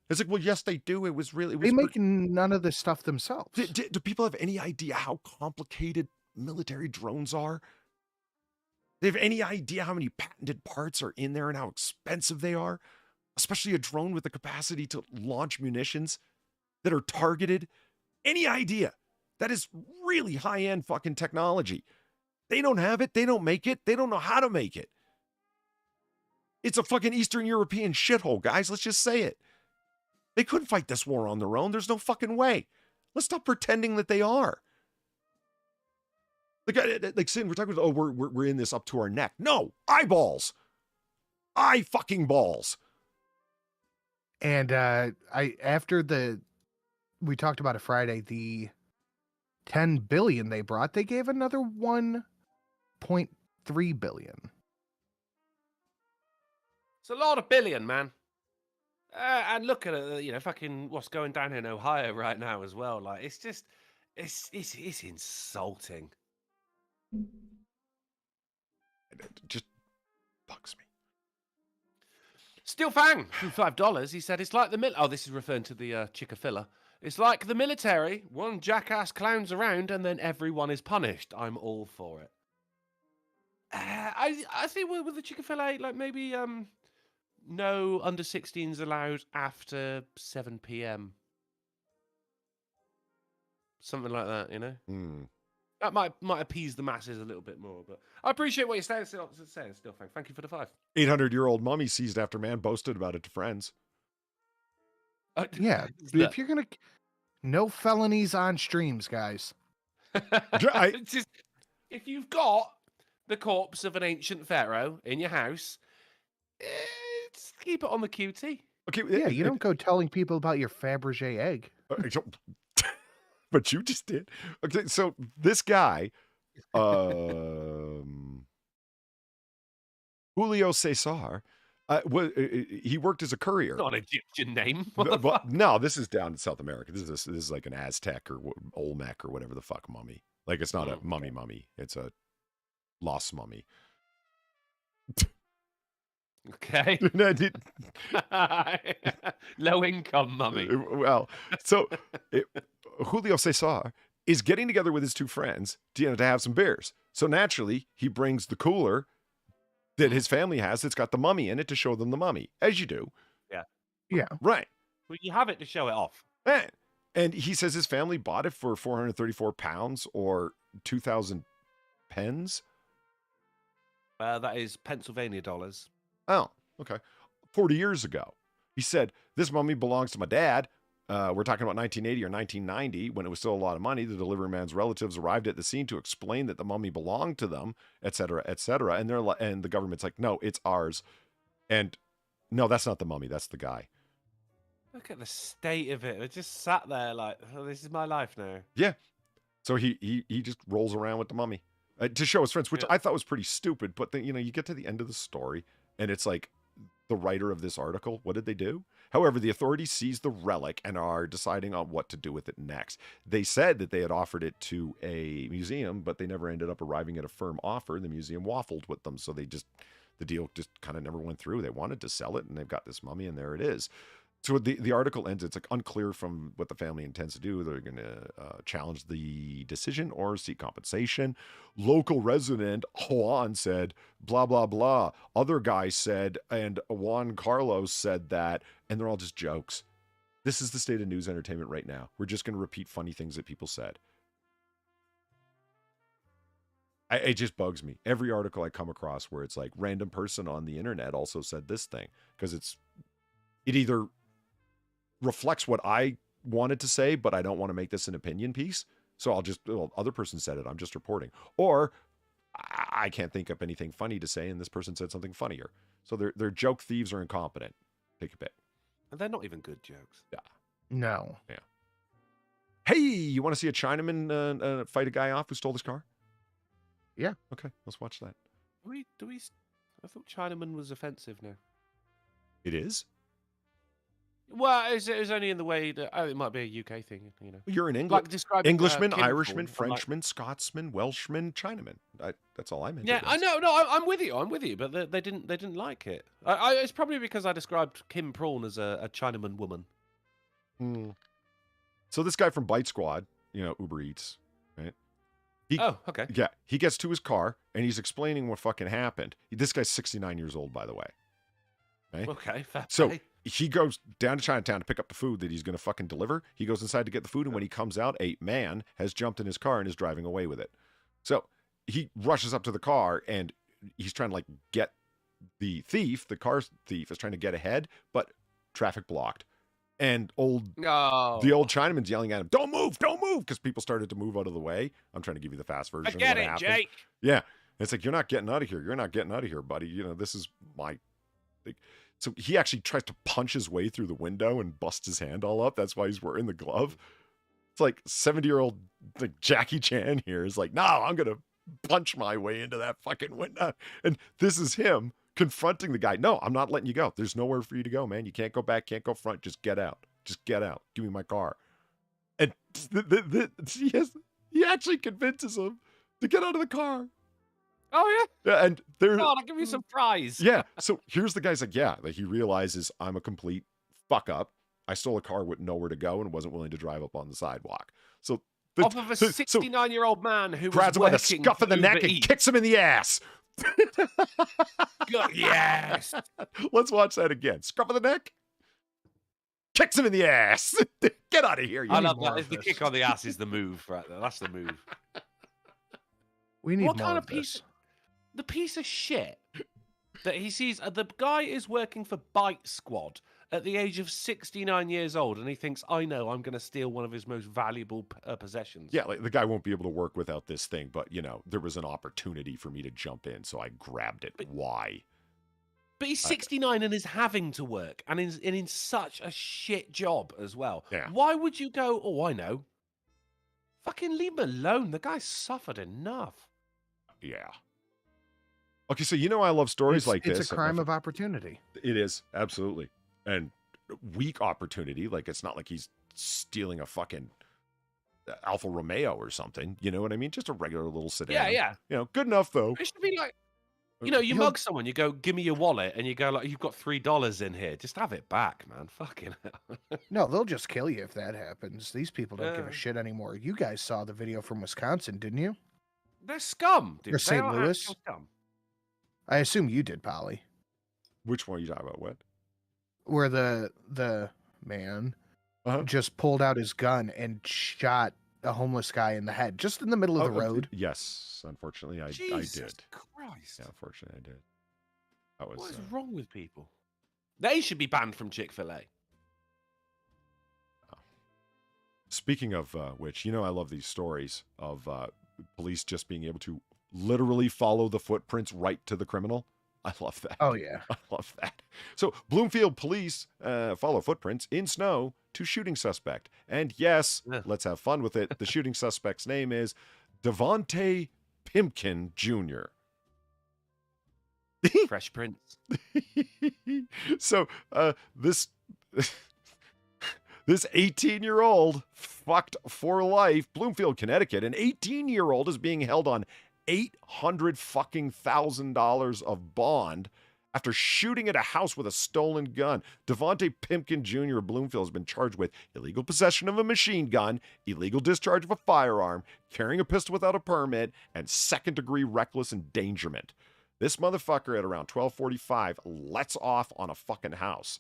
It's like, well, yes, they do. They make none of this stuff themselves. Do people have any idea how complicated military drones are? They have any idea how many patented parts are in there and how expensive they are? Especially a drone with the capacity to launch munitions that are targeted. Any idea? That is really high-end fucking technology. They don't have it. They don't make it. They don't know how to make it. It's a fucking Eastern European shithole, guys. Let's just say it. They couldn't fight this war on their own. There's no fucking way. Let's stop pretending that they are. Like Sin, we're talking about, we're in this up to our neck. No, eyeballs. Eye fucking balls. And we talked about it Friday, the 10 billion they brought, they gave another 1.3 billion. It's a lot of billion, man. And look at it, fucking what's going down in Ohio right now as well. Like, it's just, it's insulting. It just bugs me. Steel Fang, $5. He said, it's like this is referring to the Chick-fil-A. It's like the military. One jackass clowns around and then everyone is punished. I'm all for it. I think with the Chick-fil-A, like maybe no under 16s allowed after 7 p.m. Something like that, That might appease the masses a little bit more, but I appreciate what you're saying. Still, thank you for the 5. 800-year-old mummy seized after man boasted about it to friends. Yeah, if you're gonna, no felonies on streams, guys. If you've got the corpse of an ancient pharaoh in your house, keep it on the QT. Okay, yeah, you don't go telling people about your Fabergé egg. But you just did. Okay, so this guy, Julio Cesar, he worked as a courier. Not an Egyptian name. Well, no, this is down in South America. This is like an Aztec or Olmec or whatever the fuck mummy. Like, it's not a mummy. It's a lost mummy. Okay. Low income mummy. Well, so Julio Cesar is getting together with his two friends to have some beers. So naturally, he brings the cooler that his family has that's got the mummy in it to show them the mummy, as you do. Yeah. Yeah. Right. Well, you have it to show it off. And he says his family bought it for 434 pounds or 2,000 pence. That is Pennsylvania dollars. Oh, okay. 40 years ago. He said, this mummy belongs to my dad. We're talking about 1980 or 1990 when it was still a lot of money. The delivery man's relatives arrived at the scene to explain that the mummy belonged to them, et cetera, et cetera. And the government's like, no, it's ours. And no, that's not the mummy. That's the guy. Look at the state of it. It just sat there like, oh, this is my life now. Yeah. So he just rolls around with the mummy to show his friends, which I thought was pretty stupid. But then, you get to the end of the story and it's like the writer of this article, what did they do? However, the authorities seized the relic and are deciding on what to do with it next. They said that they had offered it to a museum, but they never ended up arriving at a firm offer. The museum waffled with them. So the deal just kind of never went through. They wanted to sell it and they've got this mummy and there it is. So the article ends, it's like unclear from what the family intends to do. They're going to challenge the decision or seek compensation. Local resident Juan said, blah, blah, blah. Other guy said, and Juan Carlos said that, and they're all just jokes. This is the state of news entertainment right now. We're just going to repeat funny things that people said. It just bugs me. Every article I come across where it's like random person on the internet also said this thing, because it either reflects what I wanted to say, but I don't want to make this an opinion piece. So other person said it, I'm just reporting. Or I can't think of anything funny to say, and this person said something funnier. So they're joke thieves or incompetent. Take a pick. And they're not even good jokes. Yeah. No. Yeah. Hey, you want to see a Chinaman fight a guy off who stole his car? Yeah. Okay, let's watch that. Do we? I thought Chinaman was offensive now. It is? Well, it was only in the way that it might be a UK thing, You're an Englishman, Irishman, Frenchman, Scotsman, Welshman, Chinaman. That's all I meant. Yeah, I know. No, I'm with you. But they didn't like it. It's probably because I described Kim Prawn as a Chinaman woman. So this guy from Bite Squad, Uber Eats, right? Okay. Yeah, he gets to his car and he's explaining what fucking happened. This guy's 69 years old, by the way. Okay, fair play. He goes down to Chinatown to pick up the food that he's going to fucking deliver. He goes inside to get the food, and when he comes out, a man has jumped in his car and is driving away with it. So he rushes up to the car, and he's trying to get the thief. The car thief is trying to get ahead, but traffic blocked. And the old Chinaman's yelling at him, "Don't move, because people started to move out of the way. I'm trying to give you the fast version of what happened. Jake. Yeah, it's like, you're not getting out of here. You're not getting out of here, buddy. This is my thing. So he actually tries to punch his way through the window and bust his hand all up. That's why he's wearing the glove. It's like 70-year-old Jackie Chan here is like, no, I'm going to punch my way into that fucking window. And this is him confronting the guy. No, I'm not letting you go. There's nowhere for you to go, man. You can't go back, can't go front. Just get out. Just get out. Give me my car. And he actually convinces him to get out of the car. Oh, yeah? Yeah, and I'll give you some fries. Yeah, so here's the guy's like, he realizes I'm a complete fuck up. I stole a car with nowhere to go and wasn't willing to drive up on the sidewalk. So off of a 69-year-old man who grabs him by the scuff of the neck and kicks him in the ass. Yes. Let's watch that again. Scruff of the neck. Kicks him in the ass. Get out of here. I love that. The kick on the ass is the move right there. That's the move. We need what more kind of of piece? The piece of shit that he sees. The guy is working for Bite Squad at the age of 69 years old, and he thinks, I know, I'm going to steal one of his most valuable possessions. Yeah, the guy won't be able to work without this thing, but, there was an opportunity for me to jump in, so I grabbed it. Why? But he's 69 and is having to work, and in such a shit job as well. Yeah. Why would you go, oh, I know, Fucking leave him alone. The guy suffered enough. Yeah. Okay, so I love stories like this. It's a crime of opportunity. It is, absolutely. And weak opportunity. Like, it's not like he's stealing a fucking Alfa Romeo or something. You know what I mean? Just a regular little sedan. Yeah. Good enough, though. It should be like, you mug someone, you go, give me your wallet, and you go, like, you've got $3 in here. Just have it back, man. Fucking hell. No, they'll just kill you if that happens. These people don't give a shit anymore. You guys saw the video from Wisconsin, didn't you? They're scum, dude. Or St. They are Louis? actual scum. I assume you did, Polly. Which one are you talking about? What? Where the man just pulled out his gun and shot a homeless guy in the head, just in the middle of the road. Yes, unfortunately, I Jesus did. Christ. Yeah, unfortunately, I did. That was. What is wrong with people? They should be banned from Chick-fil-A. Speaking of which, I love these stories of police just being able to literally follow the footprints right to the criminal. I love that. Oh, yeah. I love that. So, Bloomfield police follow footprints in snow to shooting suspect. And yes, let's have fun with it. The shooting suspect's name is Devontae Pimpkin Jr. Fresh Prince. So, this 18-year-old fucked for life. Bloomfield, Connecticut. An 18-year-old is being held on $800,000 of bond after shooting at a house with a stolen gun. Devontae Pimpkin Jr. of Bloomfield has been charged with illegal possession of a machine gun, illegal discharge of a firearm, carrying a pistol without a permit, and second-degree reckless endangerment. This motherfucker at around 12:45 lets off on a fucking house.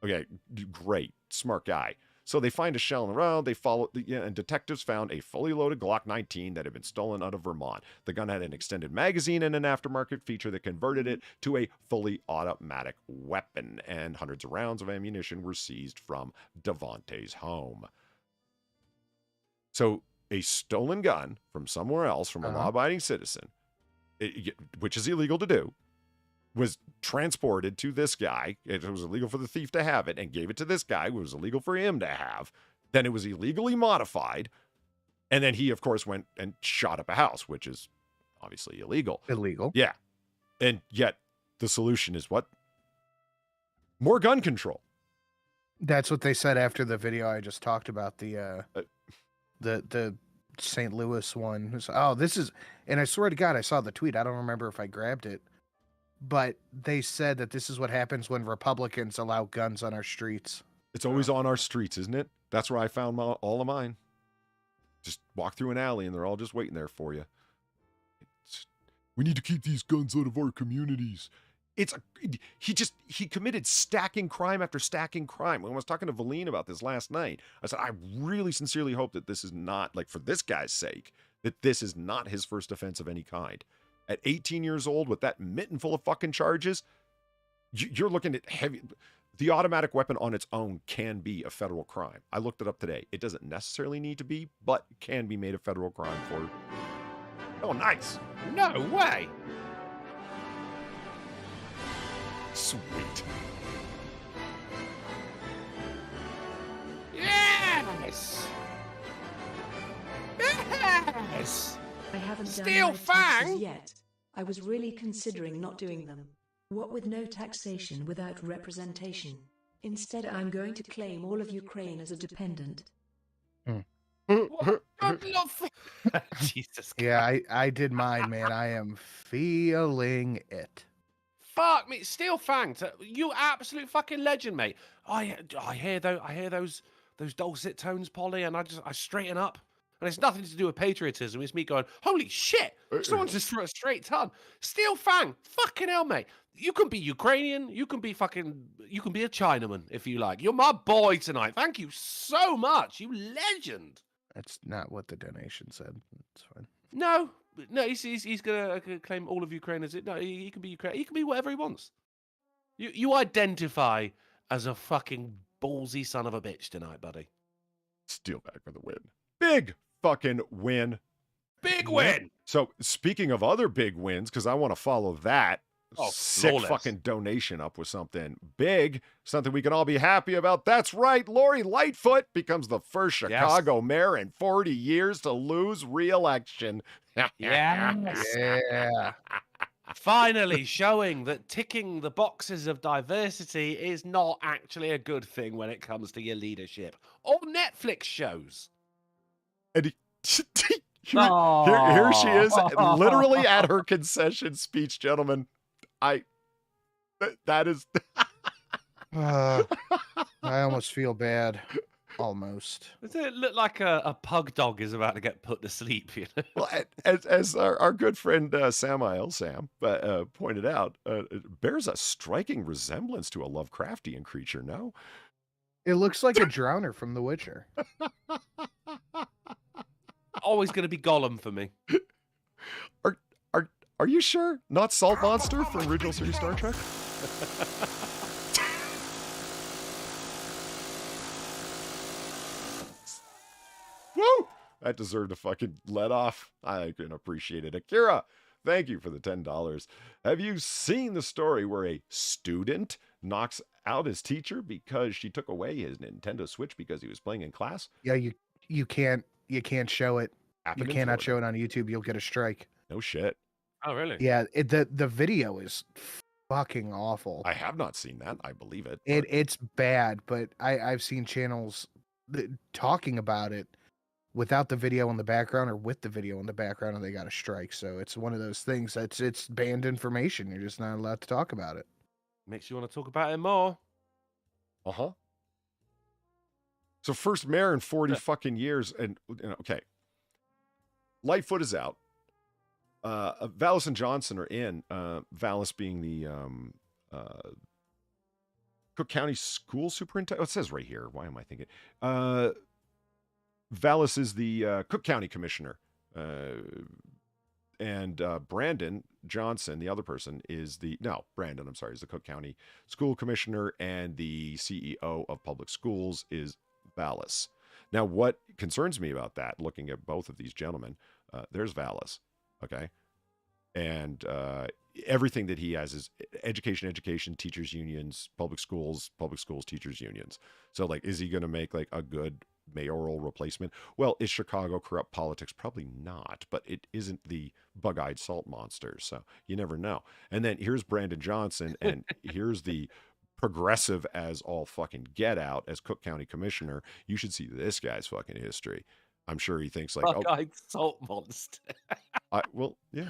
Okay, great. Smart guy. So they find a shell in the road, they follow, and detectives found a fully loaded Glock 19 that had been stolen out of Vermont. The gun had an extended magazine and an aftermarket feature that converted it to a fully automatic weapon, and hundreds of rounds of ammunition were seized from Devontae's home. So a stolen gun from somewhere else, from a law-abiding citizen, which is illegal to do, was transported to this guy. It was illegal for the thief to have it, and gave it to this guy, who was illegal for him to have. Then it was illegally modified. And then he, of course, went and shot up a house, which is obviously illegal. Illegal. Yeah. And yet the solution is what? More gun control. That's what they said after the video I just talked about, the St. Louis one. Oh, this is, and I swear to God, I saw the tweet. I don't remember if I grabbed it. But they said that this is what happens when Republicans allow guns on our streets. It's always on our streets, isn't it? That's where I found all of mine. Just walk through an alley and they're all just waiting there for you. We need to keep these guns out of our communities. He committed stacking crime after stacking crime. When I was talking to Valine about this last night, I said, I really sincerely hope that this is not, like, for this guy's sake, that this is not his first offense of any kind. At 18 years old, with that mitten full of fucking charges, you're looking at heavy. The automatic weapon on its own can be a federal crime. I looked it up today. It doesn't necessarily need to be, but can be made a federal crime for. Oh, nice. No way. Sweet. Yes. Yes. I haven't Steel done my taxes Fang? yet. I was really considering not doing them. What with no taxation without representation? Instead, I'm going to claim all of Ukraine as a dependent. Jesus Christ. Yeah, I did mine, man. I am feeling it. Fuck me, Steel Fang, you absolute fucking legend, mate. I hear those dulcet tones, Polly, and I straighten up. And it's nothing to do with patriotism. It's me going, holy shit, someone just threw a straight ton. Steel Fang, fucking hell, mate. You can be Ukrainian. You can be a Chinaman if you like. You're my boy tonight. Thank you so much. You legend. That's not what the donation said. It's fine. No, he's gonna claim all of Ukraine as it. No, he can be Ukraine. He can be whatever he wants. You identify as a fucking ballsy son of a bitch tonight, buddy. Steelback for the win. Big fucking win. Big win. So speaking of other big wins, because I want to follow that sick flawless. fucking donation up with something big, something we can all be happy about. That's right. Lori Lightfoot becomes the first Chicago mayor in 40 years to lose re-election. Yes. Yeah. Finally showing that ticking the boxes of diversity is not actually a good thing when it comes to your leadership or Netflix shows. And here she is, literally at her concession speech, gentlemen. That is... I almost feel bad. Almost. Does it look like a pug dog is about to get put to sleep? You know? Well, as our good friend Samael Sam pointed out, it bears a striking resemblance to a Lovecraftian creature, no? It looks like a drowner from The Witcher. Always going to be Gollum for me. Are you sure? Not Salt Monster from original series Star Trek? Woo! That deserved a fucking let off. I can appreciate it. Akira, thank you for the $10. Have you seen the story where a student knocks out his teacher because she took away his Nintendo Switch because he was playing in class? Yeah, you can't show it. Happened You in cannot Florida. show it on YouTube. You'll get a strike. No shit. Oh, really? Yeah, the video is fucking awful. I have not seen that. I believe it. It's bad, but I've seen channels talking about it without the video in the background or with the video in the background, and they got a strike. So it's one of those things that's it's banned information. You're just not allowed to talk about it. Makes you want to talk about it more. Uh-huh. So first mayor in 40 fucking years, and okay. Lightfoot is out. Vallis and Johnson are in. Vallis being the Cook County School Superintendent. Oh, it says right here. Why am I thinking? Vallis is the Cook County Commissioner. And Brandon Johnson, the other person, is Brandon, I'm sorry, is the Cook County School Commissioner, and the CEO of Public Schools is Vallis. Now, what concerns me about that, looking at both of these gentlemen, there's Vallis, okay? And everything that he has is education, teachers unions, public schools, teachers unions. So, like, is he going to make, like, a good mayoral replacement? Well, is Chicago corrupt politics? Probably not, but it isn't the bug-eyed salt monster, so you never know. And then here's Brandon Johnson, and here's the progressive as all fucking get out as Cook County Commissioner. You should see this guy's fucking history. I'm sure he thinks like, bug-eyed salt monster. Well, yeah.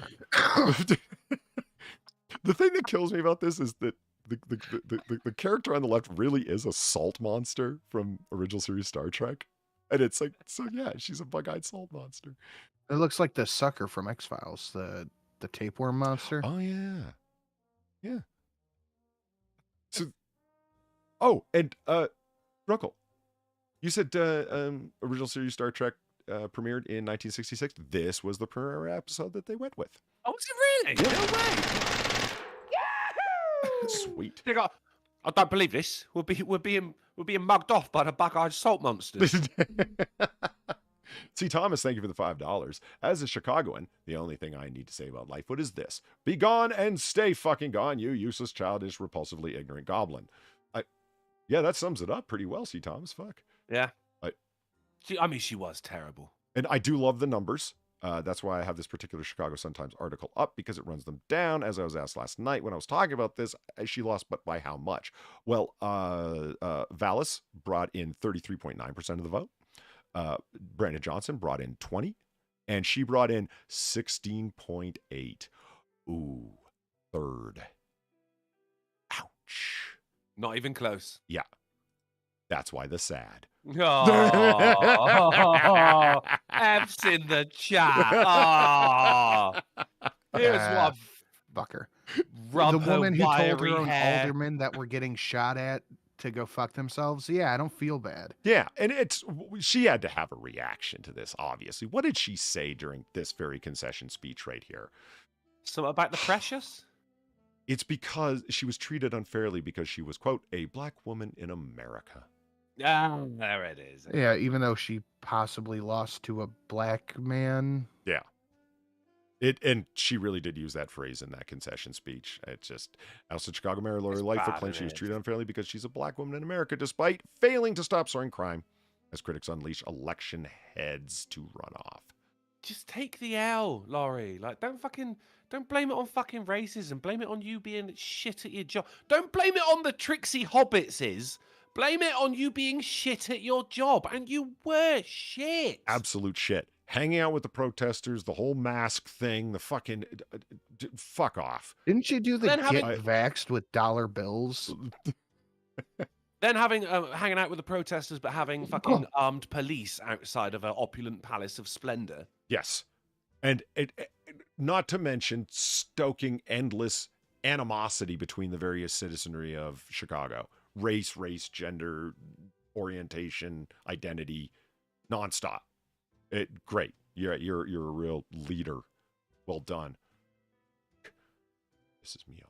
The thing that kills me about this is that the character on the left really is a salt monster from original series Star Trek. And it's like, so yeah, she's a bug-eyed salt monster. It looks like the sucker from X-Files, the tapeworm monster. Oh, yeah. Yeah. So, oh, and Ruckle, you said original series Star Trek premiered in 1966. This was the premiere episode that they went with. Oh, is it really? Yeah. No way. Yahoo! Sweet. I don't believe this. We're being mugged off by the bug-eyed salt monsters. See, Thomas, thank you for the $5. As a Chicagoan, the only thing I need to say about Lightfoot is this: be gone and stay fucking gone, you useless, childish, repulsively ignorant goblin. Yeah, that sums it up pretty well. See, Thomas, fuck. Yeah. She was terrible. And I do love the numbers. That's why I have this particular Chicago Sun-Times article up, because it runs them down. As I was asked last night when I was talking about this, she lost, but by how much? Well, Vallis brought in 33.9% of the vote. Brandon Johnson brought in 20, and she brought in 16.8. Ooh, third. Ouch. Not even close. Yeah. That's why the sad. Oh, F's in the chat. Oh, here's what Bucker. Rub the woman who told her own hair. aldermen that were getting shot at to go fuck themselves. Yeah, I don't feel bad. Yeah, and she had to have a reaction to this, obviously. What did she say during this very concession speech right here? Something about the precious? It's because she was treated unfairly because she was, quote, a black woman in America. Ah, there it is. Yeah, even though she possibly lost to a black man. Yeah. And she really did use that phrase in that concession speech. It's just, ousted Chicago Mayor Lori Lightfoot claims she was treated unfairly because she's a black woman in America, despite failing to stop soaring crime as critics unleash election heads to run off. Just take the L, Laurie. Like, don't blame it on fucking racism. Blame it on you being shit at your job. Don't blame it on the Trixie Hobbitses. Blame it on you being shit at your job. And you were shit. Absolute shit. Hanging out with the protesters, the whole mask thing, the fucking fuck off. Didn't you do the Then get having- vaxxed with dollar bills? Then hanging out with the protesters, but having fucking armed police outside of an opulent palace of splendor. Yes. And not to mention stoking endless animosity between the various citizenry of Chicago. Race, gender, orientation, identity, nonstop. Great. You're a real leader. Well done. This is Mio.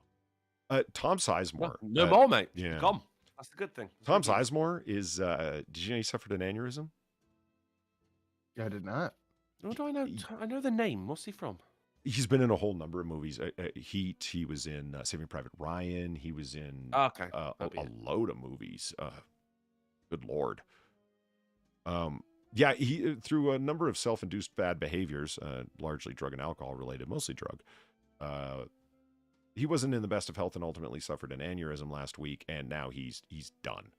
Tom Sizemore. No more, mate. Yeah. Come. That's the good thing. Tom Sizemore is, did you know he suffered an aneurysm? I did not. What do I know? I know the name. What's he from? He's been in a whole number of movies. Heat. He was in Saving Private Ryan. He was in a load of movies. Good Lord. Yeah, he through a number of self-induced bad behaviors, largely drug and alcohol related, mostly drug. He wasn't in the best of health and ultimately suffered an aneurysm last week, and now he's done.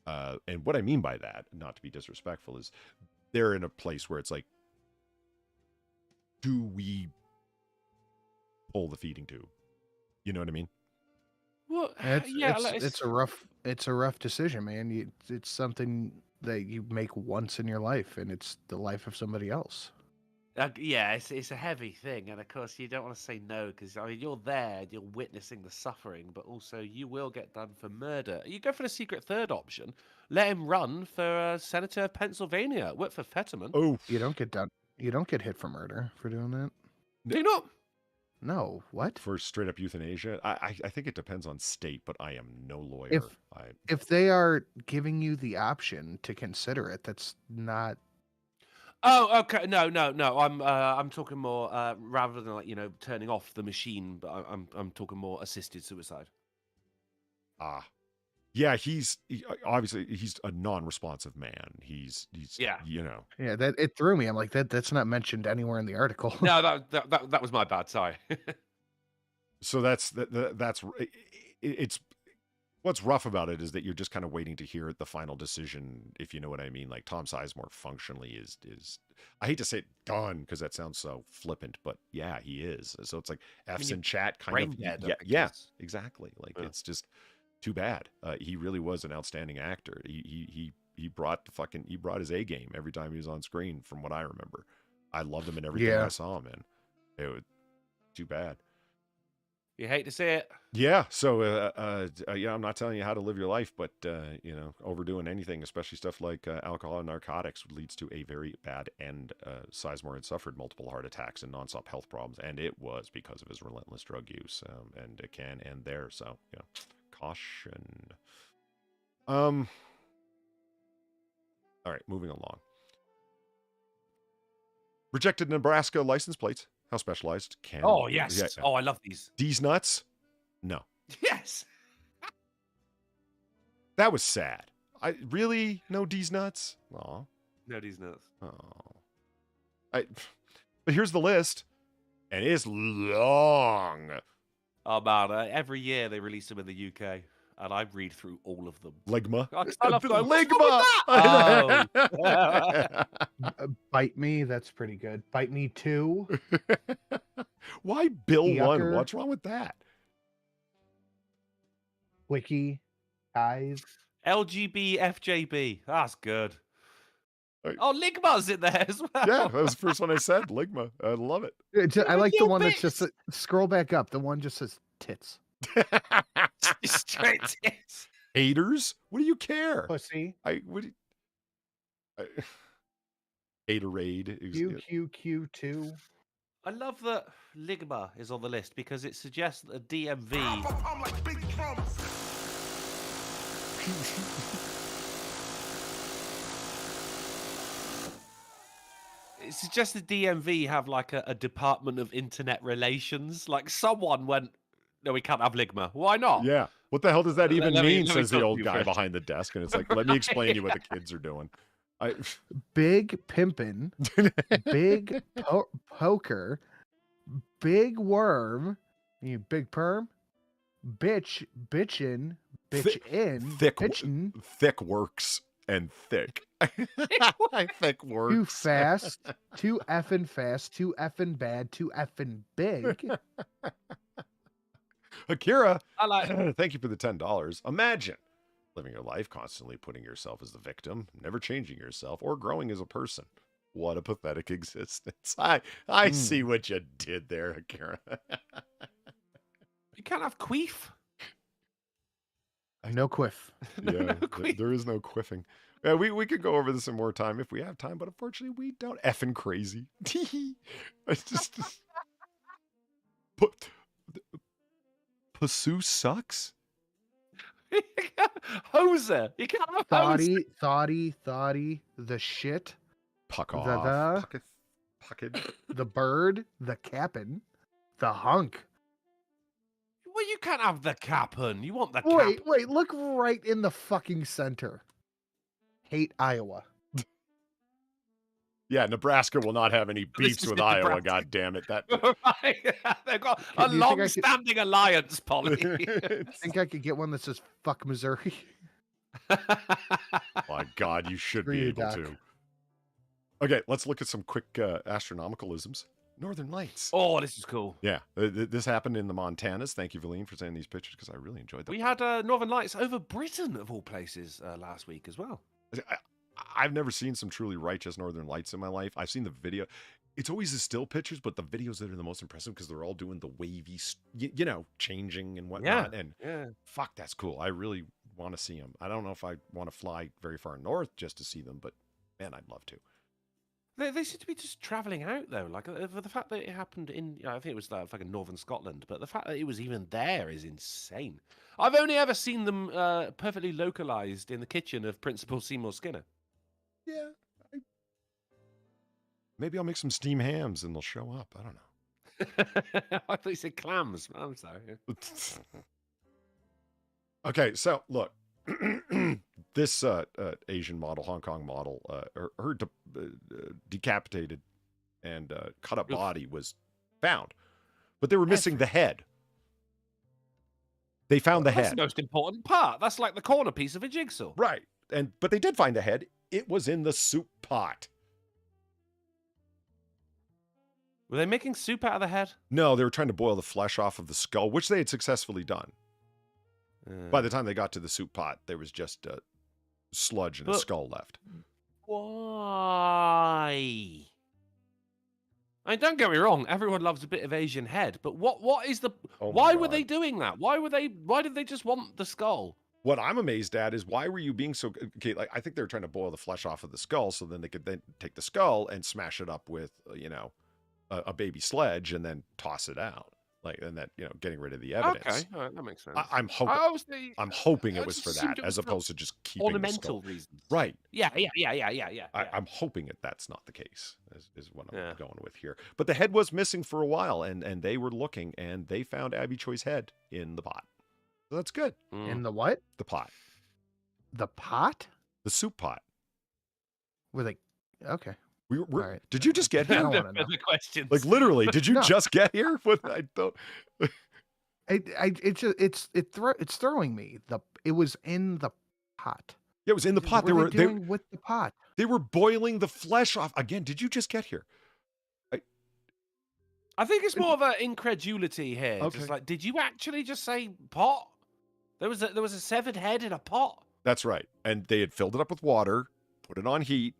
And what I mean by that, not to be disrespectful, is they're in a place where it's like, do we pull the feeding tube? You know what I mean? Well, It's a rough decision, man. It's something that you make once in your life, and it's the life of somebody else. It's a heavy thing, and of course you don't want to say no because you're there, you're witnessing the suffering, but also you will get done for murder. You go for the secret third option, let him run for Senator of Pennsylvania, work for Fetterman. Oh, you don't get done. You don't get hit for murder for doing that. Do you not? No, what? For straight up euthanasia? I think it depends on state, but I am no lawyer. If they are giving you the option to consider it, that's not. Oh, okay. No. I'm talking more rather than turning off the machine, but I'm talking more assisted suicide. Yeah, obviously he's a non-responsive man. He's Yeah, that it threw me. I'm like that's not mentioned anywhere in the article. No, that was my bad. Sorry. So that's it's what's rough about it is that you're just kind of waiting to hear the final decision, if you know what I mean. Like Tom Sizemore functionally is I hate to say it done because that sounds so flippant, but yeah, he is. So it's like F's in chat kind of yeah, exactly. Like it's just too bad. He really was an outstanding actor. He brought his A game every time he was on screen, from what I remember. I loved him in everything I saw him in. It was too bad. You hate to see it. Yeah. So I'm not telling you how to live your life, but overdoing anything, especially stuff like alcohol and narcotics, leads to a very bad end. Sizemore had suffered multiple heart attacks and nonstop health problems, and it was because of his relentless drug use. And it can end there. So caution. All right, moving along. Rejected Nebraska license plates. How specialized can? Oh yes. Yeah. Oh, I love these. These nuts? No. Yes. That was sad. I really no D's nuts. Aw. No D's nuts. Oh. But here's the list, and it's long. Oh man, every year they release them in the UK, and I read through all of them. Ligma. I love them. Ligma. Bite Me. That's pretty good. Bite Me 2. Why Bill Yucker. 1? What's wrong with that? Wiki. Guys. LGB FJB. That's good. Oh, Ligma's in there as well. Yeah, that was the first one I said. Ligma. I love it. I like the one that's just scroll back up. The one just says tits. Straight tits. Haters? What do you care? Pussy. Haterade. QQQ2. I love that Ligma is on the list because it suggests that a DMV. I'm like big drums. suggest the DMV have like a department of internet relations. Like someone went, no, we can't have Ligma. Why not? Yeah. What the hell does that even mean, let me says the talk to old you guy first. behind the desk. And it's like, let me explain to you what the kids are doing. Big pimpin', big poker, big worm, you big perm, bitchin', thick works and thick. Thick works. Too fast, too effing bad, too effing big. Akira, I like thank you for the $10. Imagine living your life constantly putting yourself as the victim, never changing yourself or growing as a person. What a pathetic existence. I see what you did there, Akira. You can't have queef. No quiff. Yeah, there is no quiffing. Yeah, we could go over this some more time if we have time, but unfortunately we don't. Effing crazy. It's just Pursue sucks. Hoser. You can't have hoser. Thoughty, the shit. Puck off. The bird, the cap'n, the hunk. Well, you can't have the cap'n. You want the Wait, look right in the fucking center. Hate Iowa. Yeah, Nebraska will not have any beefs with Iowa, God damn it. That They've got a long-standing alliance, Polly. Think I could get one that says fuck Missouri? My God, you should be able to. Okay, let's look at some quick astronomicalisms. Northern Lights. Oh, this is cool. Yeah, this happened in the Montanas. Thank you, Valine, for sending these pictures because I really enjoyed them. We had Northern Lights over Britain, of all places, last week as well. I've never seen some truly righteous Northern Lights in my life. I've seen the video. It's always the still pictures, but the videos that are the most impressive because they're all doing the wavy, changing and whatnot. Yeah, and fuck, that's cool. I really want to see them. I don't know if I want to fly very far north just to see them, but man, I'd love to. They seem to be just travelling out, though. Like, for the fact that it happened in, I think it was fucking northern Scotland, but the fact that it was even there is insane. I've only ever seen them perfectly localised in the kitchen of Principal Seymour Skinner. Yeah. Maybe I'll make some steam hams and they'll show up. I don't know. I thought you said clams. I'm sorry. Okay, so look. This Asian model, Hong Kong model, her decapitated and cut up body was found, but they were missing the head. They found the head. That's the most important part. That's like the corner piece of a jigsaw. Right. But they did find the head. It was in the soup pot. Were they making soup out of the head? No, they were trying to boil the flesh off of the skull, which they had successfully done. By the time they got to the soup pot, there was just sludge and a skull left. Why? I mean, don't get me wrong. Everyone loves a bit of Asian head, but what is the? Why were they doing that? Why did they just want the skull? What I'm amazed at is why were you being so okay? Like I think they were trying to boil the flesh off of the skull, so then they could then take the skull and smash it up with a baby sledge and then toss it out. Like, and that, getting rid of the evidence. Okay, all right, that makes sense. I'm hoping it was for that, as opposed to just keeping ornamental the skull. reasons. Right. Yeah. I'm hoping that's not the case, is what I'm going with here. But the head was missing for a while, and they were looking, and they found Abby Choi's head in the pot. So that's good. In the what? The pot. The pot? The soup pot. Were they... Okay. Right. Did you just get here? I don't want to know. The questions. Like literally, did you just get here? What I don't. It's throwing me. It was in the pot. Yeah, it was in the pot. What were they doing with the pot? They were boiling the flesh off. Again, did you just get here? I think it's more of an incredulity here. Okay. Just like, did you actually just say pot? There was a severed head in a pot. That's right. And they had filled it up with water, put it on heat,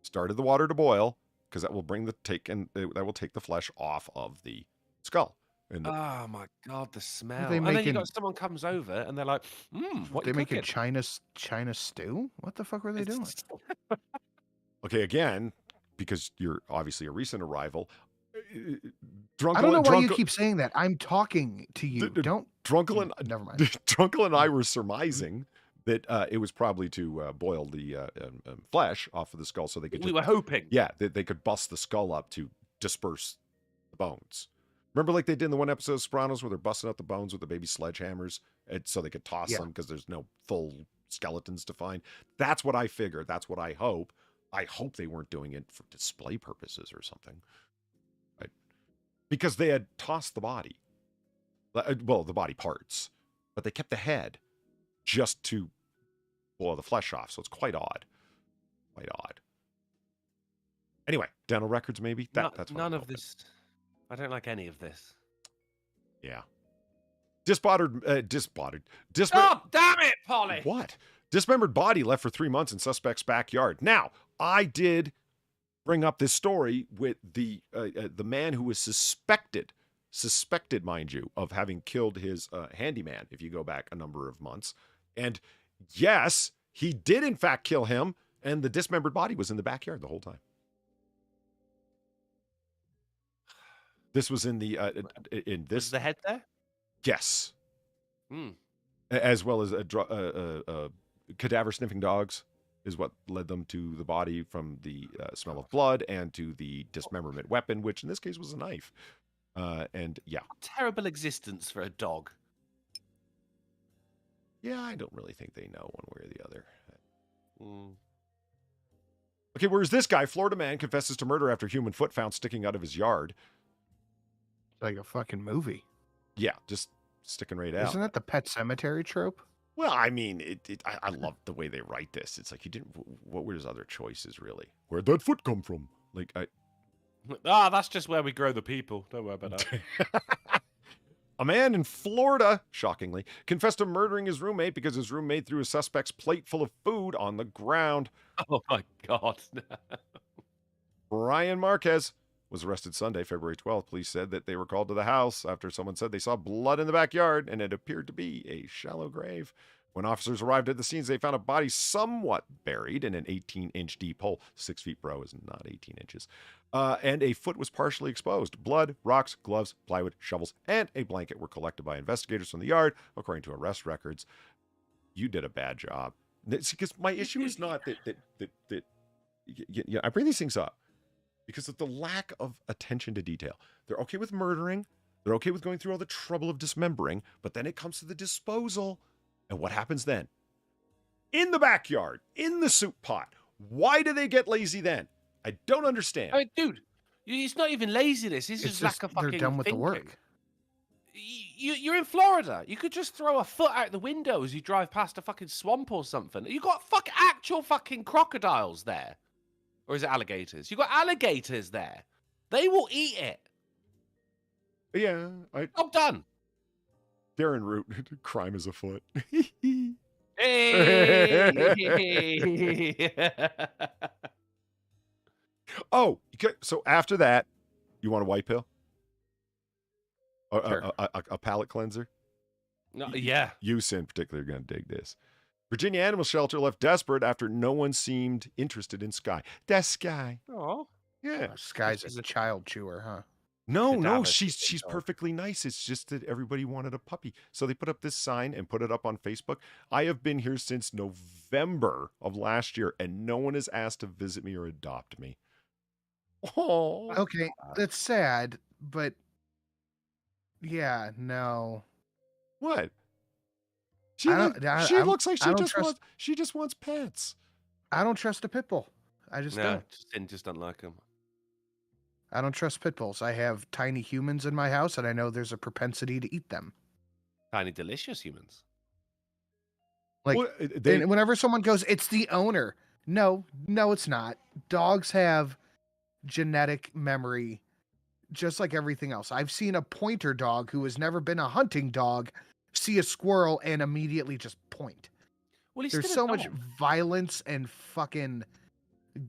started the water to boil, because that will that will take the flesh off of the skull. Oh my God, the smell! They and then making- someone comes over and they're like, "What They you making cooking?" China stew? What the fuck were they doing? Okay, again, because you're obviously a recent arrival. I don't know why you keep saying that. I'm talking to you. Don't. Drunkle Never mind. Drunkle and I were surmising that it was probably to boil the flesh off of the skull so they could. We were hoping. Yeah, that they could bust the skull up to disperse the bones. Remember, like they did in the one episode of Sopranos where they're busting out the bones with the baby sledgehammers, so they could toss them because there's no full skeletons to find. That's what I figured. That's what I hope. I hope they weren't doing it for display purposes or something, right? Because they had tossed the body, well, the body parts, but they kept the head just to boil the flesh off. So it's quite odd. Quite odd. Anyway, dental records maybe. That's what none of this. I don't like any of this. Yeah. Dismembered. Oh, damn it, Polly! What? Dismembered body left for 3 months in suspect's backyard. Now, I did bring up this story with the man who was suspected, mind you, of having killed his handyman, if you go back a number of months. And yes, he did in fact kill him, and the dismembered body was in the backyard the whole time. This was in the in this. Was the head there? Yes. Hmm. As well as cadaver sniffing dogs is what led them to the body from the smell of blood and to the dismemberment weapon, which in this case was a knife. And yeah. Terrible existence for a dog. Yeah, I don't really think they know one way or the other. Okay, where's this guy? Florida man confesses to murder after human foot found sticking out of his yard. Like a fucking movie. Yeah, just sticking right out. Isn't that the Pet Cemetery trope? Well, I mean, I love the way they write this. It's like, what were his other choices, really? Where'd that foot come from? Like, that's just where we grow the people. Don't worry about that. A man in Florida, shockingly, confessed to murdering his roommate because his roommate threw a suspect's plate full of food on the ground. Oh, my God. Brian Marquez was arrested Sunday, February 12th. Police said that they were called to the house after someone said they saw blood in the backyard and it appeared to be a shallow grave. When officers arrived at the scenes, they found a body somewhat buried in an 18-inch deep hole. 6 feet, bro, is not 18 inches. And a foot was partially exposed. Blood, rocks, gloves, plywood, shovels, and a blanket were collected by investigators from the yard, according to arrest records. You did a bad job. Because my issue is not that I bring these things up because of the lack of attention to detail. They're okay with murdering. They're okay with going through all the trouble of dismembering, but then it comes to the disposal. And what happens then? In the backyard, in the soup pot. Why do they get lazy then? I don't understand. I mean, dude, it's not even laziness. It's just lack of fucking they're done with thinking. the work. You're in Florida. You could just throw a foot out the window as you drive past a fucking swamp or something. You got actual fucking crocodiles there. Or is it alligators? You got alligators there. They will eat it. Yeah. I'm done. Darren Root, crime is afoot. Hey! Oh, okay. So after that, you want a white pill? Sure. A palate cleanser? No, yeah. You, in particular, are going to dig this. Virginia Animal Shelter left desperate after no one seemed interested in Sky. That's Sky. Oh. Yeah. Sky's a child chewer, huh? No, she's perfectly nice. It's just that everybody wanted a puppy. So they put up this sign and put it up on Facebook. I have been here since November of last year, and no one has asked to visit me or adopt me. Oh. Okay, that's sad, but yeah, no. What? She looks like she just wants pets. I don't trust a pit bull. I just don't. Just don't like them. I don't trust pit bulls. I have tiny humans in my house, and I know there's a propensity to eat them. Tiny, delicious humans. Like, whenever someone goes, it's the owner. No, it's not. Dogs have genetic memory, just like everything else. I've seen a pointer dog who has never been a hunting dog see a squirrel and immediately just point. Well, there's so much violence and fucking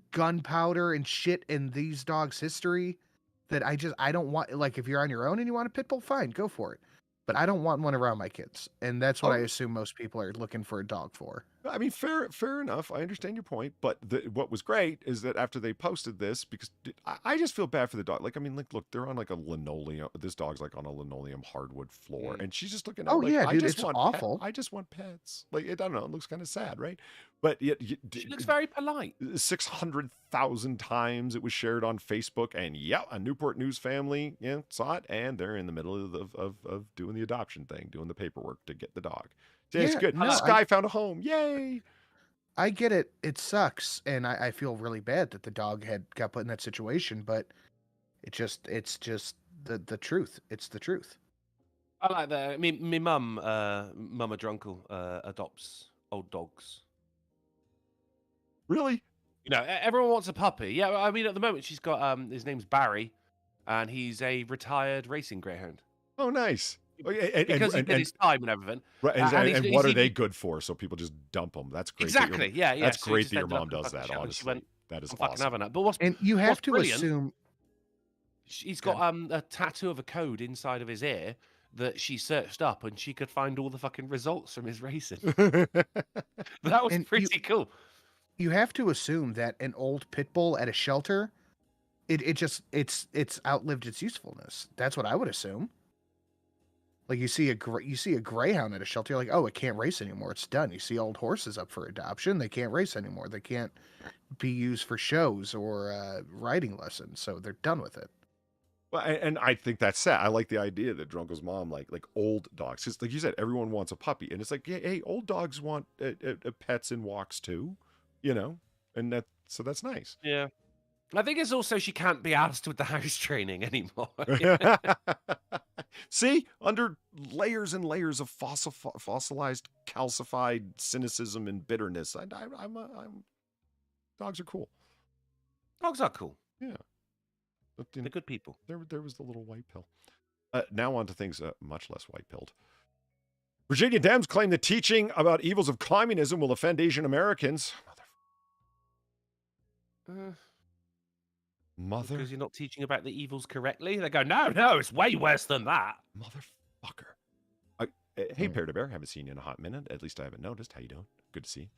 gunpowder and shit in these dogs' history that I don't want. Like, if you're on your own and you want a pit bull, fine, go for it. But I don't want one around my kids, and that's what I assume most people are looking for a dog for. I mean, fair enough. I understand your point, but what was great is that after they posted this, because I just feel bad for the dog. Like, I mean, like, look, they're on like a linoleum. This dog's like on a linoleum hardwood floor, and she's just looking at. Oh like, yeah, I dude, just it's want awful. I just want pets. Like, I don't know. It looks kind of sad, right? But yet, She looks very polite. 600,000 times it was shared on Facebook, and a Newport News family saw it, and they're in the middle of doing the adoption thing, doing the paperwork to get the dog. So it's good. No, This guy found a home. Yay! I get it. It sucks, and I feel really bad that the dog got put in that situation. But it's just the truth. It's the truth. I like that. I mean, my mum, Mama Drunkle, adopts old dogs. Really? You know, everyone wants a puppy. Yeah, I mean, at the moment she's got his name's Barry, and he's a retired racing greyhound. Oh, nice. Because he did his time and everything. Right, and what are they good for? So people just dump them. That's great. Exactly. Yeah. That's so great that your mom does that. Honestly, that is fucking awesome. having that. But what's you have what's to brilliant, assume he's got a tattoo of a code inside of his ear that she searched up, and she could find all the fucking results from his racing. That was pretty cool. You have to assume that an old pit bull at a shelter, it's outlived its usefulness. That's what I would assume. Like you see a greyhound at a shelter, you're like, oh, it can't race anymore. It's done. You see old horses up for adoption, they can't race anymore. They can't be used for shows or riding lessons, so they're done with it. Well, and I think that's sad. I like the idea that Drunkle's mom like old dogs, because like you said, everyone wants a puppy, and it's like, hey, old dogs want pets and walks too, and that's nice. Yeah. I think it's also she can't be asked with the house training anymore. See, under layers and layers of fossilized, calcified cynicism and bitterness, dogs are cool. Dogs are cool. Yeah, but, they're good people. There was the little white pill. Now on to things much less white-pilled. Virginia Dems claim the teaching about evils of communism will offend Asian Americans. Mother. Because you're not teaching about the evils correctly. They go, no, it's way worse than that. Motherfucker. Hey, Pear to Bear. Haven't seen you in a hot minute. At least I haven't noticed. How you doing? Good to see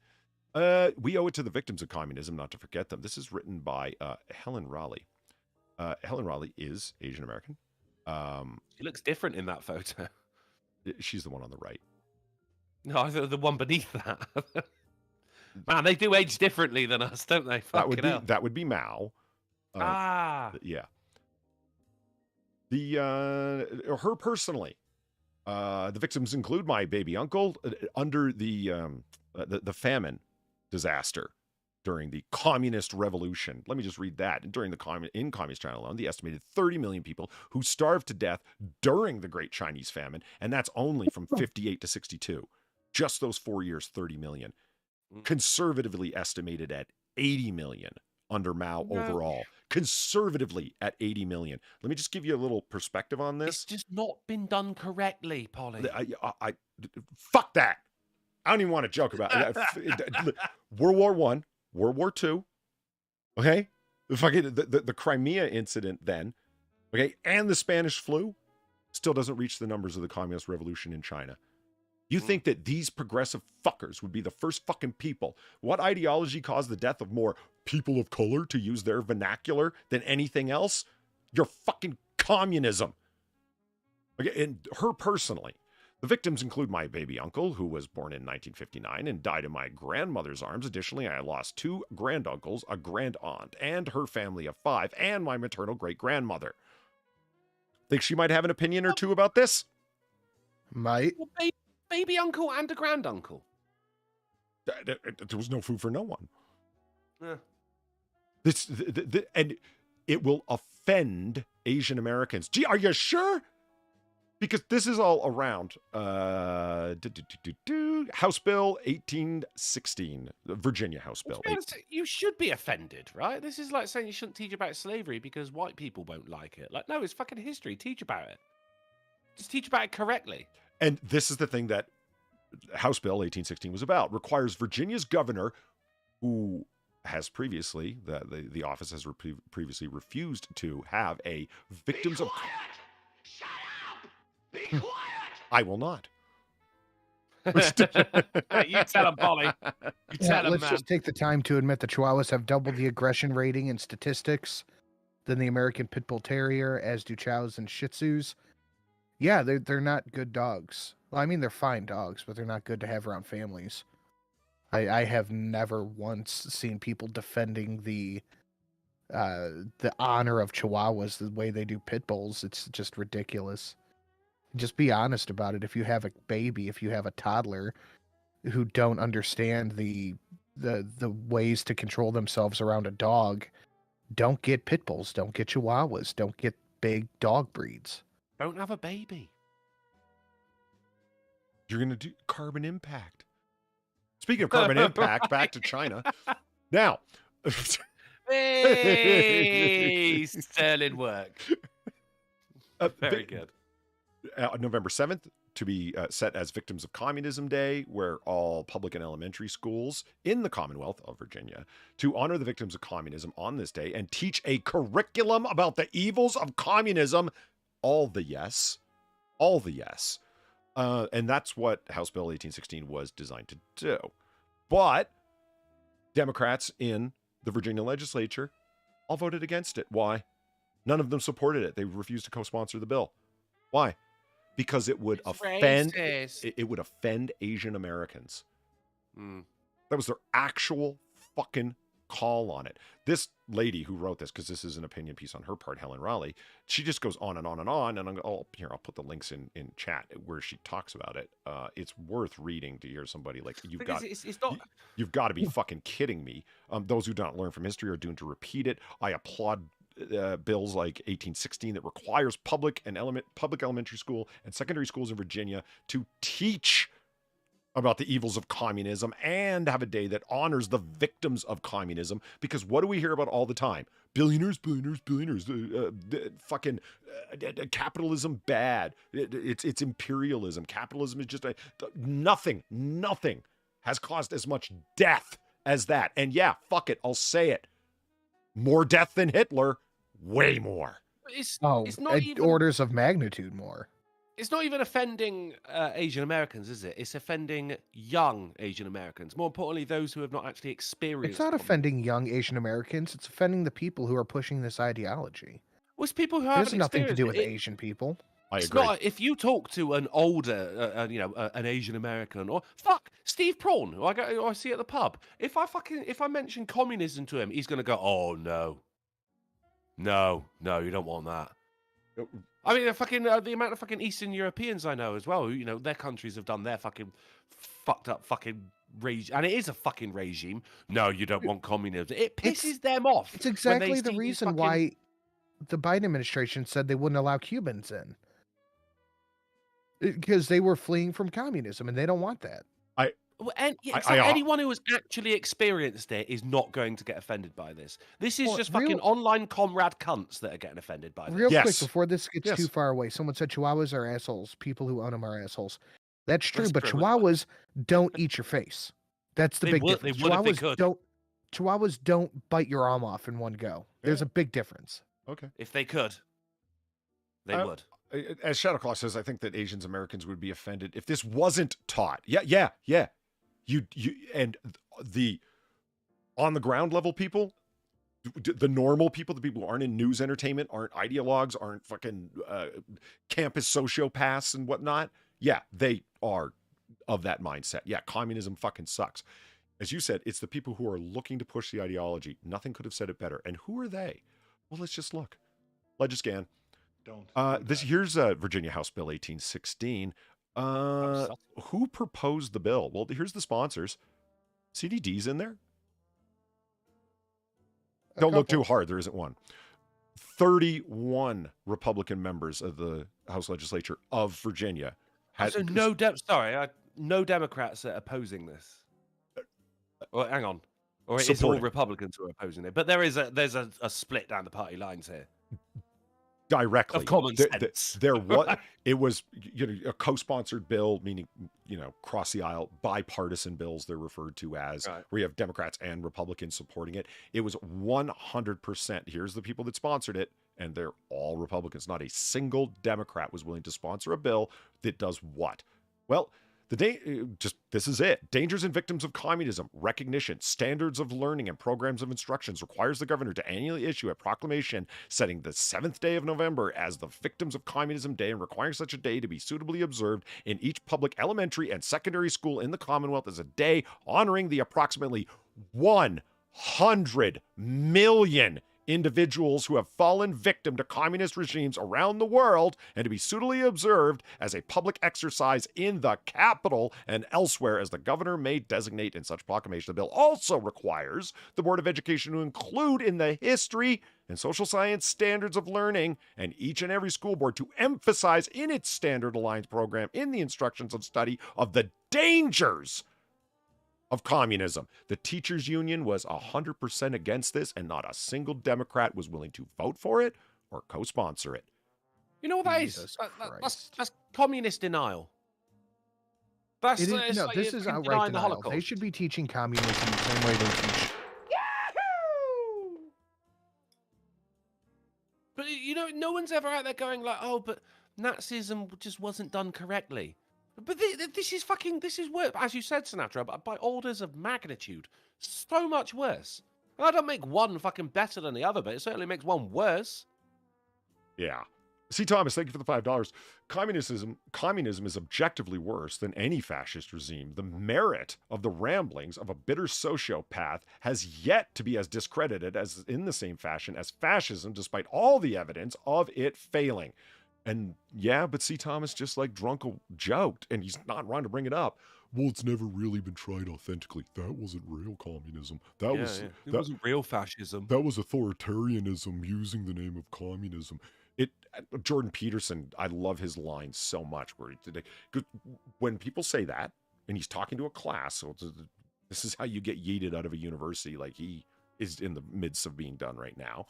you. We owe it to the victims of communism not to forget them. This is written by Helen Raleigh. Helen Raleigh is Asian American. She looks different in that photo. She's the one on the right. No, I thought the one beneath that. Man, they do age differently than us, don't they? That would be Mao. Yeah. Her personally. The victims include my baby uncle under the famine disaster during the communist revolution. Let me just read that. During in Communist China alone, the estimated 30 million people who starved to death during the Great Chinese Famine, and that's only from 58 to 62. Just those 4 years, 30 million. Conservatively estimated at 80 million under Mao overall. Conservatively at 80 million. Let me just give you a little perspective on this. It's just not been done correctly, Polly. I fuck that. I don't even want to joke about it. World War I, World War II, okay? The Crimea incident then, okay, and the Spanish flu still doesn't reach the numbers of the Communist Revolution in China. You think that these progressive fuckers would be the first fucking people? What ideology caused the death of more people of color, to use their vernacular, than anything else? Your fucking communism. Okay, and her personally. The victims include my baby uncle, who was born in 1959 and died in my grandmother's arms. Additionally, I lost 2 granduncles, a grand aunt, and her family of 5, and my maternal great-grandmother. Think she might have an opinion or two about this? Might. Well, baby uncle and a granduncle. There was no food for no one. Yeah. And it will offend Asian Americans. Gee, are you sure? Because this is all around House Bill 1816, Virginia House Bill. You should be offended, right? This is like saying you shouldn't teach about slavery because white people won't like it. Like, no, it's fucking history. Teach about it. Just teach about it correctly. And this is the thing that House Bill 1816 was about. Requires Virginia's governor, who has previously, the office has previously refused to have a victims of... Shut up! Be quiet! I will not. You tell him, Polly. You tell him, Let's man. just take the time to admit the Chihuahuas have double the aggression rating and statistics than the American Pitbull Terrier, as do Chows and Shih Tzus. Yeah, they're not good dogs. Well, I mean, they're fine dogs, but they're not good to have around families. I have never once seen people defending the honor of Chihuahuas the way they do pit bulls. It's just ridiculous. Just be honest about it. If you have a baby, if you have a toddler who don't understand the ways to control themselves around a dog, don't get pit bulls, don't get Chihuahuas, don't get big dog breeds. Don't have a baby. You're going to do carbon impact. Speaking of carbon impact, back to China. Now. Hey, sterling work. Very good. November 7th, to be set as Victims of Communism Day, where all public and elementary schools in the Commonwealth of Virginia to honor the victims of communism on this day and teach a curriculum about the evils of communism. All the yes. And that's what House Bill 1816 was designed to do. But Democrats in the Virginia legislature all voted against it. Why? None of them supported it. They refused to co-sponsor the bill. Why? Because it would offend it would offend Asian Americans. That was their actual fucking call on it. This lady who wrote this, because this is an opinion piece on her part, Helen Raleigh, she just goes on and on and on. And I'll put the links in chat where she talks about it. It's worth reading to hear somebody like you've got to be fucking kidding me. Those who don't learn from history are doomed to repeat it. I applaud bills like 1816 that requires public elementary school and secondary schools in Virginia to teach about the evils of communism and have a day that honors the victims of communism. Because what do we hear about all the time? Billionaires, fucking capitalism bad. It's imperialism. Capitalism is just nothing has caused as much death as that. And yeah, fuck it, I'll say it. More death than Hitler. Way more. It's not even orders of magnitude more. It's not even offending Asian Americans, is it? It's offending young Asian Americans. More importantly, those who have not actually experienced. It's not offending young Asian Americans. It's offending the people who are pushing this ideology. Well, it's people who it haven't has nothing to do with experienced Asian people. I It's agree. not, if you talk to an older, an Asian American, or Steve Prawn, who I see at the pub. If I mention communism to him, he's gonna go, "Oh no, you don't want that." I mean, the amount of fucking Eastern Europeans I know as well, who, their countries have done their fucking fucked up fucking regime, and it is a fucking regime. No, you don't want communism. It pisses them off. It's exactly the reason why the Biden administration said they wouldn't allow Cubans in. Because they were fleeing from communism, and they don't want that. Anyone who has actually experienced it is not going to get offended by this. This is just fucking online comrade cunts that are getting offended by this. Real quick, before this gets too far away, someone said Chihuahuas are assholes. People who own them are assholes. That's true, but Chihuahuas don't eat your face. That's the big difference. Chihuahuas don't bite your arm off in one go. There's a big difference. Okay. If they could, they would. As Shadowclaw says, I think that Asian Americans would be offended if this wasn't taught. Yeah. You and the on the ground level people, the normal people, the people who aren't in news entertainment, aren't ideologues, aren't fucking campus sociopaths and whatnot. Yeah, they are of that mindset. Yeah, communism fucking sucks. As you said, it's the people who are looking to push the ideology. Nothing could have said it better. And who are they? Well, let's just look. Legiscan. Here's Virginia House Bill 1816. Who proposed the bill? Well, here's the sponsors. CDD's in there. Don't look too hard. There isn't one. 31 Republican members of the House Legislature of Virginia had. So no Democrats are opposing this. Well, hang on. Or it's all Republicans who are opposing it. But there's a split down the party lines here. Directly of common sense. It was a co-sponsored bill, meaning cross the aisle, bipartisan bills they're referred to as, where you have Democrats and Republicans supporting it. It was 100%. Here's the people that sponsored it, and they're all Republicans. Not a single Democrat was willing to sponsor a bill that does what? Well, This is it. Dangers and victims of communism, recognition, standards of learning, and programs of instructions requires the governor to annually issue a proclamation setting the 7th day of November as the Victims of Communism Day and requiring such a day to be suitably observed in each public elementary and secondary school in the Commonwealth as a day honoring the approximately 100 million individuals who have fallen victim to communist regimes around the world and to be suitably observed as a public exercise in the capital and elsewhere as the governor may designate in such proclamation. The bill also requires the Board of Education to include in the history and social science standards of learning and each and every school board to emphasize in its Standard Alliance program in the instructions of study of the dangers of communism. The teachers union was 100% against this, and not a single Democrat was willing to vote for it or co-sponsor it. You know what that is? That's communist denial. That's, It is, it's no, like this you're is fucking outright denying the denial. They Holocaust. should be teaching communism the same way they teach. But you know, no one's ever out there going like, "Oh, but Nazism just wasn't done correctly." But this is worse, as you said, Sinatra, but by orders of magnitude, so much worse. I don't make one fucking better than the other, but it certainly makes one worse. Yeah. C. Thomas, thank you for the $5. Communism is objectively worse than any fascist regime. The merit of the ramblings of a bitter sociopath has yet to be as discredited as in the same fashion as fascism, despite all the evidence of it failing. And yeah, but C. Thomas, just like Drunkle joked, and he's not wrong to bring it up. Well, it's never really been tried authentically. That wasn't real communism. That wasn't real fascism. That was authoritarianism using the name of communism. Jordan Peterson, I love his line so much. When people say that, and he's talking to a class, so this is how you get yeeted out of a university, like he is in the midst of being done right now.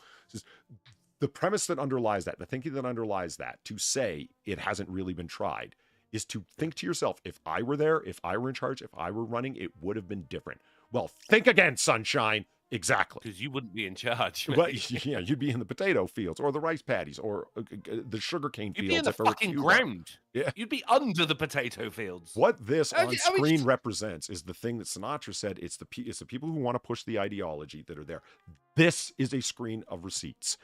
The premise that underlies that, the thinking that underlies that, to say it hasn't really been tried, is to think to yourself, if I were there, if I were in charge, if I were running, it would have been different. Well, think again, sunshine. Exactly. Because you wouldn't be in charge. Well, yeah, you'd be in the potato fields or the rice paddies or the sugarcane fields. You'd be in the fucking ground. Yeah. You'd be under the potato fields. What this on screen represents is the thing that Sinatra said. It's the people who want to push the ideology that are there. This is a screen of receipts.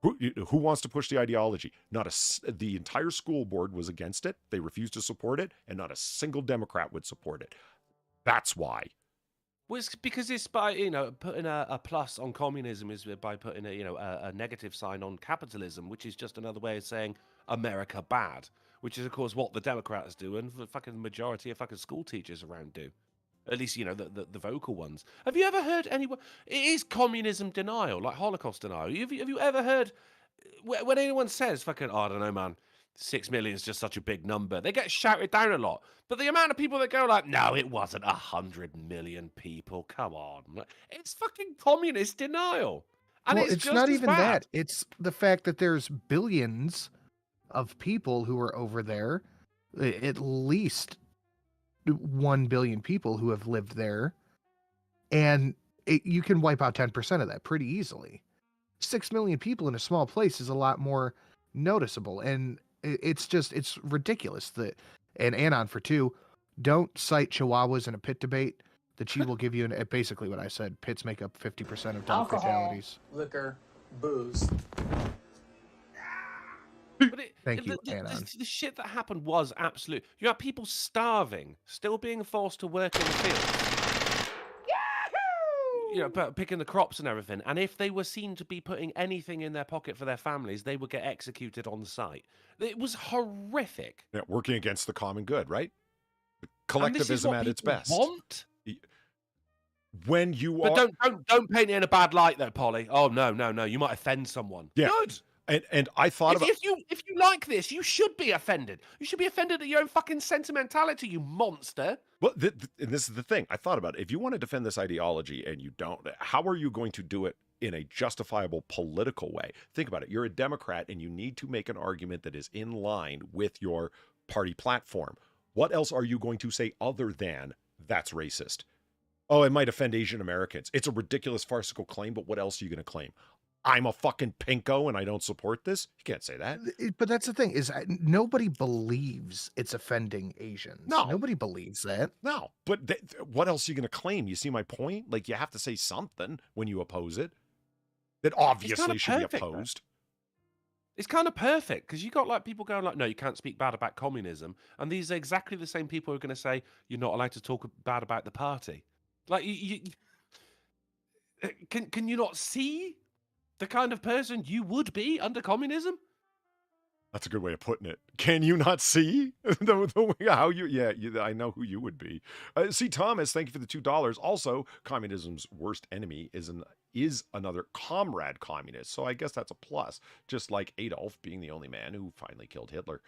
Who wants to push the ideology? The entire school board was against it. They refused to support it, and not a single Democrat would support it. That's why. Well, it's because it's by, putting a plus on communism is by putting a negative sign on capitalism, which is just another way of saying America bad, which is, of course, what the Democrats do and the fucking majority of fucking school teachers around do. At least, the vocal ones. Have you ever heard anyone... It is communism denial, like Holocaust denial. Have you ever heard... When anyone says, fucking, I don't know, man, 6 million is just such a big number, they get shouted down a lot. But the amount of people that go like, no, it wasn't 100 million people, come on. It's fucking communist denial. And Well, it's it's just not as even bad. that. It's the fact that there's billions of people who are over there, at least 1 billion people who have lived there, and you can wipe out 10% of that pretty easily. 6 million people in a small place is a lot more noticeable, and it's ridiculous that. And Anon for 2, don't cite Chihuahuas in a pit debate. That she will give you basically what I said. Pits make up 50% of dog Alcohol, fatalities. liquor, booze. Thank you, Anon. The shit that happened was absolute. You had people starving, still being forced to work in the fields. Picking the crops and everything. And if they were seen to be putting anything in their pocket for their families, they would get executed on site. It was horrific. Yeah, working against the common good, right? Collectivism at its best. Want? When you but are... don't paint it in a bad light, though, Polly. Oh no, you might offend someone. Yeah. Good. And I thought about... If you like this, you should be offended. You should be offended at your own fucking sentimentality, you monster. Well, and this is the thing. I thought about it. If you want to defend this ideology and you don't, how are you going to do it in a justifiable political way? Think about it. You're a Democrat and you need to make an argument that is in line with your party platform. What else are you going to say other than that's racist? Oh, it might offend Asian Americans. It's a ridiculous farcical claim, but what else are you going to claim? I'm a fucking pinko and I don't support this. You can't say that. But that's the thing is nobody believes it's offending Asians. No. Nobody believes that. No, but what else are you going to claim? You see my point? Like, you have to say something when you oppose it that obviously should be opposed. It's kind of perfect because you got like people going like, no, you can't speak bad about communism, and these are exactly the same people who are going to say you're not allowed to talk bad about the party. Like, can you not see the kind of person you would be under communism? That's a good way of putting it. Can you not see the way how you? Yeah, I know who you would be. C. Thomas, thank you for the $2. Also, communism's worst enemy is another comrade communist. So I guess that's a plus. Just like Adolf being the only man who finally killed Hitler.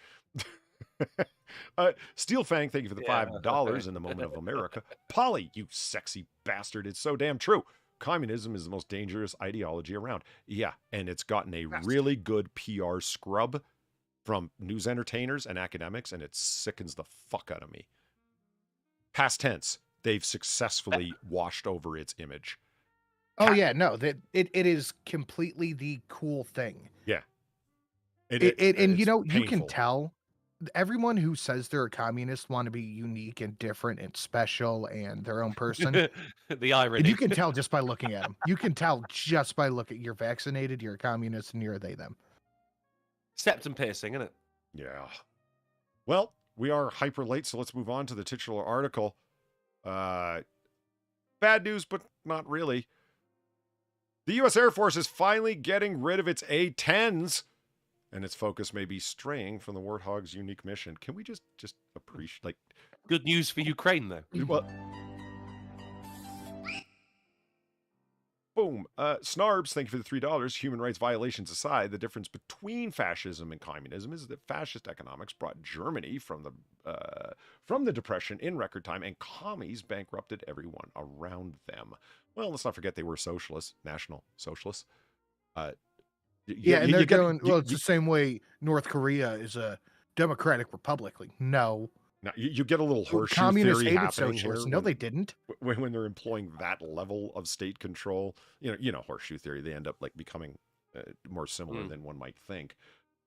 Steel Fang, thank you for the $5 in the moment of America. Polly, you sexy bastard! It's so damn true. Communism is the most dangerous ideology around. Yeah, and it's gotten a really good PR scrub from news entertainers and academics, and it sickens the fuck out of me. Past tense, they've successfully washed over its image. Oh yeah, no, that it is completely the cool thing. Yeah. And you know, you can tell everyone who says they're a communist want to be unique and different and special and their own person. The irony. And you can tell just by looking at them. You can tell just by looking. You're vaccinated, you're a communist, and you're they, them. Septum piercing, isn't it? Yeah. Well, we are hyper late, so let's move on to the titular article. Bad news, but not really. The U.S. Air Force is finally getting rid of its A-10s, and its focus may be straying from the Warthog's unique mission. Can we just appreciate, like... Good news for Ukraine, though. Well... Boom. Snarbs, thank you for the $3. Human rights violations aside, the difference between fascism and communism is that fascist economics brought Germany from the Depression in record time, and commies bankrupted everyone around them. Well, let's not forget they were socialists, national socialists. And they're going, it's the same way North Korea is a democratic republic. Like, no. Now, you get a little horseshoe communists theory hated happening socialists. here. No, they didn't. When they're employing that level of state control, you know, horseshoe theory, they end up like becoming more similar than one might think.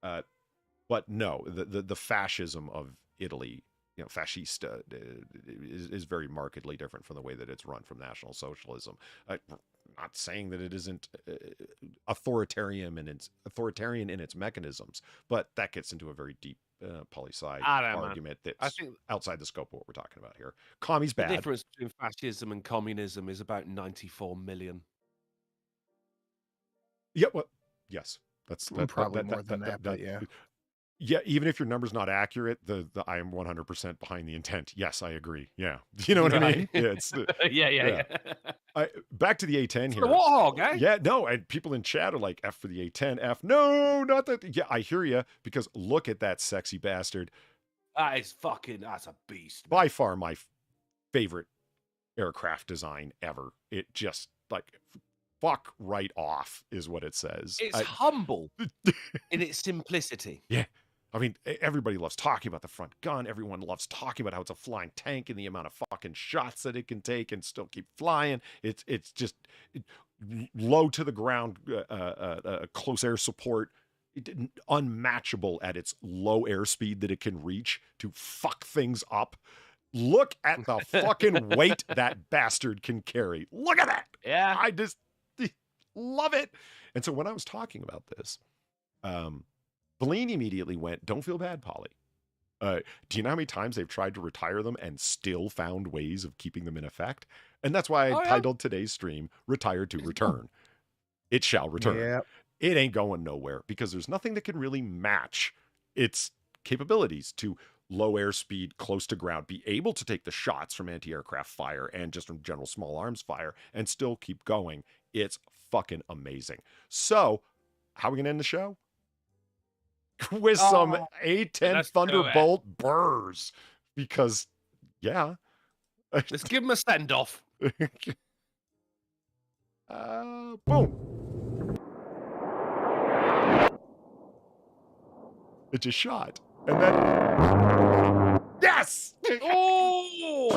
But no, the fascism of Italy, you know, fascista, is very markedly different from the way that it's run from National Socialism. Not saying that it isn't authoritarian in its mechanisms, but that gets into a very deep poli-sci argument that's outside the scope of what we're talking about here. Commies bad. The difference between fascism and communism is about 94 million. Yeah, well, yes, that's probably more than that, but yeah. Yeah, even if your number's not accurate, I am 100% behind the intent. Yes, I agree. Yeah, you know what I mean? Yeah, it's yeah. Back to the A10 here. The warthog, eh? Yeah, no, and people in chat are like, F for the A10, F. No, not that. Yeah, I hear you, because look at that sexy bastard. That's a beast. By far my favorite aircraft design ever. It just, like, fuck right off is what it says. It's humble in its simplicity. Yeah. I mean, everybody loves talking about the front gun. Everyone loves talking about how it's a flying tank and the amount of fucking shots that it can take and still keep flying. It's just low to the ground, close air support, unmatchable at its low airspeed that it can reach to fuck things up. Look at the fucking weight that bastard can carry. Look at that. Yeah. I just love it. And so when I was talking about this, Blaine immediately went, don't feel bad, Polly. Do you know how many times they've tried to retire them and still found ways of keeping them in effect? And that's why I titled today's stream, Retired to Return. It shall return. Yep. It ain't going nowhere because there's nothing that can really match its capabilities to low airspeed, close to ground, be able to take the shots from anti-aircraft fire and just from general small arms fire and still keep going. It's fucking amazing. So, how are we going to end the show? With some A10 Thunderbolt burrs. Because, yeah. Let's give him a send-off. Boom. It just shot. And then... Yes! Oh!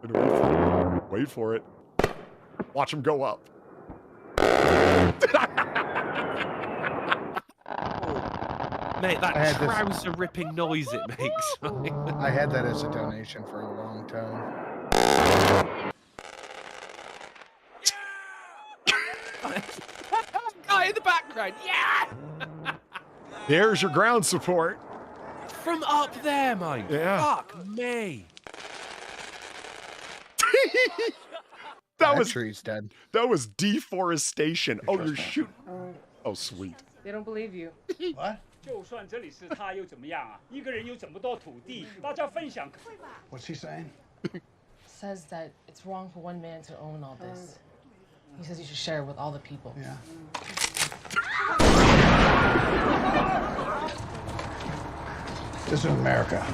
And Wait for it. Watch him go up. Mate, that trouser ripping noise it makes. I had that as a donation for a long time. Guy in the background, yeah! There's your ground support. From up there, mate. Yeah. Fuck me. That tree's dead. That was deforestation. Oh, you're shooting. Oh, sweet. They don't believe you. What? 就算这里是他又怎么样啊？一个人有这么多土地，大家分享。 What's he saying? Says that it's wrong for one man to own all this. He says you should share it with all the people. Yeah. This is America.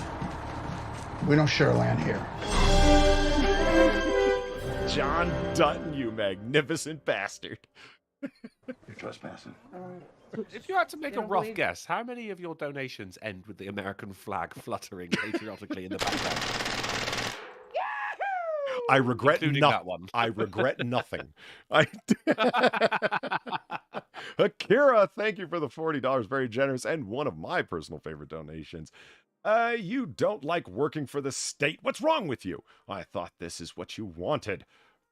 We don't share land here. John Dutton, you magnificent bastard. You're trespassing. If you had to make a rough guess, how many of your donations end with the American flag fluttering patriotically in the background? I regret that one. I regret nothing. Akira, thank you for the $40. Very generous and one of my personal favorite donations. You don't like working for the state. What's wrong with you? I thought this is what you wanted.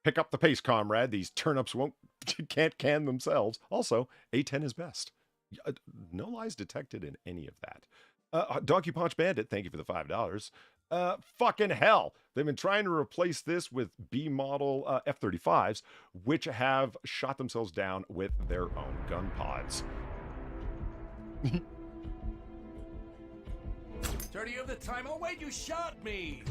Pick up the pace, comrade. These turnips can't can themselves. Also, A10 is best. No lies detected in any of that. Donkey Punch Bandit, thank you for the $5. Fucking hell. They've been trying to replace this with B model F-35s, which have shot themselves down with their own gun pods. 30 of the time. Oh, wait, you shot me.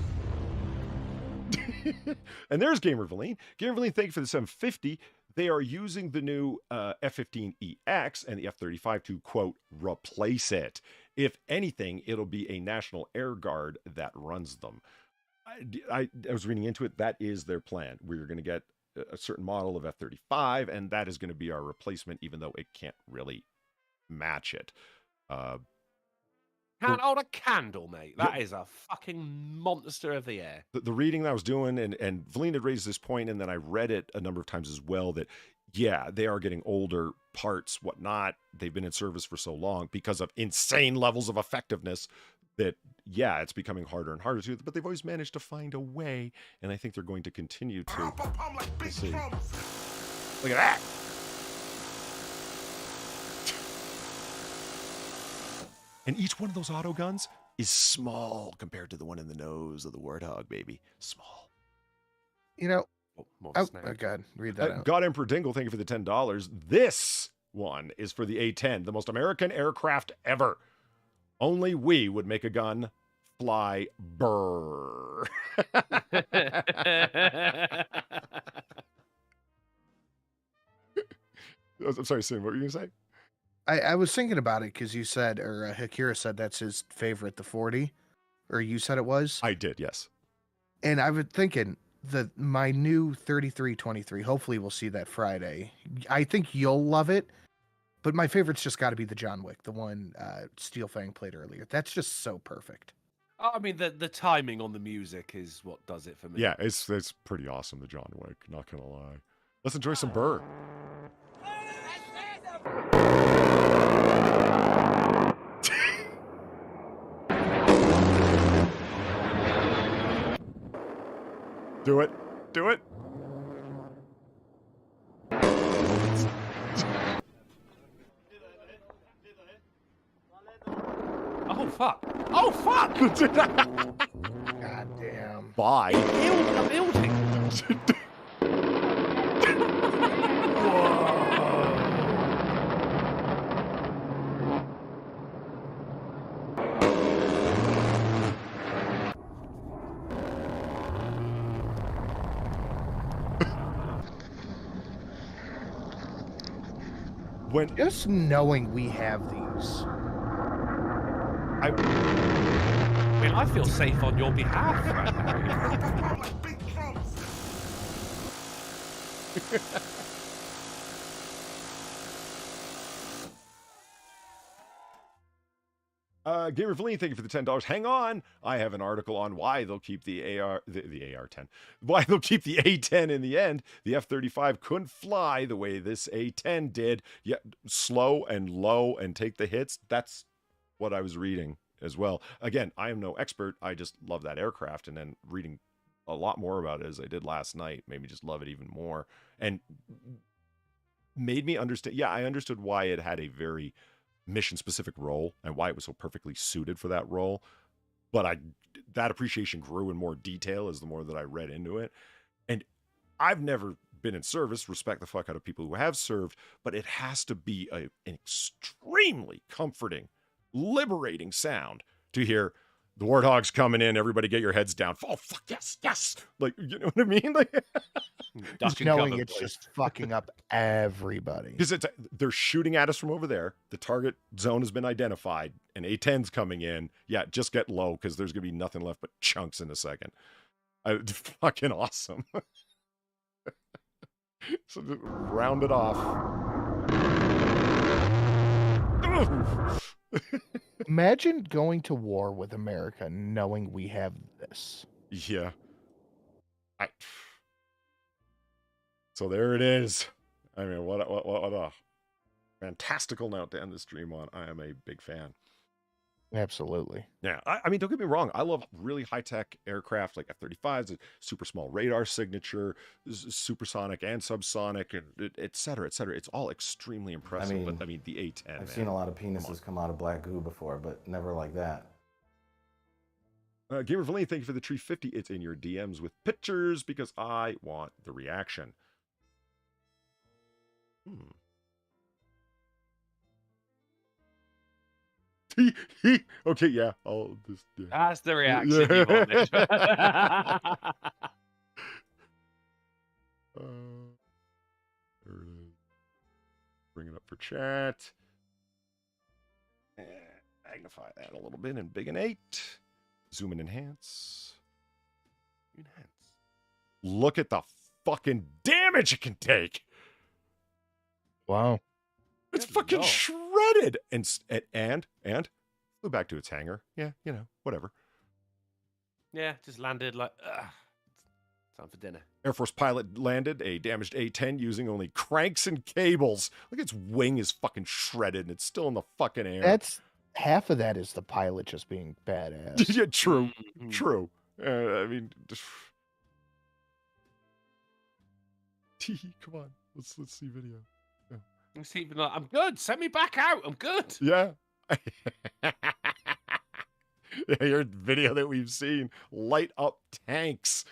And there's Gamer Valine. Gamer Valine, thank you for the 750. They are using the new F-15EX and the F-35 to, quote, replace it. If anything, it'll be a National Air Guard that runs them. I was reading into it. That is their plan. We're going to get a certain model of F-35, and that is going to be our replacement, even though it can't really match it. Can't hold a candle, mate. That is a fucking monster of the air. The reading that I was doing, and Valine had raised this point, and then I read it a number of times as well, that, yeah, they are getting older parts, whatnot. They've been in service for so long because of insane levels of effectiveness that, yeah, it's becoming harder and harder to do, but they've always managed to find a way, and I think they're going to continue to. We'll see. Look at that. And each one of those auto guns is small compared to the one in the nose of the Warthog, baby. Small. You know, oh God, read that out. God Emperor Dingle, thank you for the $10. This one is for the A-10, the most American aircraft ever. Only we would make a gun fly burr. I'm sorry, Sim, what were you going to say? I was thinking about it because you said, or Hakira said that's his favorite, the 40, or you said it was. I did, yes. And I was thinking that my new 3323. Hopefully, we'll see that Friday. I think you'll love it, but my favorite's just got to be the John Wick, the one Steel Fang played earlier. That's just so perfect. I mean, the timing on the music is what does it for me. Yeah, it's pretty awesome, the John Wick. Not gonna lie. Let's enjoy some burr. Do it. Do it. Oh, fuck. Oh, fuck! God damn. Bye. A building. When just knowing we have these, I mean, I feel safe on your behalf right now. Gamer Feline, thank you for the $10. Hang on, I have an article on why they'll keep the AR-10, why they'll keep the A-10 in the end. The F-35 couldn't fly the way this A-10 did. Yeah, slow and low and take the hits. That's what I was reading as well. Again, I am no expert. I just love that aircraft, and then reading a lot more about it as I did last night made me just love it even more, and made me understand. Yeah, I understood why it had a very mission-specific role and why it was so perfectly suited for that role. But that appreciation grew in more detail as the more that I read into it. And I've never been in service, respect the fuck out of people who have served, but it has to be an extremely comforting, liberating sound to hear the Warthog's coming in, everybody get your heads down. Oh, fuck, yes, yes. Like, you know what I mean? Like, just knowing it's just fucking up everybody. Because they're shooting at us from over there. The target zone has been identified, and A-10's coming in. Yeah, just get low, because there's going to be nothing left but chunks in a second. Fucking awesome. So just round it off. Imagine going to war with America knowing we have this. Yeah. So there it is. I mean, what a fantastical note to end the stream on. I am a big fan. Absolutely. Yeah. I mean, don't get me wrong. I love really high-tech aircraft like F-35s, a super small radar signature, supersonic and subsonic, and et cetera, et cetera. It's all extremely impressive. But I mean, the A-10, I've seen a lot of penises come out of black goo before, but never like that. Gamer Feline, thank you for the tree 50. It's in your DMs with pictures because I want the reaction. Okay, yeah, I'll just. Yeah. That's the reaction you wanted. There it is. Bring it up for chat. And magnify that a little bit in big and 8. Zoom and enhance. Enhance. Look at the fucking damage it can take. Wow. It's fucking shredded. And flew back to its hangar. Yeah, you know, whatever. Yeah, just landed like, time for dinner. Air Force pilot landed a damaged A-10 using only cranks and cables. Look, its wing is fucking shredded and it's still in the fucking air. That's half of that is the pilot just being badass. Yeah, true. True. I mean, come on. Let's see video. Yeah. Let's see. I'm good. Send me back out. I'm good. Yeah. Yeah, your video that we've seen, light up tanks.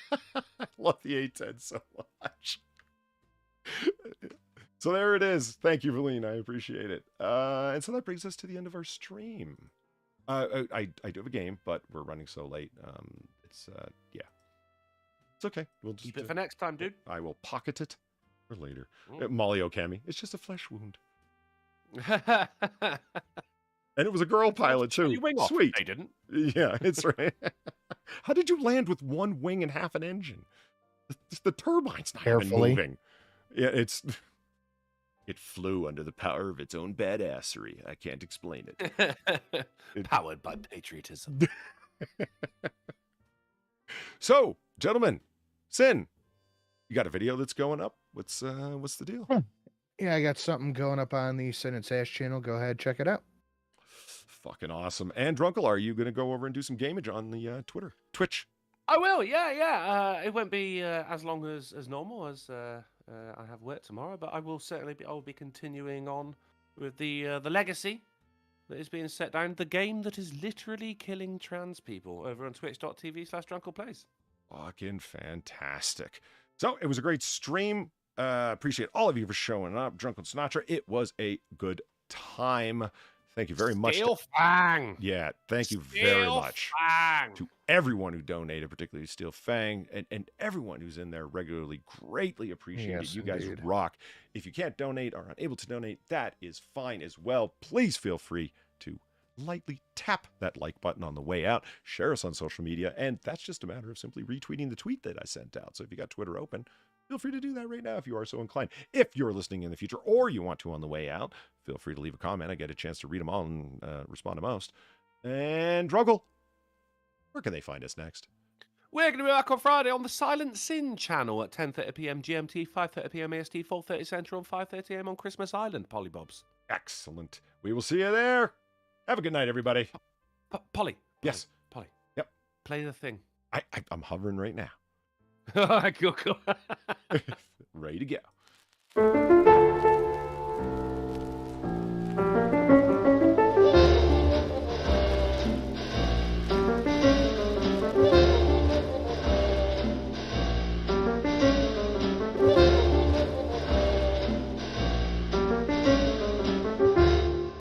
I love the A-10 so much. So there it is. Thank you, Feline. I appreciate it. And so that brings us to the end of our stream. I do have a game, but we're running so late. Yeah. It's okay. We'll just keep it for next time, dude. I will pocket it for later. Molly Okami. It's just a flesh wound. And it was a girl pilot too. Sweet. They didn't. Yeah, it's right. How did you land with one wing and half an engine? The turbine's not even moving. Yeah, it flew under the power of its own badassery. I can't explain it. Powered by patriotism. So, gentlemen, Sin, you got a video that's going up? What's the deal? Yeah, I got something going up on the Sin and Sash channel. Go ahead, check it out. Fucking awesome. And Drunkle, are you going to go over and do some gamage on the Twitch? I will, yeah. It won't be as long as normal as I have work tomorrow, but I will certainly be continuing on with the legacy that is being set down. The game that is literally killing trans people over on twitch.tv/drunkleplays. Fucking fantastic. So it was a great stream. Appreciate all of you for showing up. Drunk with Sinatra. It was a good time. Thank you very much. Fang. Yeah, thank you very much to everyone who donated, particularly Steel Fang, and everyone who's in there regularly. Greatly appreciated. Yes, you guys indeed. rock. If you can't donate or are unable to donate, that is fine as well. Please feel free to lightly tap that like button on the way out. Share us on social media, and that's just a matter of simply retweeting the tweet that I sent out. So if you got Twitter open, feel free to do that right now if you are so inclined. If you're listening in the future or you want to on the way out, feel free to leave a comment. I get a chance to read them all and respond to most. And Druggle, where can they find us next? We're going to be back on Friday on the Silent Sin channel at 10:30 p.m. GMT, 5:30 p.m. AST, 4:30 Central, and 5:30 a.m. on Christmas Island, Pollybobs. Excellent. We will see you there. Have a good night, everybody. Polly. Yes. Polly. Yep. Play the thing. I'm hovering right now. Cool. Ready to go.